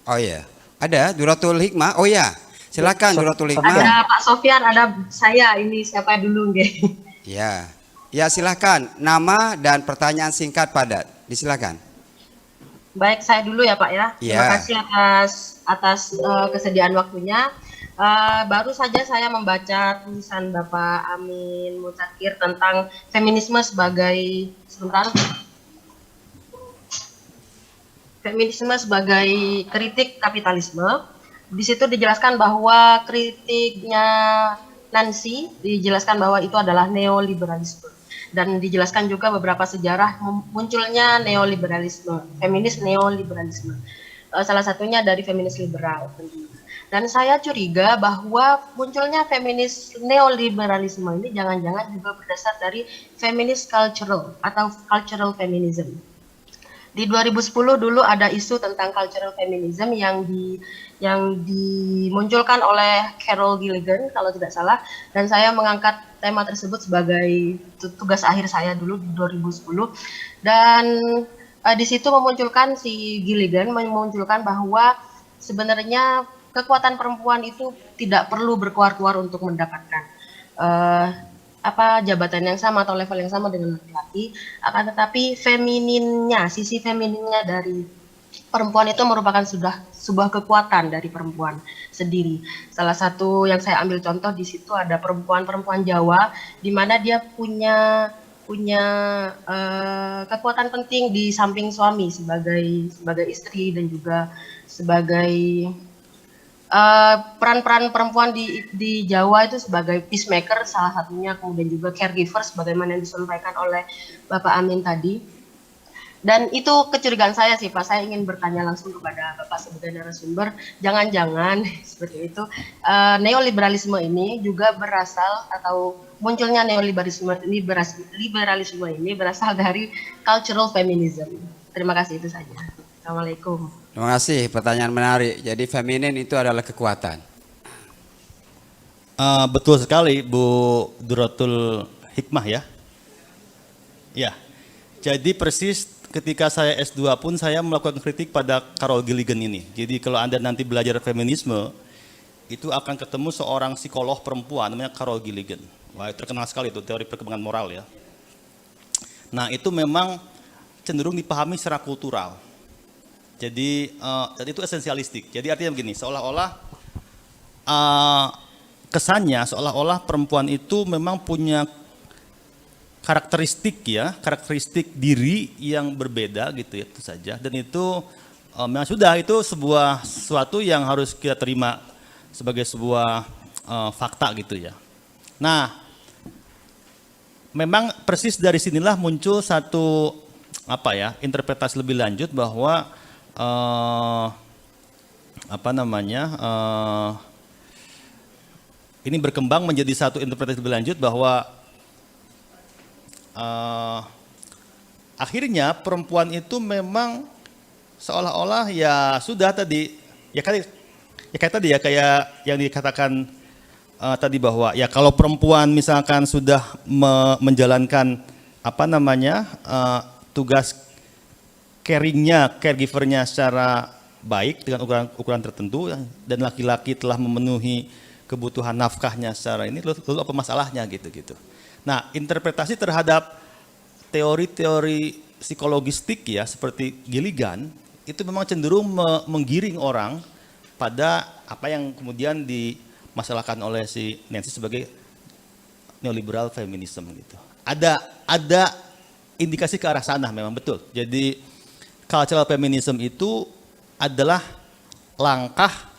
Oh ya, ada Duratul Hikmah. Oh ya, Silakan Duratul Hikmah. Ada Pak Sofyan, ada saya. Ini siapa dulu nggih? Ya. Ya, silakan. Nama dan pertanyaan singkat padat. Disilakan. Baik, saya dulu ya Pak ya. Terima Ya. kasih atas kesediaan waktunya. Baru saja saya membaca tulisan Bapak Amin Mutakir tentang feminisme sebagai kritik kapitalisme. Di situ dijelaskan bahwa kritiknya Nancy dijelaskan bahwa itu adalah neoliberalisme. Dan dijelaskan juga beberapa sejarah munculnya neoliberalisme, feminis neoliberalisme. Salah satunya dari feminis liberal tentunya. Dan saya curiga bahwa munculnya feminis neoliberalisme ini jangan-jangan juga berdasar dari feminist cultural atau cultural feminism. Di 2010 dulu ada isu tentang cultural feminism yang dimunculkan oleh Carol Gilligan kalau tidak salah, dan saya mengangkat tema tersebut sebagai tugas akhir saya dulu di 2010. Dan di situ memunculkan si Gilligan memunculkan bahwa sebenarnya kekuatan perempuan itu tidak perlu berkuar-kuar untuk mendapatkan jabatan yang sama atau level yang sama dengan laki-laki, akan tetapi sisi femininnya dari perempuan itu merupakan sebuah kekuatan dari perempuan sendiri. Salah satu yang saya ambil contoh di situ ada perempuan Jawa, di mana dia punya kekuatan penting di samping suami sebagai istri, dan juga sebagai peran-peran perempuan di Jawa itu sebagai peacemaker salah satunya, kemudian juga caregiver sebagaimana yang disampaikan oleh Bapak Amin tadi. Dan itu kecurigaan saya sih Pak, saya ingin bertanya langsung kepada Bapak sebagai narasumber, jangan-jangan seperti itu neoliberalisme ini juga berasal, atau munculnya neoliberalisme ini berasal dari cultural feminism. Terima kasih, itu saja. Assalamualaikum. Terima kasih, pertanyaan menarik. Jadi feminin itu adalah kekuatan. Betul sekali Bu Duratul Hikmah ya. Ya, jadi persis ketika saya S2 pun saya melakukan kritik pada Carol Gilligan ini. Jadi kalau Anda nanti belajar feminisme, itu akan ketemu seorang psikolog perempuan namanya Carol Gilligan. Wah, terkenal sekali itu teori perkembangan moral ya. Nah, itu memang cenderung dipahami secara kultural. Jadi itu esensialistik. Jadi artinya begini, seolah-olah kesannya seolah-olah perempuan itu memang punya karakteristik diri yang berbeda gitu ya, itu saja. Dan itu memang sudah itu sesuatu yang harus kita terima sebagai sebuah fakta gitu ya. Nah, memang persis dari sinilah muncul satu interpretasi lebih lanjut bahwa ini berkembang menjadi satu interpretasi lebih lanjut bahwa akhirnya perempuan itu memang seolah-olah ya sudah tadi kayak yang dikatakan tadi bahwa ya kalau perempuan misalkan sudah menjalankan tugas caregivernya secara baik dengan ukuran tertentu, dan laki-laki telah memenuhi kebutuhan nafkahnya secara ini, lalu apa masalahnya gitu. Nah, interpretasi terhadap teori-teori psikologistik ya seperti Gilligan itu memang cenderung menggiring orang pada apa yang kemudian dimasalahkan oleh si Nancy sebagai neoliberal feminism gitu. Ada indikasi ke arah sana memang betul. Jadi cultural feminism itu adalah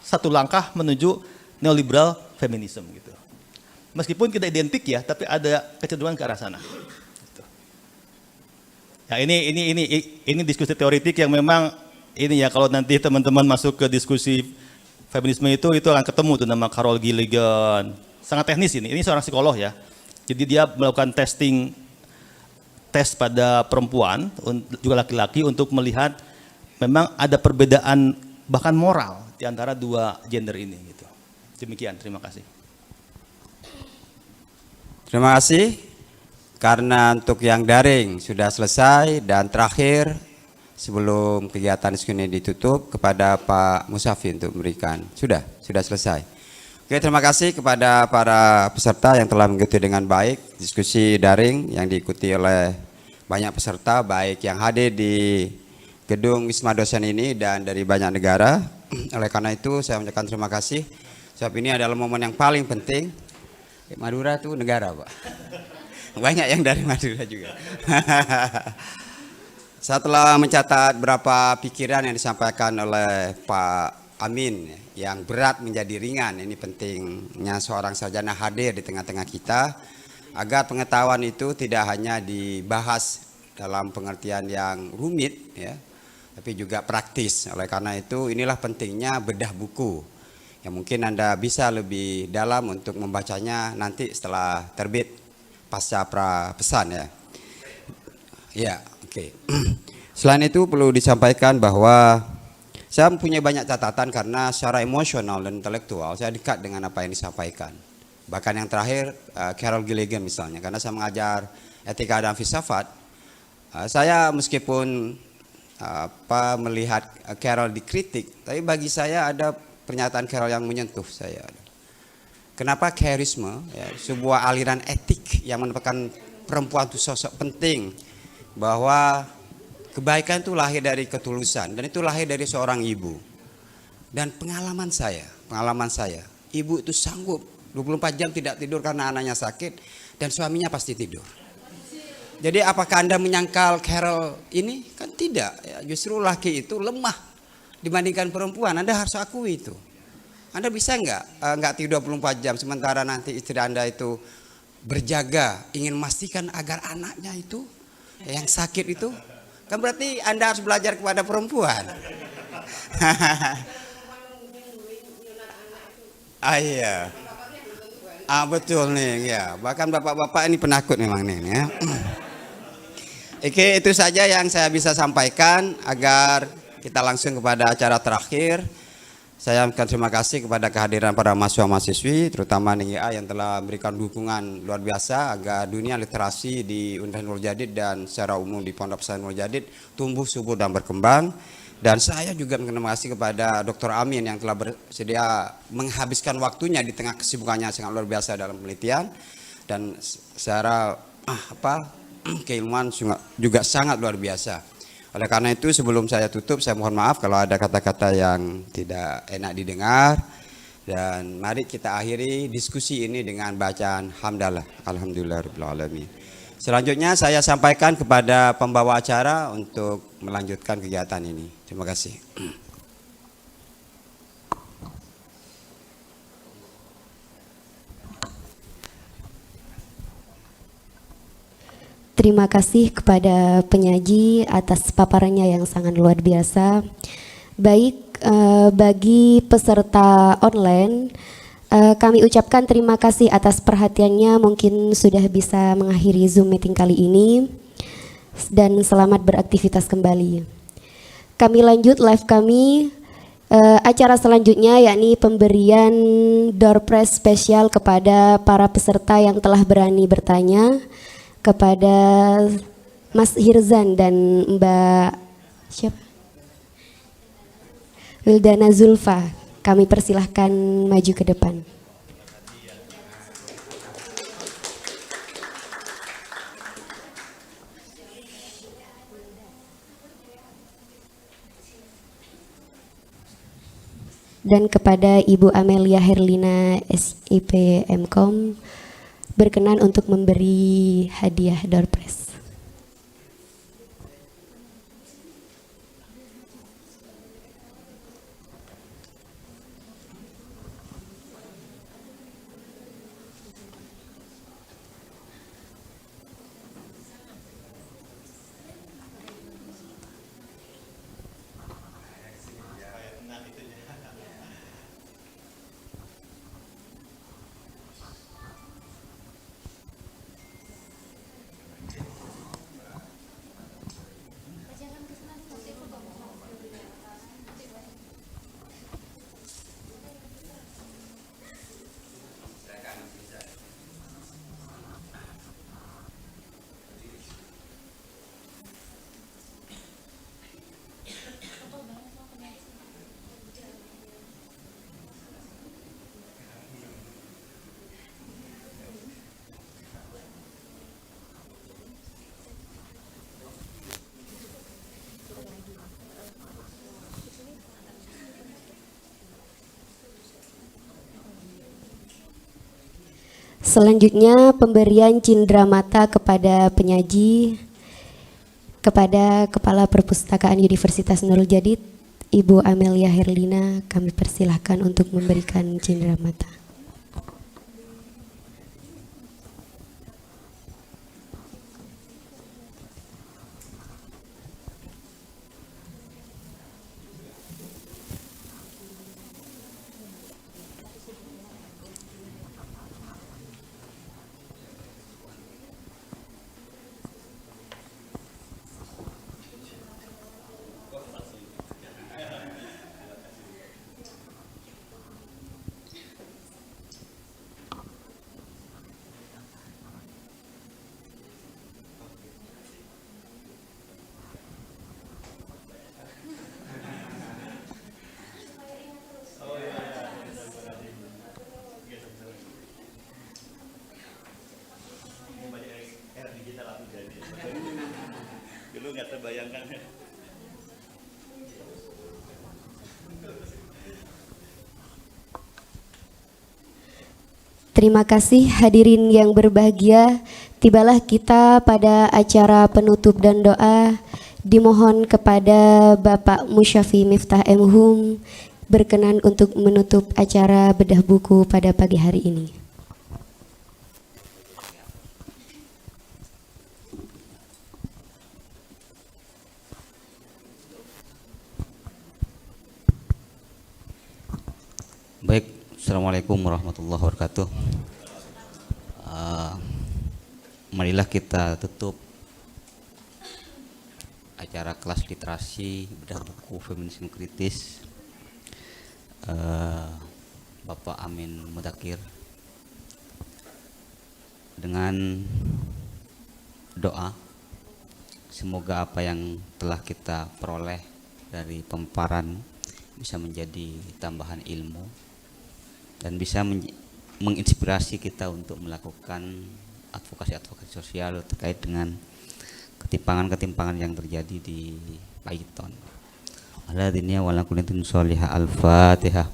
satu langkah menuju neoliberal feminism gitu. Meskipun tidak identik ya, tapi ada kecenderungan ke arah sana. Gitu. Ya ini diskusi teoritik yang memang ini ya, kalau nanti teman-teman masuk ke diskusi feminisme itu akan ketemu tuh nama Carol Gilligan. Sangat teknis ini seorang psikolog ya. Jadi dia melakukan tes pada perempuan juga laki-laki untuk melihat memang ada perbedaan bahkan moral di antara dua gender ini gitu. Demikian, terima kasih. Terima kasih. Karena untuk yang daring sudah selesai, dan terakhir sebelum kegiatan diskusi ini ditutup kepada Pak Musafi untuk memberikan. Sudah selesai. Oke, terima kasih kepada para peserta yang telah mengikuti dengan baik diskusi daring yang diikuti oleh banyak peserta, baik yang hadir di gedung Wisma Dosen ini dan dari banyak negara. Oleh karena itu saya mengucapkan terima kasih. Sebab ini adalah momen yang paling penting. Madura itu negara, Pak. Banyak yang dari Madura juga. Setelah mencatat berapa pikiran yang disampaikan oleh Pak Amin yang berat menjadi ringan, ini pentingnya seorang sarjana hadir di tengah-tengah kita agar pengetahuan itu tidak hanya dibahas dalam pengertian yang rumit ya, tapi juga praktis. Oleh karena itu inilah pentingnya bedah buku yang mungkin Anda bisa lebih dalam untuk membacanya nanti setelah terbit pasca prapesan ya. Ya, oke. Selain itu perlu disampaikan bahwa saya mempunyai banyak catatan karena secara emosional dan intelektual saya dekat dengan apa yang disampaikan. Bahkan yang terakhir Carol Gilligan misalnya, karena saya mengajar etika dan filsafat, saya meskipun melihat Carol dikritik, tapi bagi saya ada pernyataan Carol yang menyentuh saya. Kenapa charisma, ya, sebuah aliran etik yang merupakan perempuan itu sosok penting, bahwa kebaikan itu lahir dari ketulusan dan itu lahir dari seorang ibu. Dan pengalaman saya, ibu itu sanggup 24 jam tidak tidur karena anaknya sakit dan suaminya pasti tidur. Jadi apakah Anda menyangkal Carol ini? Kan tidak, ya, justru laki itu lemah dibandingkan perempuan. Anda harus akui itu. Anda bisa nggak tidur 24 jam sementara nanti istri Anda itu berjaga ingin memastikan agar anaknya itu yang sakit itu? Kan berarti Anda harus belajar kepada perempuan. Iya. Betul nih ya. Bahkan bapak-bapak ini penakut memang nih ya. Oke, itu saja yang saya bisa sampaikan agar kita langsung kepada acara terakhir. Saya akan terima kasih kepada kehadiran para mahasiswa-mahasiswi, terutama NIA yang telah memberikan dukungan luar biasa agar dunia literasi di Universitas Nurul Jadid dan secara umum di Pondok Pesantren Nurul Jadid tumbuh subur dan berkembang. Dan saya juga terima kasih kepada Dr. Amin yang telah bersedia menghabiskan waktunya di tengah kesibukannya sangat luar biasa dalam penelitian dan secara keilmuan juga sangat luar biasa. Oleh karena itu sebelum saya tutup saya mohon maaf kalau ada kata-kata yang tidak enak didengar dan mari kita akhiri diskusi ini dengan bacaan hamdalah alhamdulillahirabbil alamin. Selanjutnya saya sampaikan kepada pembawa acara untuk melanjutkan kegiatan ini. Terima kasih. Terima kasih kepada penyaji atas paparannya yang sangat luar biasa. Baik, bagi peserta online, kami ucapkan terima kasih atas perhatiannya. Mungkin sudah bisa mengakhiri Zoom meeting kali ini dan selamat beraktivitas kembali. Kami lanjut live kami. Acara selanjutnya yakni pemberian door prize spesial kepada para peserta yang telah berani bertanya, kepada Mas Hirzan dan Mbak siapa? Wildana Zulfa. Kami persilahkan maju ke depan. Dan kepada Ibu Amelia Herlina SIP Mkom berkenan untuk memberi hadiah door prize. Selanjutnya pemberian cindera mata kepada penyaji, kepada Kepala Perpustakaan Universitas Nurul Jadid, Ibu Amelia Herlina, kami persilahkan untuk memberikan cindera mata. Dulu nggak terbayangkan. Terima kasih hadirin yang berbahagia. Tibalah kita pada acara penutup dan doa. Dimohon kepada Bapak Musyafi Miftah M. Hum berkenan untuk menutup acara bedah buku pada pagi hari ini. Baik, Assalamualaikum warahmatullahi wabarakatuh. Marilah kita tutup acara kelas literasi bedah buku feminisme kritis Bapak Amin Mudakir dengan doa. Semoga apa yang telah kita peroleh dari pemaparan bisa menjadi tambahan ilmu dan bisa menginspirasi kita untuk melakukan advokasi sosial terkait dengan ketimpangan-ketimpangan yang terjadi di Paiton. Ala dunia wala kulitin sholihah. Al-Fatihah.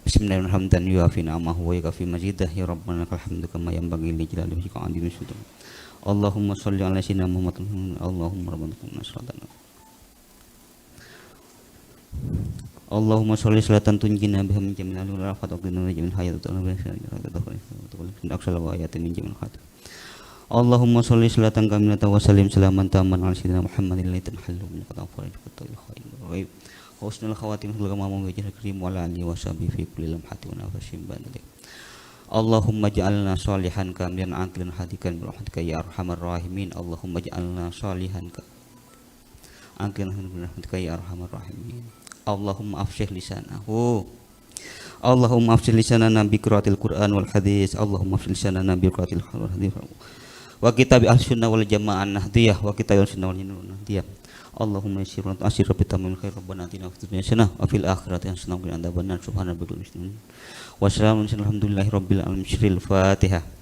Bismillahirrahmanirrahim. Yuafi na'amahu wa yukafi majidah. Ya Rabbana lakal hamdu kama yanbaghi li jalali wajhika wa 'azimi sultanik. Allahumma sholli ala sayyidina Muhammad. Allahumma rabbana sallallahu. Allahumma sholli salatan tunjina biha min jamil al-afat wa qina min hayat wa min jamil khat. Allahumma sholli salatan kamilatan wa sallim salaman tamman ala sayyidina Muhammadin alladhi tanhallu min qadafari fatul khair wa ghaib husnul khawatim bil ghamam wa wajhil karim wa ala alihi wa sahbihi fi kulli lamhatin wa nafasin ba'dak. Allahumma ja'alna sholihan kamilan aqilan hadikan bi rahmatika ya arhamar rahimin. Allahumma ja'alna sholihan aqilan bi rahmatika ya arhamar rahimin. Allahumma afshih lisanahu. Allahumma afshih lisanana bi qiraatil Qur'an wal hadis. Allahumma afshih lisanana bi qiraatil Qur'an wal hadis. Wa kitab al-sunnah wal jamaah nahdiyah wa kitab al-sunnah wal nahdiyah. Allahumma yassir wa tu'assir bi tamamil khair rabbana atina fid dunya hasanah wa fil akhirati hasanah wa qina adzabannar. Subhana rabbika rabbil izzati wa salamun alhamdulillahi rabbil alamin. Al-Fatihah.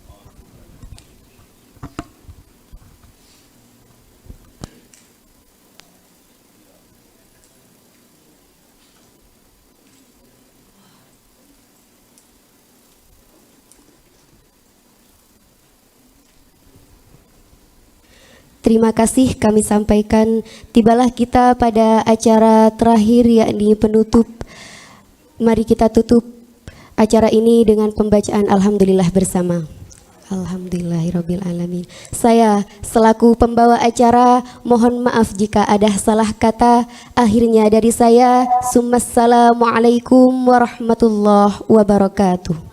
Terima kasih kami sampaikan. Tibalah kita pada acara terakhir yakni penutup. Mari kita tutup acara ini dengan pembacaan Alhamdulillah bersama. Alhamdulillahirabbil alamin. Saya selaku pembawa acara mohon maaf jika ada salah kata. Akhirnya dari saya, Assalamualaikum warahmatullahi wabarakatuh.